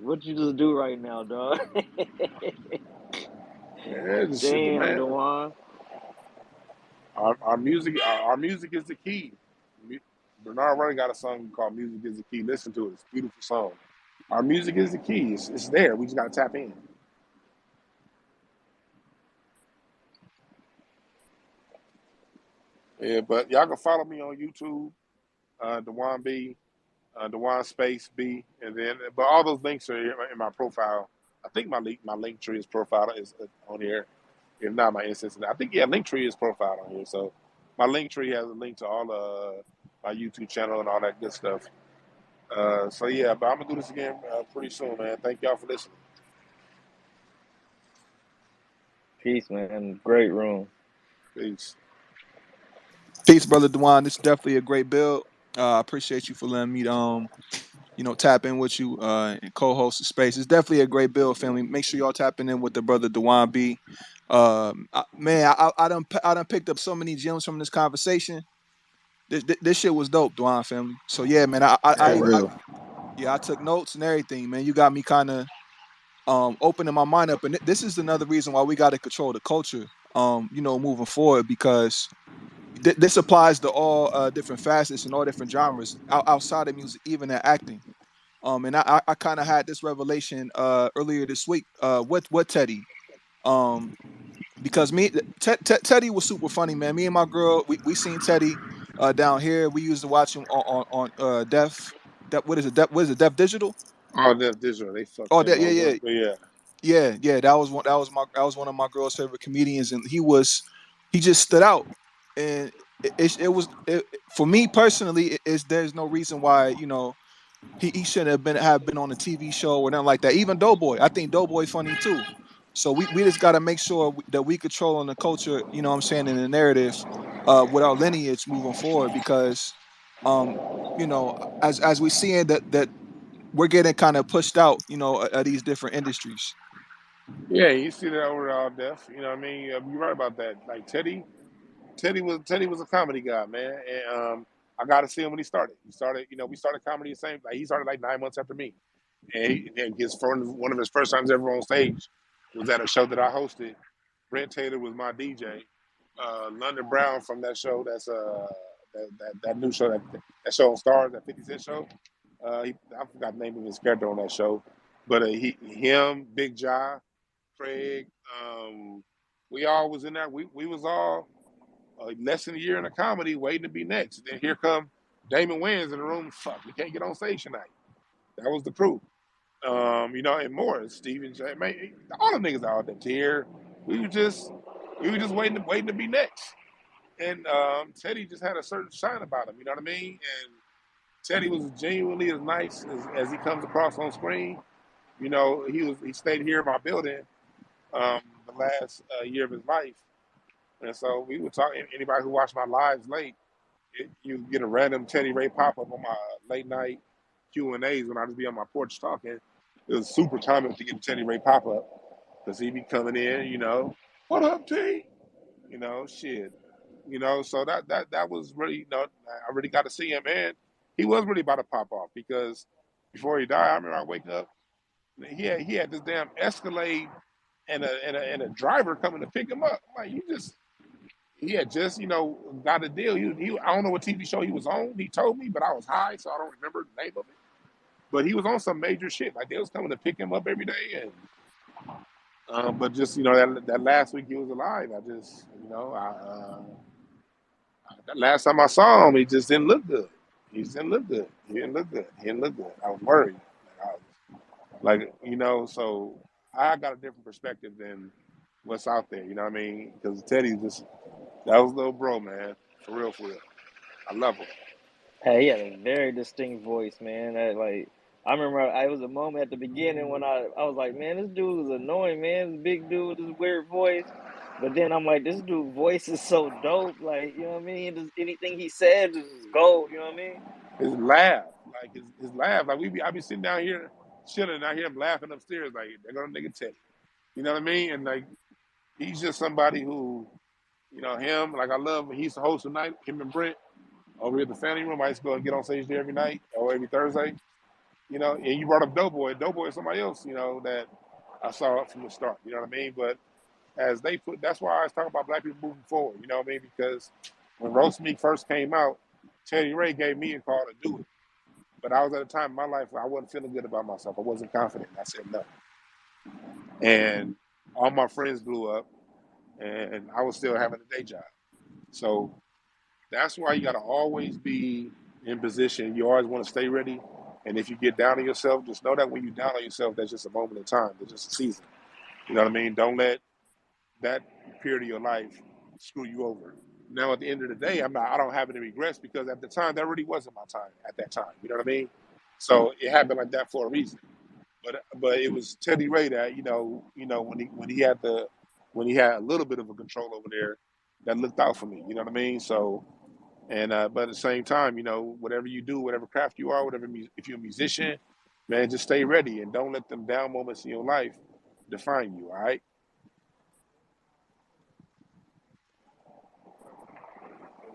What you just do right now, dog? Yeah, Damn, shit, man. Dwan. Our music is the key. Bernard Running got a song called "Music Is the Key." Listen to it; it's a beautiful song. Our music is the key. It's there. We just got to tap in. Yeah, but y'all can follow me on YouTube, Dwan B, Dwan Space B, and then but all those links are in my profile. I think my link tree is profile is on here. If not, my instance, I think link tree is profiled on here. So my link tree has a link to all my YouTube channel and all that good stuff. So yeah, but I'm gonna do this again pretty soon, man. Thank y'all for listening. Peace, man. Great room. Peace. Peace, brother Dwan. This is definitely a great build. I appreciate you for letting me tap in with you and co-host the space. It's definitely a great build, family. Make sure y'all tapping in with the brother Dwan B. I done picked up so many gems from this conversation. This shit was dope, Dwan family. So yeah, man, For Yeah. real. I took notes and everything, man. You got me kind of opening my mind up, and this is another reason why we got to control the culture, moving forward, because this applies to all different facets and all different genres outside of music, even in acting. And I kind of had this revelation earlier this week with Teddy. Because Teddy was super funny, man. Me and my girl, we seen Teddy down here. We used to watch him on what is it? What is it? Def Digital? Oh, that digital, they fucked Oh, him that yeah, over. yeah, But yeah. yeah. That was one of my girl's favorite comedians, and he just stood out. And for me personally, there's no reason why he shouldn't have been on a TV show or nothing like that. Even Doughboy, I think Doughboy funny too. So we just got to make sure that we control on the culture, you know what I'm saying, in the narrative with our lineage moving forward, because um as we seeing that we're getting kind of pushed out, of these different industries. Yeah, you see that overall death. You know what I mean? You're right about that. Like Teddy was a comedy guy, man, and I got to see him when he started. He started, we started comedy the same. Like he started like 9 months after me, and one of his first times ever on stage was at a show that I hosted. Brent Taylor was my DJ. London Brown from that show. That's that new show that show on Stars, that 50 Cent show. I forgot the name of his character on that show, but him, Big Ja, Craig, we all was in there. We was all less than a year in a comedy, waiting to be next. And then here come Damon Wayans in the room. Fuck, we can't get on stage tonight. That was the crew. And more. Steven J. Man, all the niggas out there. Tier. We were just waiting to be next. And Teddy just had a certain shine about him. You know what I mean? And Teddy was genuinely as nice as he comes across on screen. He stayed here in my building the last year of his life. And so we would talk. Anybody who watched my lives late, you get a random Teddy Ray pop up on my late night Q&As when I just be on my porch talking. It was super common to get a Teddy Ray pop up because he'd be coming in, what up, T? Shit. So that was really, I really got to see him, and he was really about to pop off because before he died, I remember I wake up, he had this damn Escalade and a driver coming to pick him up. I'm like, he had just, got a deal. I don't know what TV show he was on. He told me, but I was high, so I don't remember the name of it. But he was on some major shit. Like they was coming to pick him up every day, and but just that last week he was alive. I just that last time I saw him, he just didn't look good. He just didn't look good. He didn't look good. He didn't look good. I was worried. So I got a different perspective than what's out there. You know what I mean? Because Teddy that was little bro, man. For real, for real. I love him. Hey, he had a very distinct voice, man. I remember it was a moment at the beginning when I was like, man, this dude is annoying, man. This big dude with this weird voice. But then I'm like, this dude's voice is so dope. Like, you know what I mean? Anything he said is gold. You know what I mean? His laugh, like his laugh, like I be sitting down here chilling, and I hear him laughing upstairs, like they're gonna nigga Teddy. You know what I mean? And like he's just somebody who, him. Like I love. He used to host tonight. Him and Brent over at the family room. I used to go and get on stage there every night or every Thursday. And you brought up Doughboy. Doughboy is somebody else, that I saw from the start. You know what I mean? But that's why I was talking about black people moving forward. You know what I mean? Because when Roast Meek first came out, Teddy Ray gave me a call to do it. But I was at a time in my life where I wasn't feeling good about myself. I wasn't confident. I said no. And all my friends blew up, and I was still having a day job. So that's why you got to always be in position. You always want to stay ready And if you get down on yourself, just know that when you down on yourself, that's just a moment in time. It's just a season. You know what I mean? Don't let that period of your life screw you over. Now, at the end of the day, I don't have any regrets because at the time, that really wasn't my time at that time. You know what I mean? So it happened like that for a reason. But it was Teddy Ray that when he had a little bit of a control over there, that looked out for me. You know what I mean? So but at the same time, whatever you do, whatever craft you are, if you're a musician, man, just stay ready and don't let them down moments in your life define you. All right.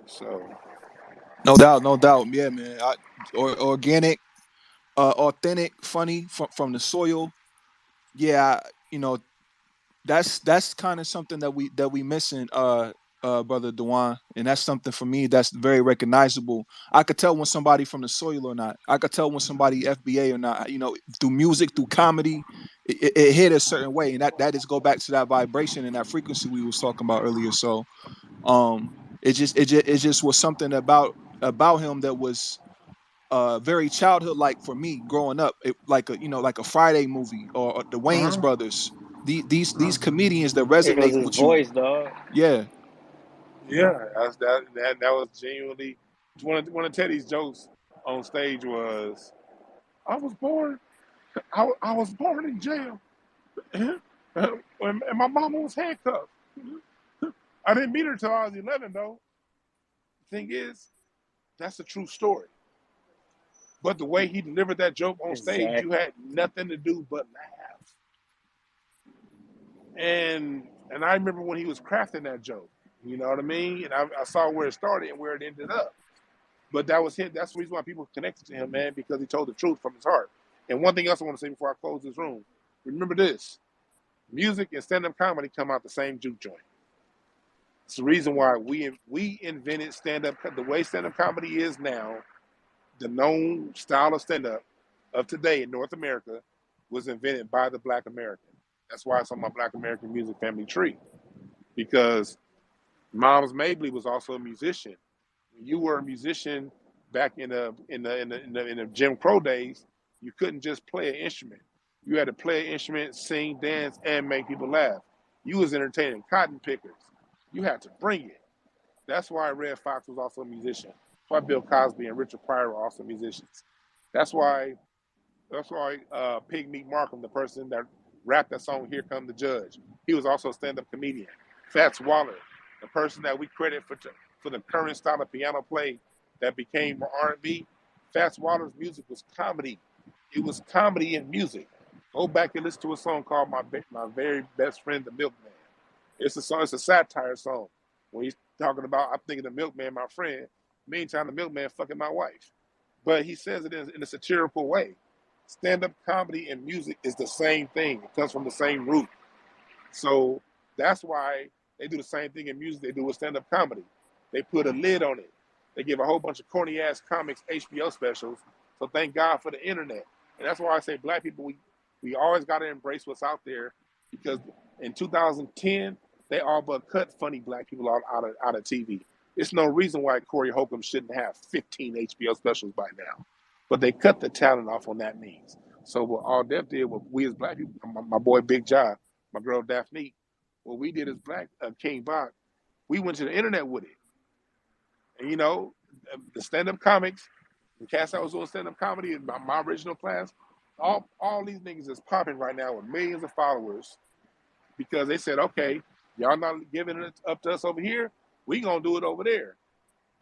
So No doubt, no doubt. Yeah, man. Organic, authentic, funny from the soil. Yeah, that's kind of something that we missing, brother Dwan, and that's something for me that's very recognizable. I could tell when somebody from the soil or not. I could tell when somebody FBA or not. Through music, through comedy, it hit a certain way, and that is go back to that vibration and that frequency we was talking about earlier. So, it just was something about him that was very childhood like for me growing up, like a Friday movie or the Wayans uh-huh. brothers. These comedians that It was resonate his with you. voice, dog. Yeah. Yeah, that was genuinely one of Teddy's jokes on stage was, I was born I was born in jail, and my mama was handcuffed. I didn't meet her till I was 11, though. Thing is, that's a true story. But the way he delivered that joke on stage, you Exactly. had nothing to do but laugh. And I remember when he was crafting that joke. You know what I mean? And I saw where it started and where it ended up. But that was him. That's the reason why people connected to him, man, because he told the truth from his heart. And one thing else I want to say before I close this room: remember this: music and stand-up comedy come out the same juke joint. It's the reason why we invented stand-up. The way stand-up comedy is now, the known style of stand-up of today in North America was invented by the Black American. That's why it's on my Black American music family tree. Because Miles Mabley was also a musician. When you were a musician back in the Jim Crow days, you couldn't just play an instrument. You had to play an instrument, sing, dance, and make people laugh. You was entertaining cotton pickers. You had to bring it. That's why Red Fox was also a musician. That's why Bill Cosby and Richard Pryor were also musicians. That's why Pig Meat Markham, the person that rapped that song "Here Come the Judge," he was also a stand-up comedian. Fats Waller, the person that we credit for the current style of piano play that became R&B. Fats Waller's music was comedy. It was comedy and music. Go back and listen to a song called "My Very Best Friend, the Milkman." It's a song. It's a satire song. When he's talking about, I'm thinking the milkman, my friend. Meantime, the milkman fucking my wife. But he says it in a satirical way. Stand-up comedy and music is the same thing. It comes from the same root. So that's why they do the same thing in music they do with stand-up comedy. They put a lid on it. They give a whole bunch of corny-ass comics HBO specials. So thank God for the internet. And that's why I say Black people, we always got to embrace what's out there, because in 2010, they all but cut funny Black people out of TV. It's no reason why Corey Holcomb shouldn't have 15 HBO specials by now. But they cut the talent off on that means. So what All Def did, what we as Black people, my boy Big Job, my girl Daphne, what we did as Black King Bach, we went to the internet with it. And the stand-up comics, the cast I was doing stand-up comedy in my original class, all these niggas is popping right now with millions of followers, because they said, okay, y'all not giving it up to us over here, we gonna do it over there.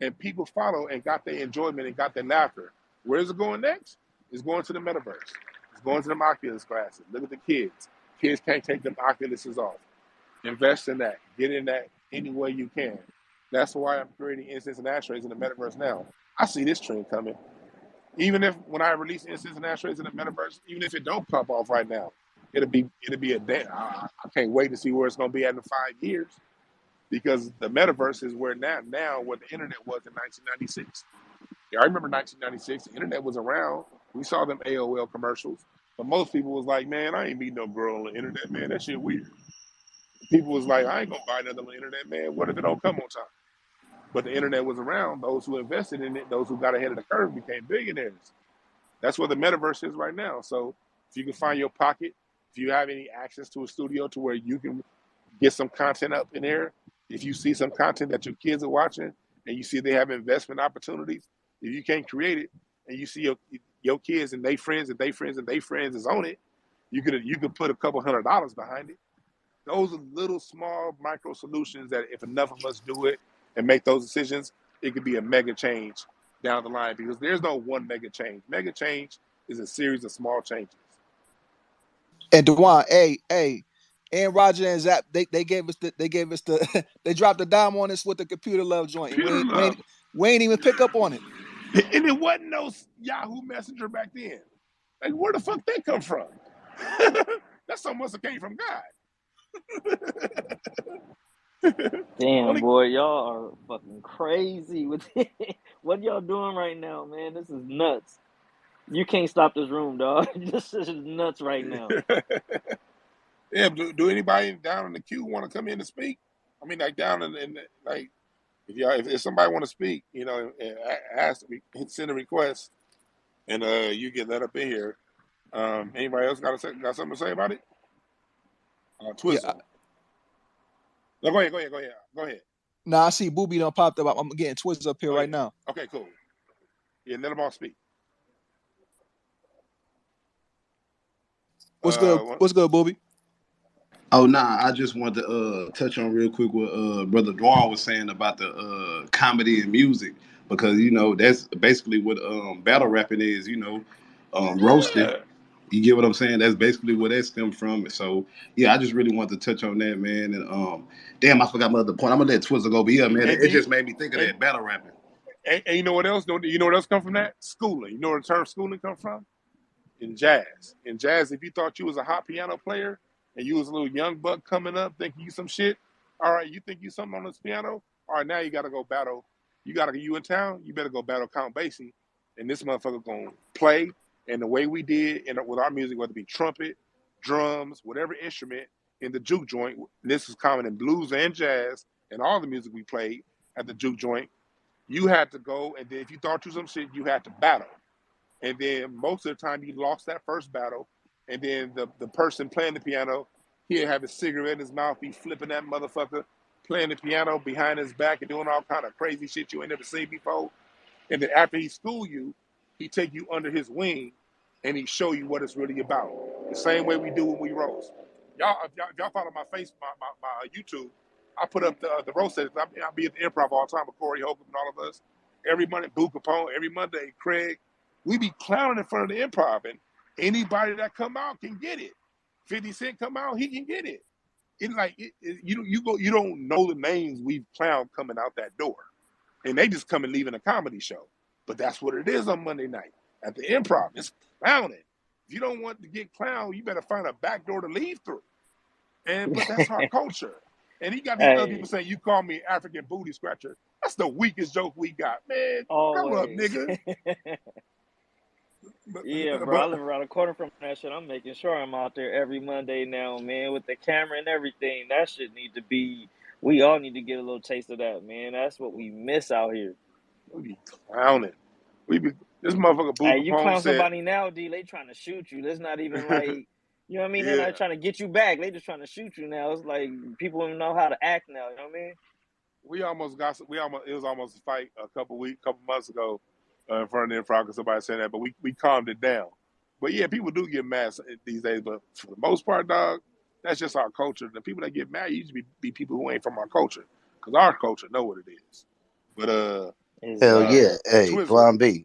And people follow and got their enjoyment and got their laughter. Where is it going next? It's going to the metaverse. It's going to them Oculus classes. Look at the kids. Kids can't take them Oculuses off. Invest in that. Get in that any way you can. That's why I'm creating incense and ashtrays in the metaverse now. I see this trend coming. Even if when I release incense and ashtrays in the metaverse, even if it don't pop off right now, it'll be a day. I can't wait to see where it's gonna be at in 5 years, because the metaverse is where now where the internet was in 1996. Yeah, I remember 1996. The internet was around. We saw them AOL commercials, but most people was like, "Man, I ain't meeting no girl on the internet, man. That shit weird." People was like, "I ain't gonna buy nothing on the internet, man. What if it don't come on time?" But the internet was around. Those who invested in it, those who got ahead of the curve, became billionaires. That's where the metaverse is right now. So if you can find your pocket, if you have any access to a studio to where you can get some content up in there, if you see some content that your kids are watching and you see they have investment opportunities, if you can't create it and you see your kids and they friends and they friends and they friends is on it, you could put a couple $100 behind it. Those are little small micro solutions that if enough of us do it and make those decisions, it could be a mega change down the line because there's no one mega change. Mega change is a series of small changes. And Dwan, hey, and Roger and Zap, they gave us the they dropped the dime on us with the computer love joint. And Computer love. we ain't even pick up on it. And it wasn't no Yahoo Messenger back then. Like, where the fuck they come from? That something must have came from God. Damn, boy, y'all are fucking crazy with it. What y'all doing right now, man? This is nuts. You can't stop this room, dog. This is nuts right now. Yeah, do anybody down in the queue want to come in and speak? I mean, like down in like, if somebody want to speak, you know, ask, send a request, and you get let up in here. Anybody else got something to say about it? Twizzle. No, go ahead. Nah, I see Booby done popped up. I'm getting Twizzle up here right now. Okay, cool. Yeah, let them all speak. What's good? What's good, Booby? Oh, nah, I just wanted to touch on real quick what Brother Dwan was saying about the comedy and music, because, you know, that's basically what battle rapping is, you know, roasting. You get what I'm saying? That's basically where that stemmed from. So, yeah, I just really wanted to touch on that, man. And, damn, I forgot my other point. I'm going to let Twizzle go. But, yeah, man, it just made me think of that battle rapping. And you know what else? You know what else come from that? Schooling. You know where the term schooling come from? In jazz. In jazz, if you thought you was a hot piano player, and you was a little young buck coming up thinking you some shit, all right, you think you something on this piano? All right, now you got to go battle. You in town, you better go battle Count Basie. And this motherfucker going to play. And the way we did with our music, whether it be trumpet, drums, whatever instrument in the juke joint, this is common in blues and jazz, and all the music we played at the juke joint, you had to go, and then if you thought you some shit, you had to battle. And then most of the time you lost that first battle. And then the person playing the piano, he'd have a cigarette in his mouth, be flipping that motherfucker, playing the piano behind his back and doing all kind of crazy shit you ain't never seen before. And then after he school you, he take you under his wing and he show you what it's really about. The same way we do when we roast. If y'all follow my YouTube, I put up the roast sessions. I be at the Improv all the time with Corey Holcomb and all of us. Every Monday, Boo Capone, every Monday, Craig. We be clowning in front of the Improv, and anybody that come out can get it. 50 Cent come out, he can get it. It's like you don't know the names we've clowned coming out that door, and they just come and leaving a comedy show. But that's what it is on Monday night at the Improv. It's clowning. If you don't want to get clowned, you better find a back door to leave through. But that's our culture. And he got these other people saying, "You call me African booty scratcher." That's the weakest joke we got, man. Always. Come up, nigga. Yeah, bro, I live around the corner from that shit. I'm making sure I'm out there every Monday now, man, with the camera and everything. That shit need to be, we all need to get a little taste of that, man. That's what we miss out here. We be clowning. This motherfucker Boo Hey, you clown said, somebody now, D, they trying to shoot you. That's not even like, you know what I mean? They're not trying to get you back. They just trying to shoot you now. It's like people don't know how to act now, you know what I mean? It was almost a fight a couple months ago in front of the Improv because somebody said that, but we calmed it down. But yeah, people do get mad these days, but for the most part, dog, that's just our culture. The people that get mad usually be people who ain't from our culture, because our culture know what it is. But hell yeah, hey, Dwan B,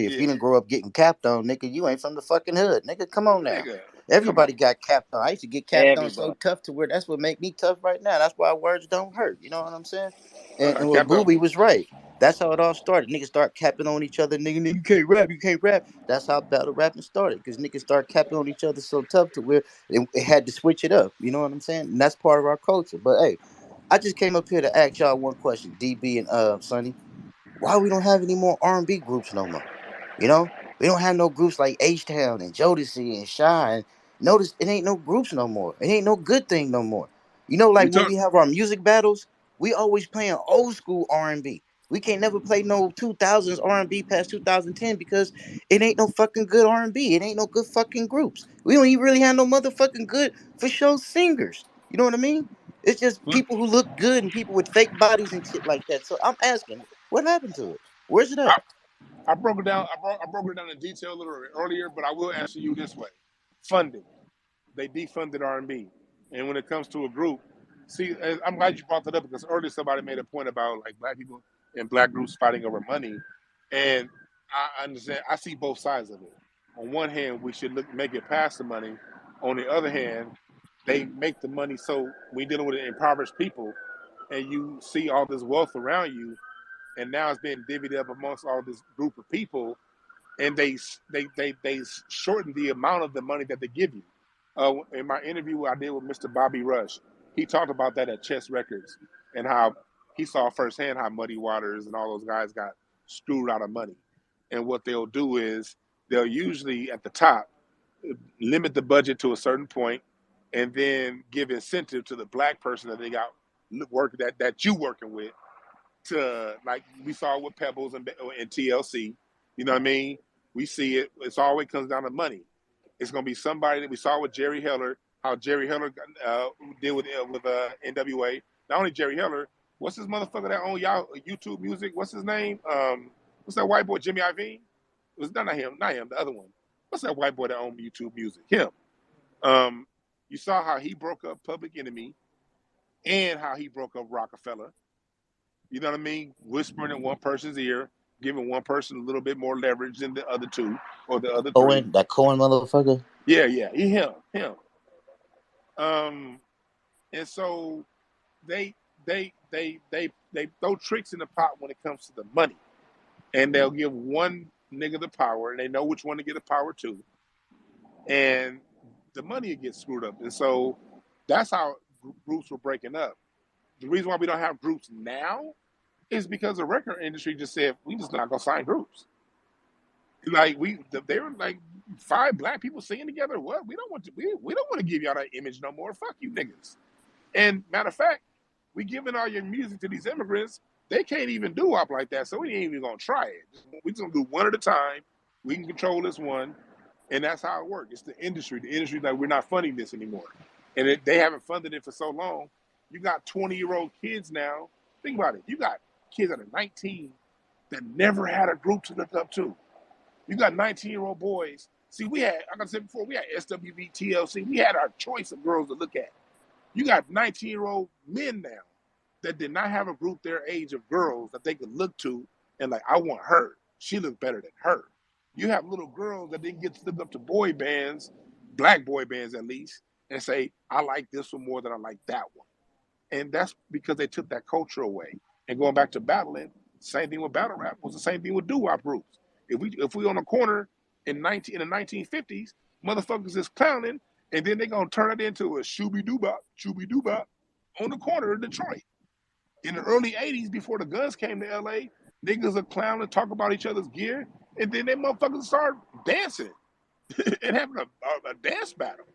if yeah. you didn't grow up getting capped on, nigga, you ain't from the fucking hood, nigga. Come on now. Nigga, everybody got capped on. I used to get capped on so tough to where that's what make me tough right now. That's why words don't hurt. You know what I'm saying? And what Booby was right. That's how it all started. Niggas start capping on each other. Nigga, you can't rap. That's how battle rapping started. Because niggas start capping on each other so tough to where it had to switch it up. You know what I'm saying? And that's part of our culture. But hey, I just came up here to ask y'all one question, DB and Sonny. Why we don't have any more R&B groups no more? You know? We don't have no groups like H-Town and Jodeci and Shy. And notice it ain't no groups no more. It ain't no good thing no more. You know, like when we have our music battles, we always playing old school R&B. We can't never play no 2000s R&B past 2010 because it ain't no fucking good R&B. It ain't no good fucking groups. We don't even really have no motherfucking good for show singers. You know what I mean? It's just people who look good and people with fake bodies and shit like that. So I'm asking, what happened to it? Where's it at? I broke it down. I broke it down in detail a little earlier, but I will answer you this way: funding. They defunded R&B, and when it comes to a group, see, I'm glad you brought that up because earlier somebody made a point about like black people and black groups fighting over money, and I understand. I see both sides of it. On one hand, we should make it past the money. On the other hand, they make the money so we dealing with impoverished people, and you see all this wealth around you, and now it's being divvied up amongst all this group of people, and they shorten the amount of the money that they give you. In my interview I did with Mr. Bobby Rush, he talked about that at Chess Records and how he saw firsthand how Muddy Waters and all those guys got screwed out of money. And what they'll do is they'll usually at the top limit the budget to a certain point and then give incentive to the black person that they got work that you working with to, like we saw with Pebbles and TLC. You know what I mean? We see it. It's always comes down to money. It's gonna be somebody that we saw with Jerry Heller. How Jerry Heller did with NWA. Not only Jerry Heller. What's this motherfucker that own y'all YouTube music? What's his name? What's that white boy? Jimmy Iovine? It was not him. The other one. What's that white boy that owned YouTube music? Him. You saw how he broke up Public Enemy, and how he broke up Rockefeller. You know what I mean? Whispering in one person's ear, giving one person a little bit more leverage than the other two or the other three. That Cohen motherfucker? Yeah, him. And so they throw tricks in the pot when it comes to the money. And they'll give one nigga the power, and they know which one to get the power to. And the money gets screwed up. And so that's how groups were breaking up. The reason why we don't have groups now is because the record industry just said, we just not gonna sign groups. Like they were like 5 black people singing together. What? We don't want to give y'all that image no more. Fuck you niggas. And matter of fact, we giving all your music to these immigrants. They can't even do up like that, so we ain't even gonna try it. We just gonna do one at a time. We can control this one, and that's how it works. It's the industry. The industry like we're not funding this anymore, and they haven't funded it for so long. You got 20-year-old kids now. Think about it. You got kids that are 19 that never had a group to look up to. You got 19-year-old boys. See, like I said before, we had SWV, TLC. We had our choice of girls to look at. You got 19-year-old men now that did not have a group their age of girls that they could look to and like, I want her. She looks better than her. You have little girls that didn't get to look up to boy bands, black boy bands at least, and say, I like this one more than I like that one. And that's because they took that culture away. And going back to battling, same thing with battle rap was the same thing with doo-wop groups. If we on a corner in the 1950s, motherfuckers is clowning, and then they're gonna turn it into a shooby-doo-bop on the corner of Detroit. In the early 80s, before the guns came to LA, niggas are clown and talk about each other's gear, and then they motherfuckers start dancing and having a dance battle.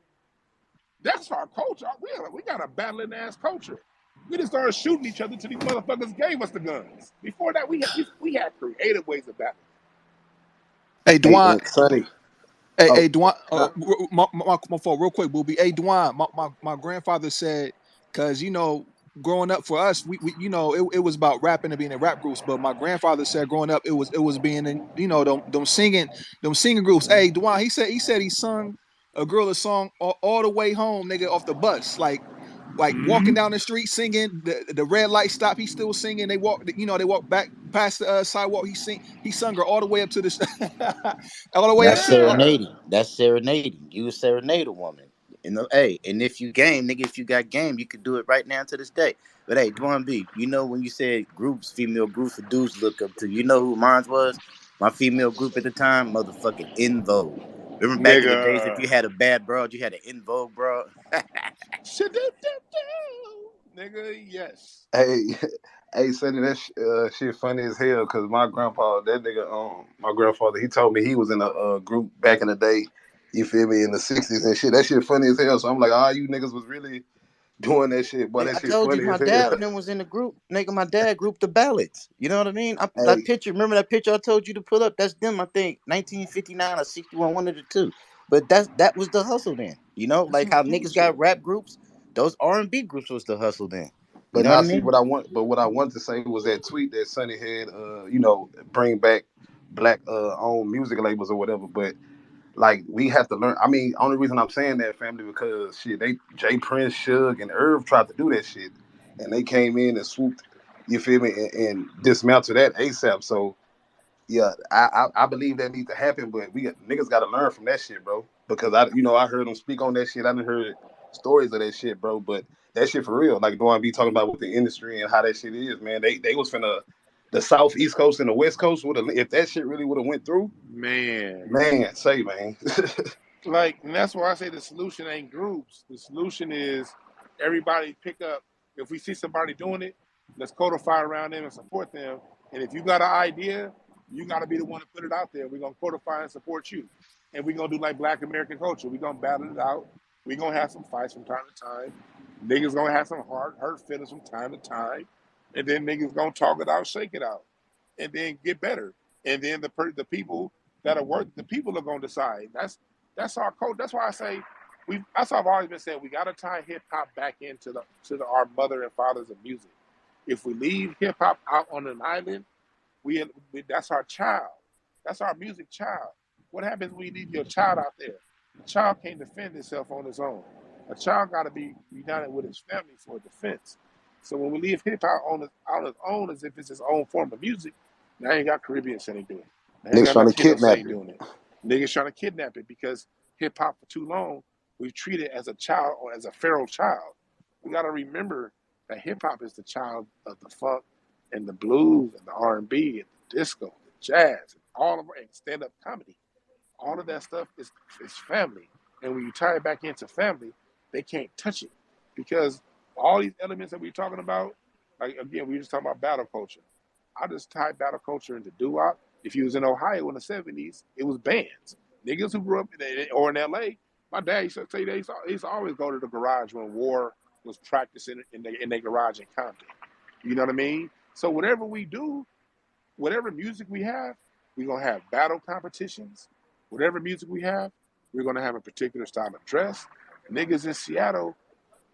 That's our culture. We got a battling ass culture. We just started shooting each other till these motherfuckers gave us the guns. Before that, we had creative ways of battling. Hey, Dwan. Sonny. Hey, Dwan. My fault, real quick, Booby. Hey, Dwan. My grandfather said, because growing up for us, we it was about rapping and being in rap groups. But my grandfather said growing up, it was being in them singing groups. Hey, Dwan. He said he sung a girl a song all the way home, nigga, off the bus, like walking down the street singing. The red light stop. He's still singing. They walk back past the sidewalk. He sung her all the way up to the all the way That's up. serenading. That's serenading. You a serenade a woman. Hey, and if you game, nigga, if you got game, you could do it right now to this day. But hey, Dwan B, when you said groups, female groups for dudes look up to, who mine was? My female group at the time, motherfucking In Vogue. Remember back in the days, if you had a bad broad, you had an In Vogue broad. Nigga, yes. Hey, Sonny, that shit funny as hell. Cause my grandpa, that nigga, my grandfather, he told me he was in a group back in the day. You feel me, in the '60s and shit. That shit funny as hell. So I'm like, you niggas was really doing that shit. Boy, Nigga, that I shit told you funny my as hell. dad and them was in the group. Nigga, my dad grouped the ballads. You know what I mean? That Hey, picture, remember that picture I told you to pull up? That's them, I think, 1959 or 61, one of the two. But that was the hustle then. You know, That's like some how cool niggas got shit. rap groups, those R&B groups was the hustle then. You but know what now I see mean? what I wanted to say was that tweet that Sonny had, you know, bring back black owned music labels or whatever. But like we have to learn. I mean, only reason I'm saying that, family, because shit, they Jay Prince, Suge, and Irv tried to do that shit, and they came in and swooped. You feel me? And dismantled that ASAP. So yeah, I believe that needs to happen, but niggas got to learn from that shit, bro. Because I heard them speak on that shit. I done heard stories of that shit, bro. But that shit for real, like Dwan be talking about with the industry and how that shit is, man. They was finna the South, East Coast, and the West Coast would have, if that shit really would have went through, Man. man. Say, man. Like, and that's why I say the solution ain't groups. The solution is everybody pick up. If we see somebody doing it, let's codify around them and support them. And if you got an idea, you got to be the one to put it out there. We're gonna codify and support you. And we're gonna do like Black American culture. We're gonna battle it out. We're gonna have some fights from time to time. Niggas gonna have some hurt feelings from time to time. And then niggas gonna talk it out, shake it out, and then get better. And then the people that are worth the people are gonna decide. That's our code. That's why I say that's what I've always been saying. We got to tie hip hop back into our mother and fathers of music. If we leave hip hop out on an island, we that's our child. That's our music child. What happens when you leave your child out there? The child can't defend itself on his own. A child got to be united with his family for defense. So when we leave hip hop on its own as if it's its own form of music, now you got Caribbean City doing it. Now you Niggas got trying to Latino kidnap City it. doing it. Niggas trying to kidnap it because hip hop for too long we've treated as a child or as a feral child. We got to remember that hip hop is the child of the funk and the blues and the R&B and the disco, the jazz, and all of and stand up comedy. All of that stuff is family. And when you tie it back into family, they can't touch it because all these elements that we're talking about, like again, we were just talking about battle culture. I just tied battle culture into doo-wop. If you was in Ohio in the 70s, it was bands. Niggas who grew up or in LA, my dad used to say they used to always go to the garage when war was practicing in their garage in Compton. You know what I mean? So whatever we do, whatever music we have, we're gonna have battle competitions. Whatever music we have, we're gonna have a particular style of dress. Niggas in Seattle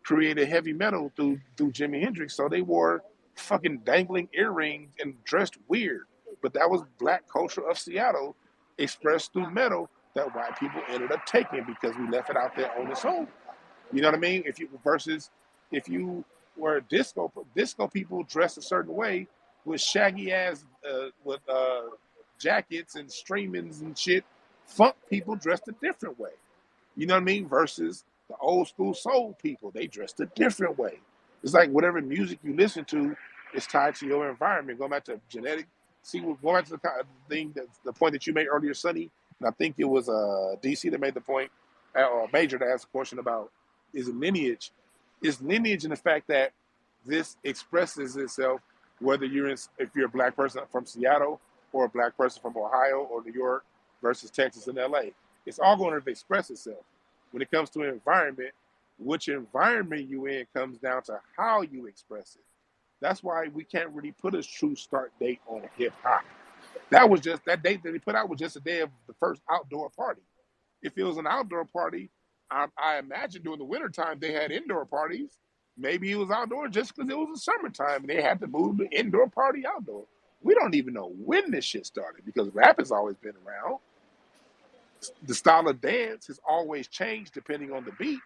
created heavy metal through Jimi Hendrix, so they wore fucking dangling earrings and dressed weird. But that was black culture of Seattle expressed through metal that white people ended up taking because we left it out there on its own. You know what I mean? If you were disco people dressed a certain way with shaggy ass with jackets and streamings and shit. Funk people dressed a different way. You know what I mean? Versus the old school soul people, they dressed a different way. It's like whatever music you listen to is tied to your environment. Going back to genetic, going back to the thing the point that you made earlier, Sonny, and I think it was DC that made the point, or Major that asked a question about is lineage. Is lineage in the fact that this expresses itself whether if you're a black person from Seattle or a black person from Ohio or New York versus Texas and LA. It's all going to express itself. When it comes to environment, which environment you in comes down to how you express it. That's why we can't really put a true start date on hip hop. That date that they put out was just a day of the first outdoor party. If it was an outdoor party, I imagine during the wintertime they had indoor parties. Maybe it was outdoor just because it was the summertime and they had to move the indoor party outdoor. We don't even know when this shit started because rap has always been around. The style of dance has always changed depending on the beat.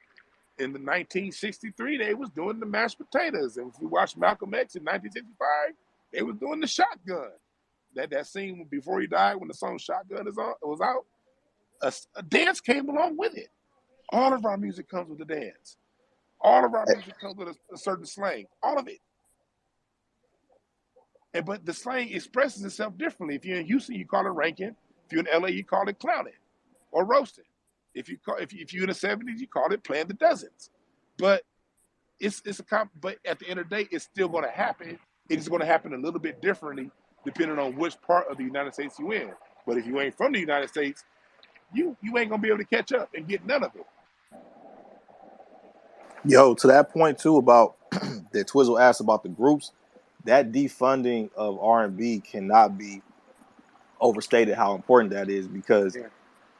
In the 1963, they was doing the mashed potatoes. And if you watch Malcolm X in 1965, they was doing the shotgun. That scene before he died when the song Shotgun was out, a dance came along with it. All of our music comes with a dance. All of our music comes with a certain slang. All of it. But the slang expresses itself differently. If you're in Houston, you call it ranking. If you're in LA, you call it clowning or roasting. If you're in the 70s, you call it playing the dozens. But but at the end of the day, it's still going to happen. It's going to happen a little bit differently depending on which part of the United States you in. But if you ain't from the United States, you ain't gonna be able to catch up and get none of it. Yo, to that point too about that Twizzle asked about the groups, that defunding of R&B cannot be overstated how important that is, because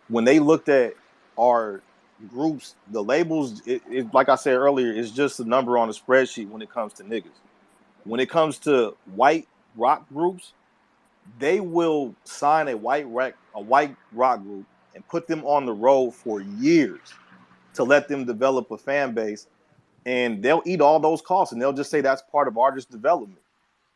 when they looked at our groups, the labels, it like I said earlier, it's just a number on a spreadsheet when it comes to niggas. When it comes to white rock groups, they will sign a white rock group and put them on the road for years to let them develop a fan base, and they'll eat all those costs and they'll just say that's part of artist development.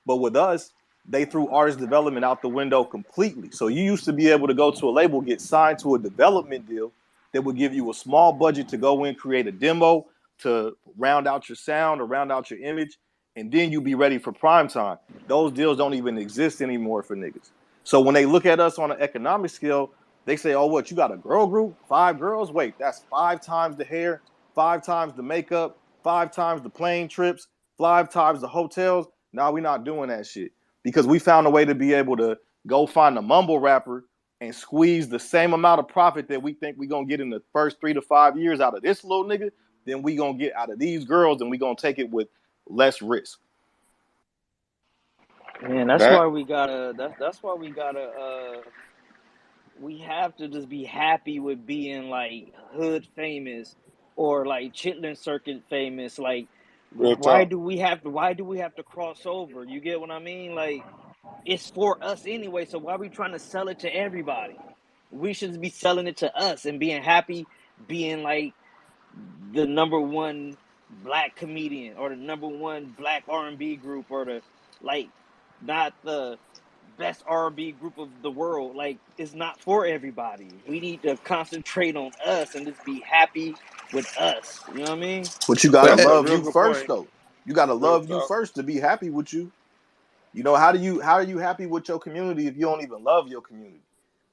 But with us, they threw artist development out the window completely. So you used to be able to go to a label, get signed to a development deal that would give you a small budget to go in, create a demo, to round out your sound or round out your image, and then you be ready for prime time. Those deals don't even exist anymore for niggas. So when they look at us on an economic scale, they say, oh, what, you got a girl group? 5 girls? Wait, that's 5 times the hair, 5 times the makeup, 5 times the plane trips, 5 times the hotels. Nah, we're not doing that shit, because we found a way to be able to go find a mumble rapper and squeeze the same amount of profit that we think we're going to get in the first 3 to 5 years out of this little nigga, then we going to get out of these girls, and we going to take it with less risk. Man, that's why we gotta. That's why we gotta. We have to just be happy with being like hood famous or like Chitlin Circuit famous. Like, why do we have to cross over? You get what I mean? Like, it's for us anyway. So why are we trying to sell it to everybody? We should be selling it to us and being happy, being like the number one black comedian or the number one black R&B group, or the like, not the best R&B group of the world. Like, it's not for everybody. We need to concentrate on us and just be happy with us. You know what I mean? But you gotta love you first, though. You gotta love you first to be happy with you. You know, how are you happy with your community if you don't even love your community?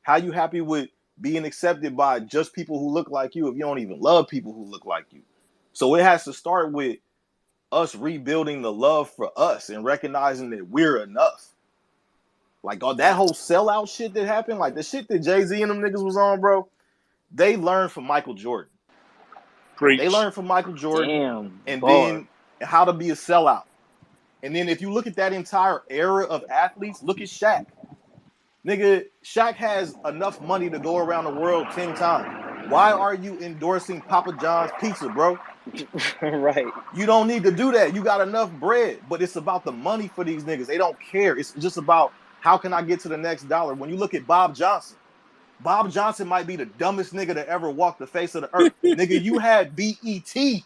How are you happy with being accepted by just people who look like you if you don't even love people who look like you? So it has to start with us rebuilding the love for us and recognizing that we're enough. Like, that whole sellout shit that happened, like the shit that Jay-Z and them niggas was on, bro, they learned from Michael Jordan. They learned from Michael Jordan. Then how to be a sellout. And then if you look at that entire era of athletes, look at Shaq. Nigga, Shaq has enough money to go around the world 10 times. Why are you endorsing Papa John's pizza, bro? Right. You don't need to do that. You got enough bread. But it's about the money for these niggas. They don't care. It's just about, how can I get to the next dollar? When you look at Bob Johnson might be the dumbest nigga to ever walk the face of the earth. Nigga, you had BET.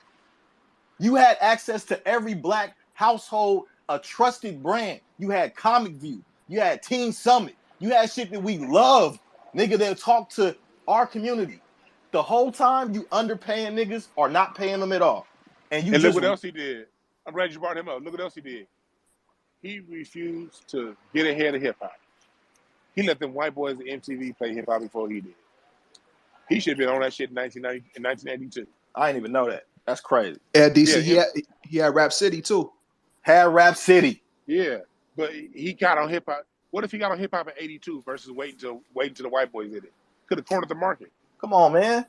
You had access to every black household, a trusted brand. You had Comic View. You had Teen Summit. You had shit that we loved, nigga, that talk to our community. The whole time you underpaying niggas or not paying them at all. And look what else he did. I'm glad you brought him up. Look what else he did. He refused to get ahead of hip hop. He let them white boys at MTV play hip hop before he did. He should have been on that shit in 1982. I didn't even know that. That's crazy. Yeah, DC, he had Rap City too. Had Rap City. Yeah, but he got on hip hop. What if he got on hip hop in 82 versus waiting till the white boys did it? Could have cornered the market. Come on, man.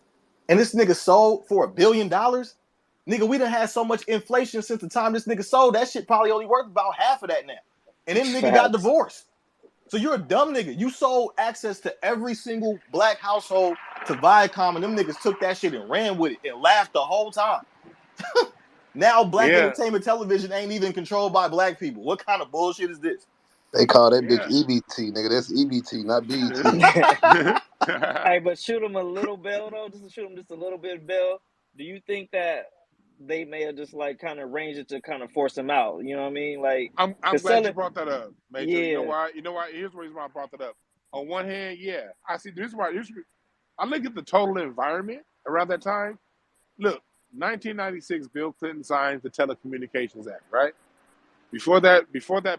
And this nigga sold for $1 billion? Nigga, we done had so much inflation since the time this nigga sold. That shit probably only worth about half of that now. And then nigga got divorced. So you're a dumb nigga. You sold access to every single black household to Viacom, and them niggas took that shit and ran with it and laughed the whole time. Now black entertainment television ain't even controlled by black people. What kind of bullshit is this? They call that bitch EBT, nigga. That's EBT, not BET. Hey, but shoot him a little bell, though. Just shoot him just a little bit bell. Do you think that they may have just like kind of arranged it to kind of force him out? You know what I mean? Like, I'm glad you brought that up, Major. Yeah. You know why? Here's the reason why I brought that up. On one hand, I see this. I look at the total environment around that time. Look, 1996, Bill Clinton signs the Telecommunications Act, right? Before that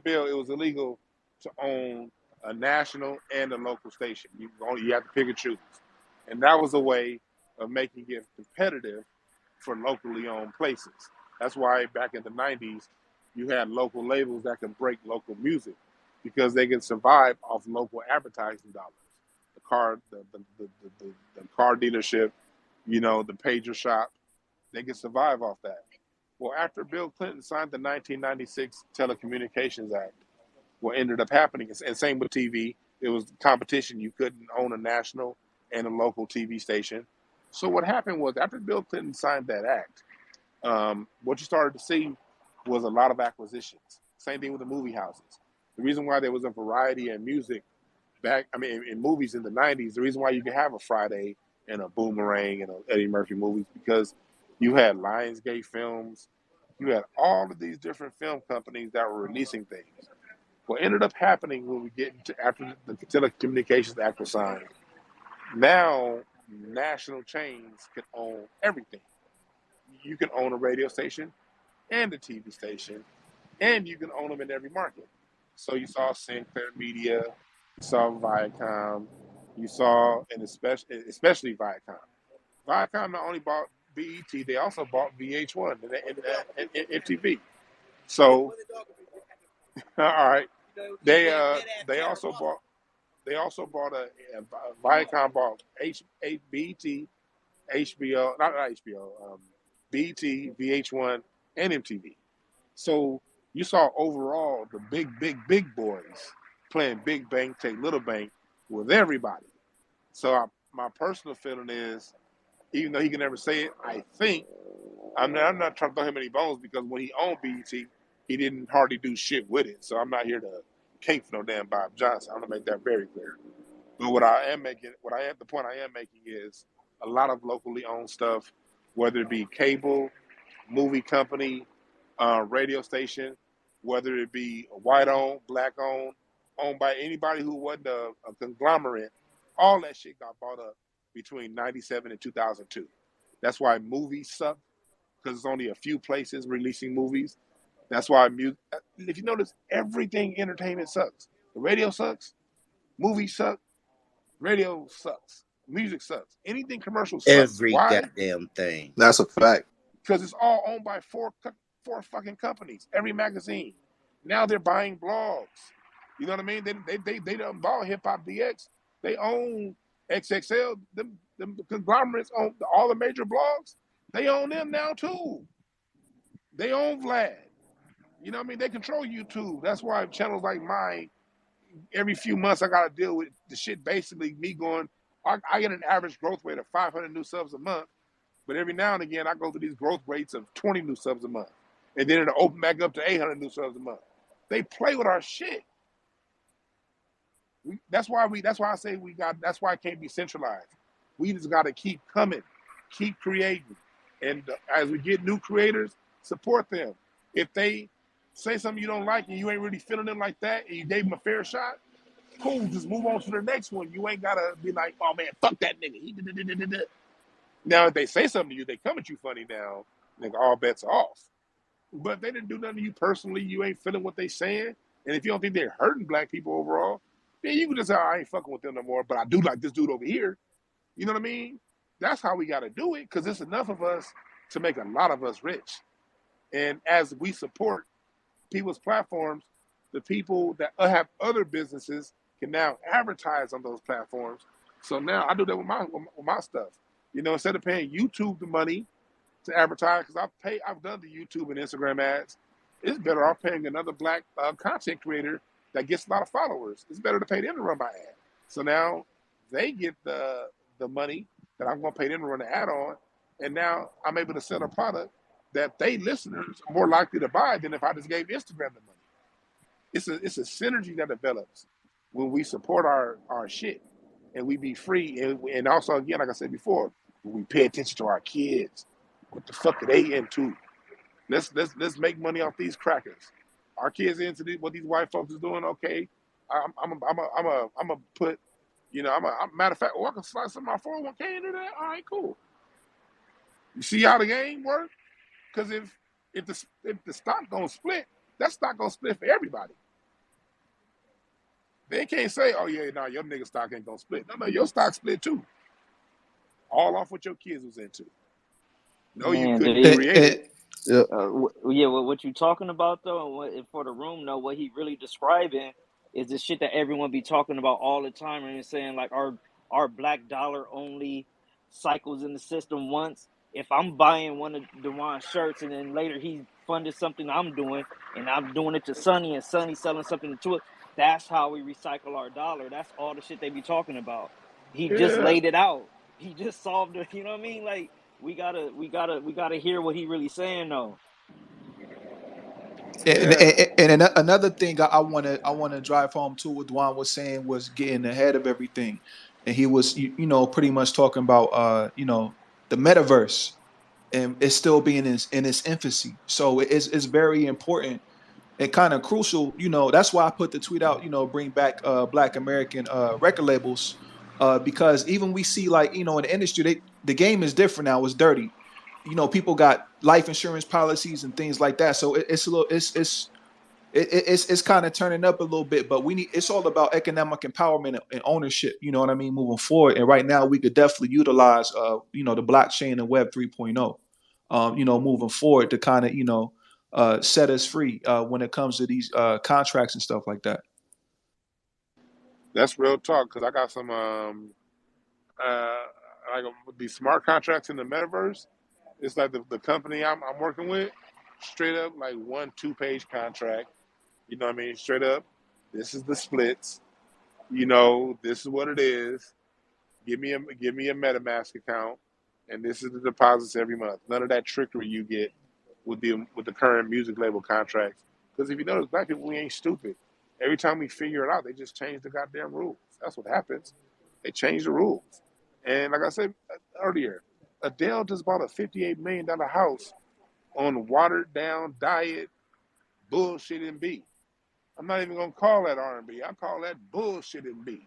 bill, it was illegal to own a national and a local station. You have to pick and choose, and that was a way of making it competitive for locally owned places. That's why back in the 90s, you had local labels that could break local music because they could survive off local advertising dollars. The car dealership, the pager shop, they could survive off that. Well, after Bill Clinton signed the 1996 Telecommunications Act, what ended up happening, and same with TV, it was competition. You couldn't own a national and a local TV station. So what happened was after Bill Clinton signed that act, what you started to see was a lot of acquisitions. Same thing with the movie houses. The reason why there was a variety in music in movies in the 90s, the reason why you could have a Friday and a Boomerang and a Eddie Murphy movies, because you had Lionsgate Films, you had all of these different film companies that were releasing things. What ended up happening when we get into after the Telecommunications Act was signed, now national chains can own everything. You can own a radio station and a TV station, and you can own them in every market. So you saw Sinclair Media, you saw Viacom, you saw, and especially Viacom. Viacom not only bought BET, they also bought VH1 and MTV. So, all right, they also bought Viacom bought BET, HBO, not HBO, BET, VH1, and MTV. So you saw overall the big boys playing big bank, take little bank with everybody. So my personal feeling is, even though he can never say it, I think I'm not trying to throw him any bones, because when he owned BET, he didn't hardly do shit with it. So I'm not here to cake for no damn Bob Johnson. I'm gonna make that very clear. But the point I am making is a lot of locally owned stuff, whether it be cable, movie company, radio station, whether it be white owned, black owned by anybody who wasn't a conglomerate, all that shit got bought up between 97 and 2002. That's why movies suck, because it's only a few places releasing movies. That's why if you notice, everything entertainment sucks. The radio sucks, movies suck, radio sucks, music sucks. Anything commercial sucks. Every Why? goddamn thing. That's a fact. Because it's all owned by four fucking companies. Every magazine. Now they're buying blogs. You know what I mean? They done bought Hip Hop DX. They own XXL. Them conglomerates own all the major blogs. They own them now too. They own Vlad. You know what I mean? They control YouTube. That's why channels like mine, every few months I got to deal with the shit. Basically, me going, I get an average growth rate of 500 new subs a month, but every now and again I go through these growth rates of 20 new subs a month, and then it'll open back up to 800 new subs a month. They play with our shit. That's why I say that's why it can't be centralized. We just got to keep coming, keep creating, and as we get new creators, support them. If they say something you don't like and you ain't really feeling them like that, and you gave them a fair shot, cool, just move on to the next one. You ain't gotta be like, oh man, fuck that nigga. Now if they say something to you, they come at you funny now, nigga, all bets are off. But if they didn't do nothing to you personally, you ain't feeling what they saying, and if you don't think they're hurting black people overall, then you can just say, I ain't fucking with them no more, but I do like this dude over here. You know what I mean? That's how we gotta do it, because it's enough of us to make a lot of us rich. And as we support people's platforms, the people that have other businesses can now advertise on those platforms. So now I do that with my stuff. You know, instead of paying YouTube the money to advertise, because I've done the YouTube and Instagram ads, it's better off paying another black content creator that gets a lot of followers. It's better to pay them to run my ad. So now they get the money that I'm going to pay them to run the ad on, and now I'm able to sell a product that they listeners are more likely to buy than if I just gave Instagram the money. It's a synergy that develops when we support our shit and we be free. And also, again, like I said before, when we pay attention to our kids, what the fuck are they into? Let's make money off these crackers. Our kids into what these white folks is doing. Okay, I'm a put, you know, matter of fact, I can slice some of my 401k into that. All right, cool. You see how the game works? Because if the stock gonna split, that stock gonna split for everybody. They can't say, oh yeah, no, your nigga stock ain't gonna split. No, your stock split too. All off what your kids was into. No, you couldn't create it. Yeah, what you talking about though, and for the room, though, what he really describing is the shit that everyone be talking about all the time, and saying like our black dollar only cycles in the system once. if I'm buying one of Dwan's shirts and then later he funded something I'm doing and I'm doing it to Sonny and Sonny selling something to it, that's how we recycle our dollar. That's all the shit they be talking about. He just Yeah. laid it out. He just solved it. You know what I mean? Like we gotta hear what he really saying though. Yeah. And another thing I want to drive home too, what Dwan was saying was getting ahead of everything, and he was you know pretty much talking about you know the metaverse, and it's still being in its infancy. So it's very important and kind of crucial. You know that's why I put the tweet out. You know, bring back Black American record labels, because even we see like you know in the industry the game is different now. It's dirty. You know, people got life insurance policies and things like that. So it's a little it's kind of turning up a little bit, but we need it's all about economic empowerment and ownership, you know what I mean, moving forward. And right now we could definitely utilize you know the blockchain and web 3.0 you know moving forward to kind of you know set us free when it comes to these contracts and stuff like that. That's real talk. Cause I got some like these smart contracts in the metaverse. It's like the company I'm working with, straight up like 1-2 page contract. You know what I mean? Straight up. This is the splits. You know, this is what it is. Give me a MetaMask account, and this is the deposits every month. None of that trickery you get with the current music label contracts. Because if you notice, black people, we ain't stupid. Every time we figure it out, they just change the goddamn rules. That's what happens. They change the rules. And like I said earlier, Adele just bought a $58 million house on watered down diet bullshit and B. I'm not even gonna call that R&B. I call that bullshit and B.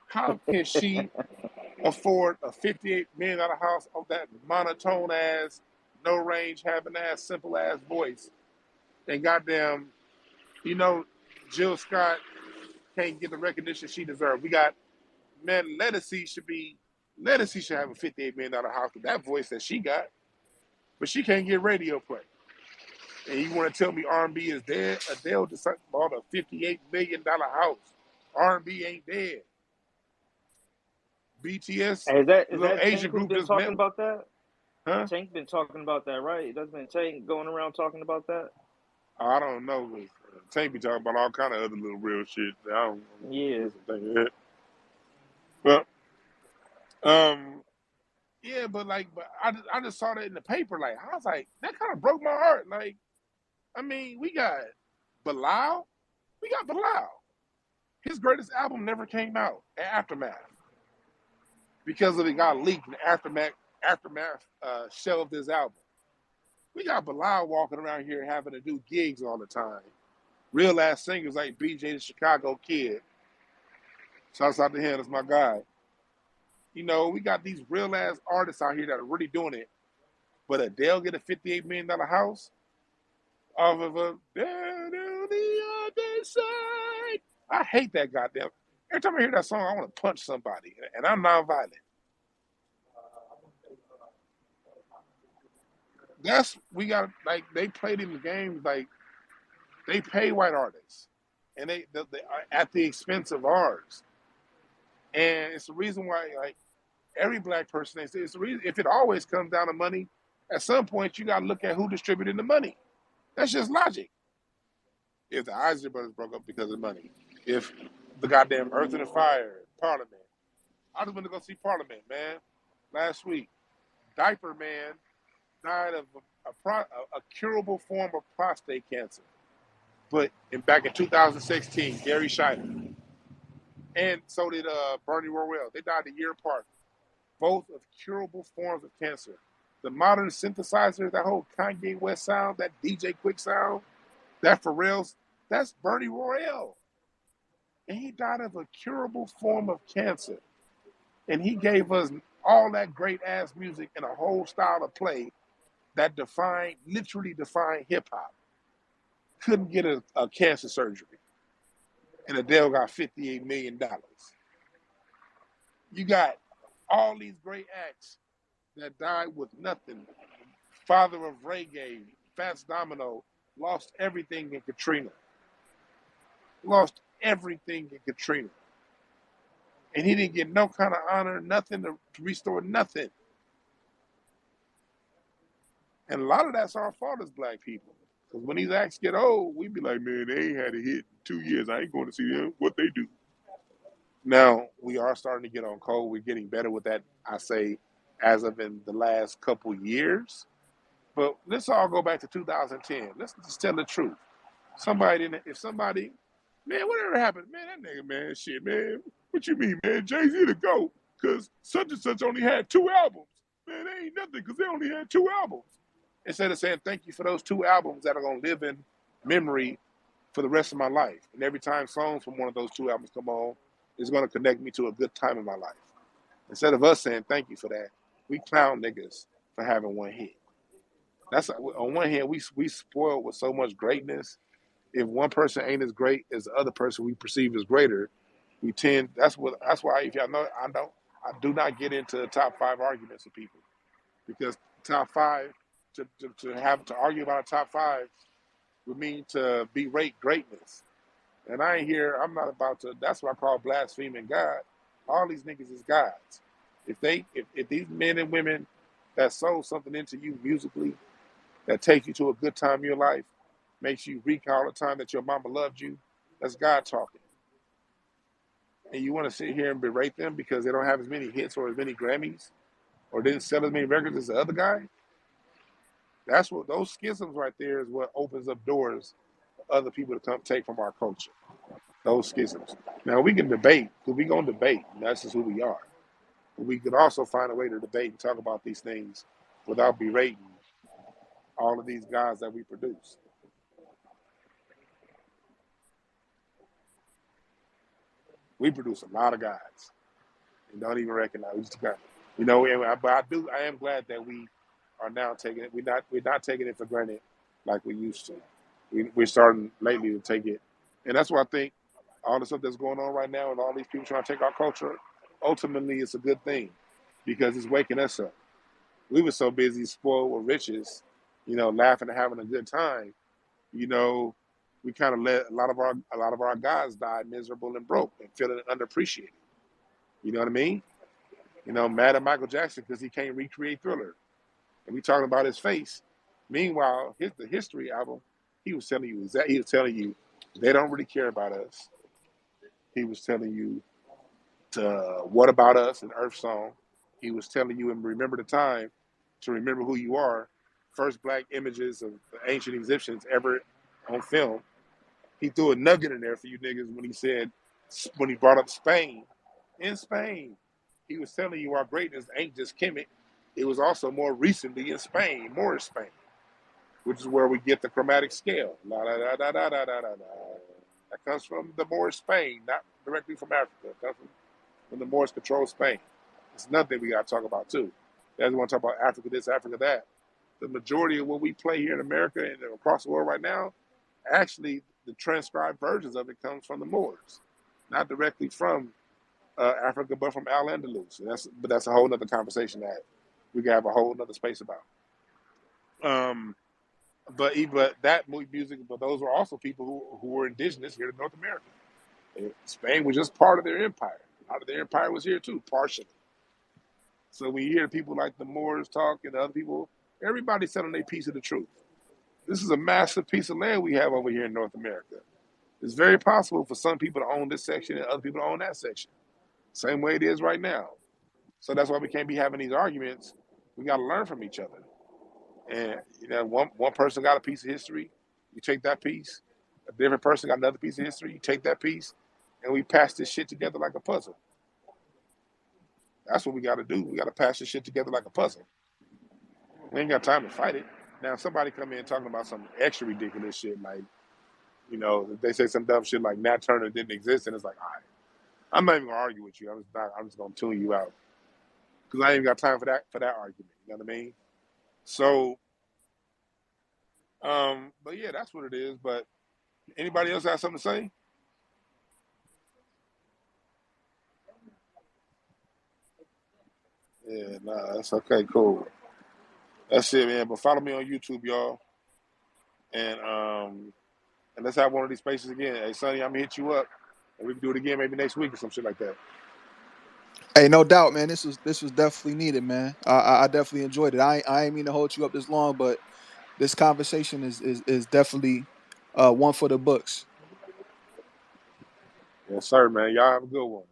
How can she afford a $58 million house of that monotone ass, no range having ass, simple ass voice? And goddamn, you know, Jill Scott can't get the recognition she deserves. We got, man, Lettucey should have a $58 million house with that voice that she got, but she can't get radio play. And you want to tell me R&B is dead? Adele just bought a $58 million house. R&B ain't dead. BTS, Hey, is the little that Asian Tank who group been just met. talking about that? Huh? Tank been talking about that, right? That's been Tank going around talking about that. I don't know. Tank be talking about all kind of other little real shit. I don't Yeah. listen to that. But yeah, but I just saw that in the paper. Like I was like, that kind of broke my heart. Like, I mean, we got Bilal. His greatest album never came out at Aftermath because it got leaked and Aftermath shelved his album. We got Bilal walking around here having to do gigs all the time. Real ass singers like BJ the Chicago Kid. Shouts out to him, that's my guy. You know, we got these real ass artists out here that are really doing it. But Adele get a $58 million house off of a down on the other side. I hate that goddamn. Every time I hear that song, I want to punch somebody. And I'm nonviolent. We got, like, they played in the games, like, they pay white artists. And they at the expense of ours. And it's the reason why, like, every black person, it's the reason, if it always comes down to money, at some point you got to look at who distributed the money. That's just logic. If the Isley brothers broke up because of money, if the goddamn Earth and the Fire, Parliament, I just went to go see Parliament, man, last week. Diaper Man died of a curable form of prostate cancer. But back in 2016, Gary Scheider, and so did Bernie Worrell. They died a year apart, both of curable forms of cancer. The modern synthesizers, that whole Kanye West sound, that DJ Quick sound, that Pharrell's, that's Bernie Worrell. And he died of a curable form of cancer. And he gave us all that great ass music and a whole style of play that literally defined hip hop. Couldn't get a cancer surgery. And Adele got $58 million. You got all these great acts that died with nothing. Father of reggae, Fats Domino, lost everything in Katrina. Lost everything in Katrina. And he didn't get no kind of honor, nothing to restore nothing. And a lot of that's our fault as black people. Because when these acts get old, we be like, man, they ain't had a hit in 2 years. I ain't going to see them. What they do. Now, we are starting to get on code. We're getting better with that, I say, as of in the last couple years. But let's all go back to 2010. Let's just tell the truth. If somebody, man, whatever happened, man, that nigga, man, shit, man, what you mean, man? Jay-Z to go, because such and such only had 2 albums. Man, they ain't nothing because they only had 2 albums. Instead of saying thank you for those 2 albums that are going to live in memory for the rest of my life. And every time songs from one of those 2 albums come on, it's going to connect me to a good time in my life. Instead of us saying thank you for that, we clown niggas for having 1 hit. That's on one hand, we spoiled with so much greatness. If one person ain't as great as the other person we perceive as greater, we tend. That's why if y'all know, I do not get into the top 5 arguments with people, because top 5 to argue about a top 5 would mean to berate greatness. And I ain't here. I'm not about to. That's what I call blaspheming God. All these niggas is gods. If these men and women that sold something into you musically, that take you to a good time in your life, makes you recall the time that your mama loved you, that's God talking. And you want to sit here and berate them because they don't have as many hits or as many Grammys or didn't sell as many records as the other guy? That's what those schisms right there is what opens up doors for other people to come take from our culture. Those schisms. Now we can debate, because we gonna debate, and that's just who we are. But we could also find a way to debate and talk about these things without berating all of these guys that we produce. We produce a lot of guys and don't even recognize. We just got, but I am glad that we are now taking it. We're not taking it for granted like we used to. We're starting lately to take it, and that's why I think all the stuff that's going on right now and all these people trying to take our culture, ultimately it's a good thing because it's waking us up. We were so busy spoiled with riches, laughing and having a good time. We kind of let a lot of our guys die miserable and broke and feeling underappreciated. You know what I mean? Mad at Michael Jackson because he can't recreate Thriller. And we talking about his face. Meanwhile, the History album, he was telling you they don't really care about us. He was telling you What About Us and Earth Song. He was telling you and Remember the Time to remember who you are. First black images of the ancient Egyptians ever on film. He threw a nugget in there for you niggas when he brought up Spain. In Spain, he was telling you our greatness ain't just Kemet. It was also more recently in Spain, Moorish Spain, which is where we get the chromatic scale. La da da da da da da da. That comes from the Moorish Spain, not directly from Africa. It comes from the Moorish controlled Spain. It's another thing we got to talk about too. You guys want to talk about Africa this, Africa that. The majority of what we play here in America and across the world right now, actually, the transcribed versions of it comes from the Moors, not directly from Africa, but from Al-Andalus. But that's a whole other conversation that we can have a whole other space about. But that music, but those were also people who were indigenous here to North America. Spain was just part of their empire. Part of their empire was here too, partially. So when you hear people like the Moors talk and the other people, everybody's telling their piece of the truth. This is a massive piece of land we have over here in North America. It's very possible for some people to own this section and other people to own that section. Same way it is right now. So that's why we can't be having these arguments. We got to learn from each other. And one person got a piece of history, you take that piece. A different person got another piece of history, you take that piece, and we pass this shit together like a puzzle. That's what we got to do. We got to pass this shit together like a puzzle. We ain't got time to fight it. Now, if somebody come in talking about some extra ridiculous shit, like, if they say some dumb shit like Nat Turner didn't exist, and it's like, all right, I'm not even gonna argue with you. I'm just gonna tune you out because I ain't even got time for that argument. You know what I mean? So, but yeah, that's what it is. But anybody else have something to say? Yeah, nah, that's okay, cool. That's it, man. But follow me on YouTube, y'all, and let's have one of these spaces again. Hey, Sonny, I'm gonna hit you up, and we can do it again maybe next week or some shit like that. Hey, no doubt, man. This was definitely needed, man. I definitely enjoyed it. I ain't mean to hold you up this long, but this conversation is definitely one for the books. Yes, sir, man. Y'all have a good one.